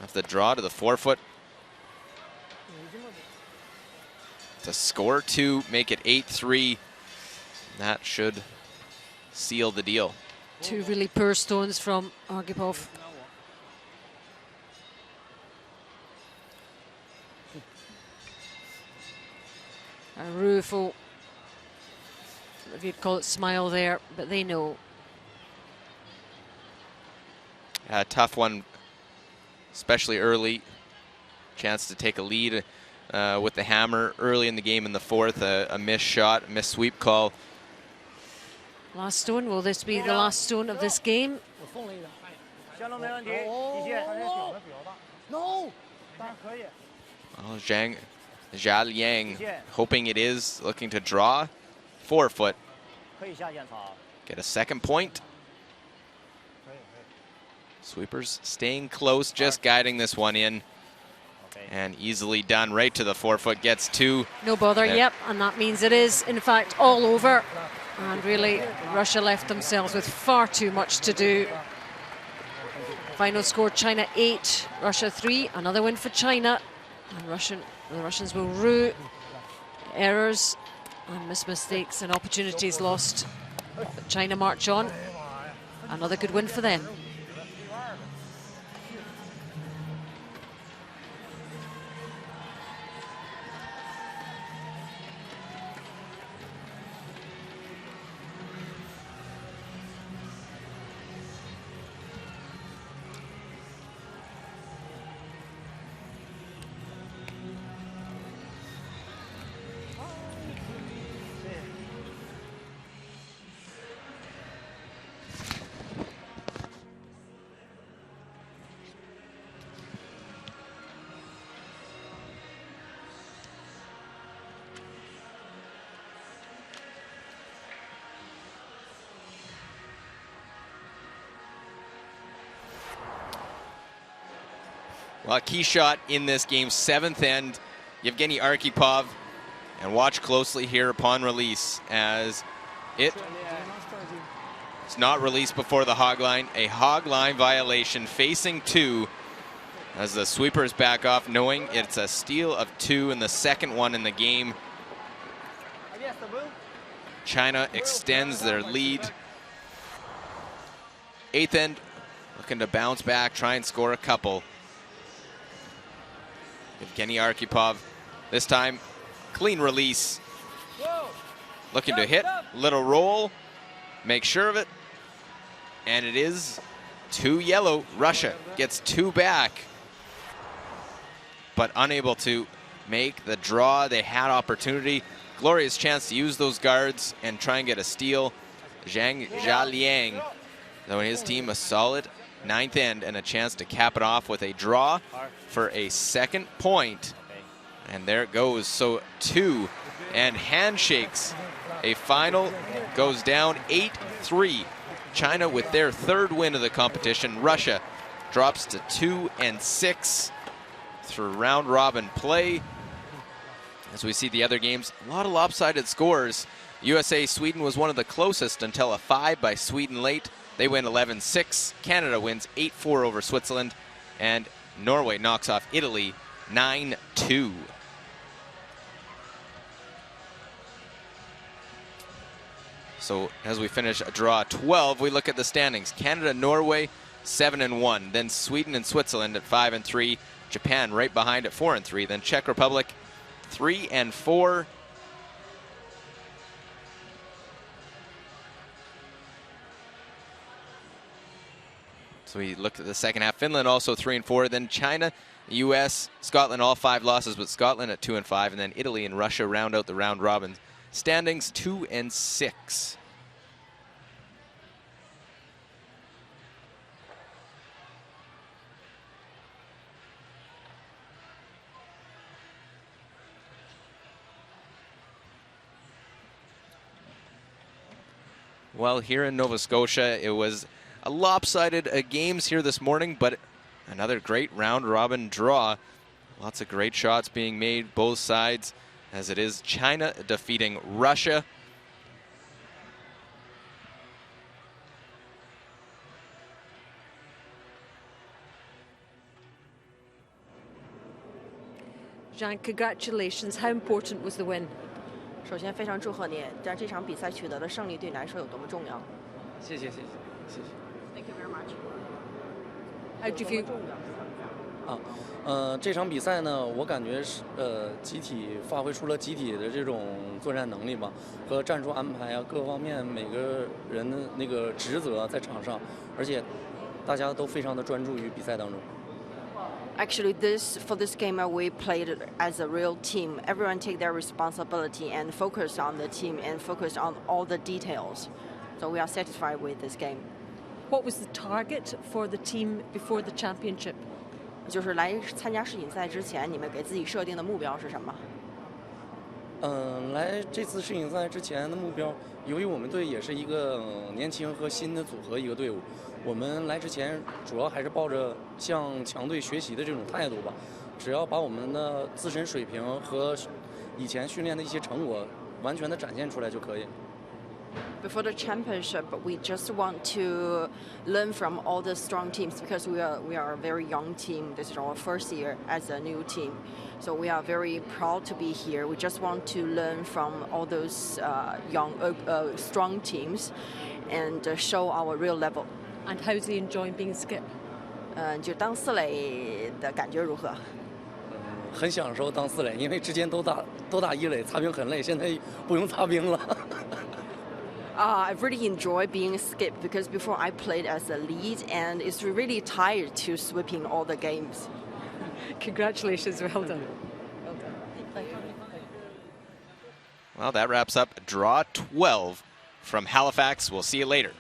have the draw to the 4-foot. To score 2, make it 8-3. That should seal the deal. 2 really poor stones from Arkhipov. A rueful, if you'd call it, smile there, but they know. A tough one, especially early. Chance to take a lead with the hammer early in the game in the fourth. A missed shot, a missed sweep call. Last stone, will this be the last stone of this game? No. Well, Jia Liang hoping it is, looking to draw. 4-foot. Get a second point. Sweepers staying close, just guiding this one in. And easily done, right to the 4-foot, gets 2. No bother, yep, and that means it is, in fact, all over. And really, Russia left themselves with far too much to do. Final score, China 8, Russia 3. Another win for China. And the Russians will rue errors and mistakes and opportunities lost. But China march on. Another good win for them. Well, a key shot in this game, 7th end, Yevgeny Arkhipov. And watch closely here upon release as it's not released before the hog line. A hog line violation, facing 2 as the sweepers back off, knowing it's a steal of 2 and the second one in the game. China extends their lead. 8th end, looking to bounce back, try and score a couple. Evgeny Arkhipov, this time clean release. Looking to hit, little roll, make sure of it. And it is 2 yellow. Russia gets 2 back, but unable to make the draw. They had opportunity. Glorious chance to use those guards and try and get a steal. Jia Liang, though his team a solid 9th end and a chance to cap it off with a draw for a second point. And there it goes. So 2 and handshakes. A final goes down 8-3. China with their 3rd win of the competition. Russia drops to 2-6 through round robin play. As we see the other games, a lot of lopsided scores. USA-Sweden was one of the closest until a 5 by Sweden late. They win 11-6. Canada wins 8-4 over Switzerland. And Norway knocks off Italy 9-2. So as we finish a draw 12, we look at the standings. Canada, Norway 7-1. Then Sweden and Switzerland at 5-3. Japan right behind at 4-3. Then Czech Republic 3-4. So we look at the second half. Finland also 3-4. Then China, US, Scotland, all 5 losses, but Scotland at 2-5. And then Italy and Russia round out the round robin standings 2-6. Well, here in Nova Scotia, it was a lopsided games here this morning, but another great round robin draw. Lots of great shots being made both sides, as it is China defeating Russia. Zhang, congratulations. How important was the win? 首先非常祝贺你，在这场比赛取得的胜利对你来说有多么重要。谢谢。 Thank you very much. How do you feel? 这场比赛呢，我感觉是集体发挥出了集体的这种作战能力吧，和战术安排啊各方面每个人的那个职责在场上，而且大家都非常的专注于比赛当中。Actually, for this game, we played as a real team. Everyone take their responsibility and focus on the team and focus on all the details. So we are satisfied with this game. What was the target for the team before the championship? 就是来参加世锦赛之前，你们给自己设定的目标是什么？来这次世锦赛之前的目标，由于我们队也是一个年轻和新的组合一个队伍，我们来之前主要还是抱着向强队学习的这种态度吧。只要把我们的自身水平和以前训练的一些成果完全的展现出来就可以。Before the championship, we just want to learn from all the strong teams because we are a very young team. This is our first year as a new team, so we are very proud to be here. We just want to learn from all those strong teams and show our real level. And how's he enjoying being skip? 就当四垒的感觉如何？很享受当四垒，因为之前都打一垒，擦兵很累，现在不用擦兵了。I really enjoy being a skip because before I played as a lead and it's really tired to sweeping all the games. Congratulations, well done. Well, that wraps up draw 12 from Halifax. We'll see you later.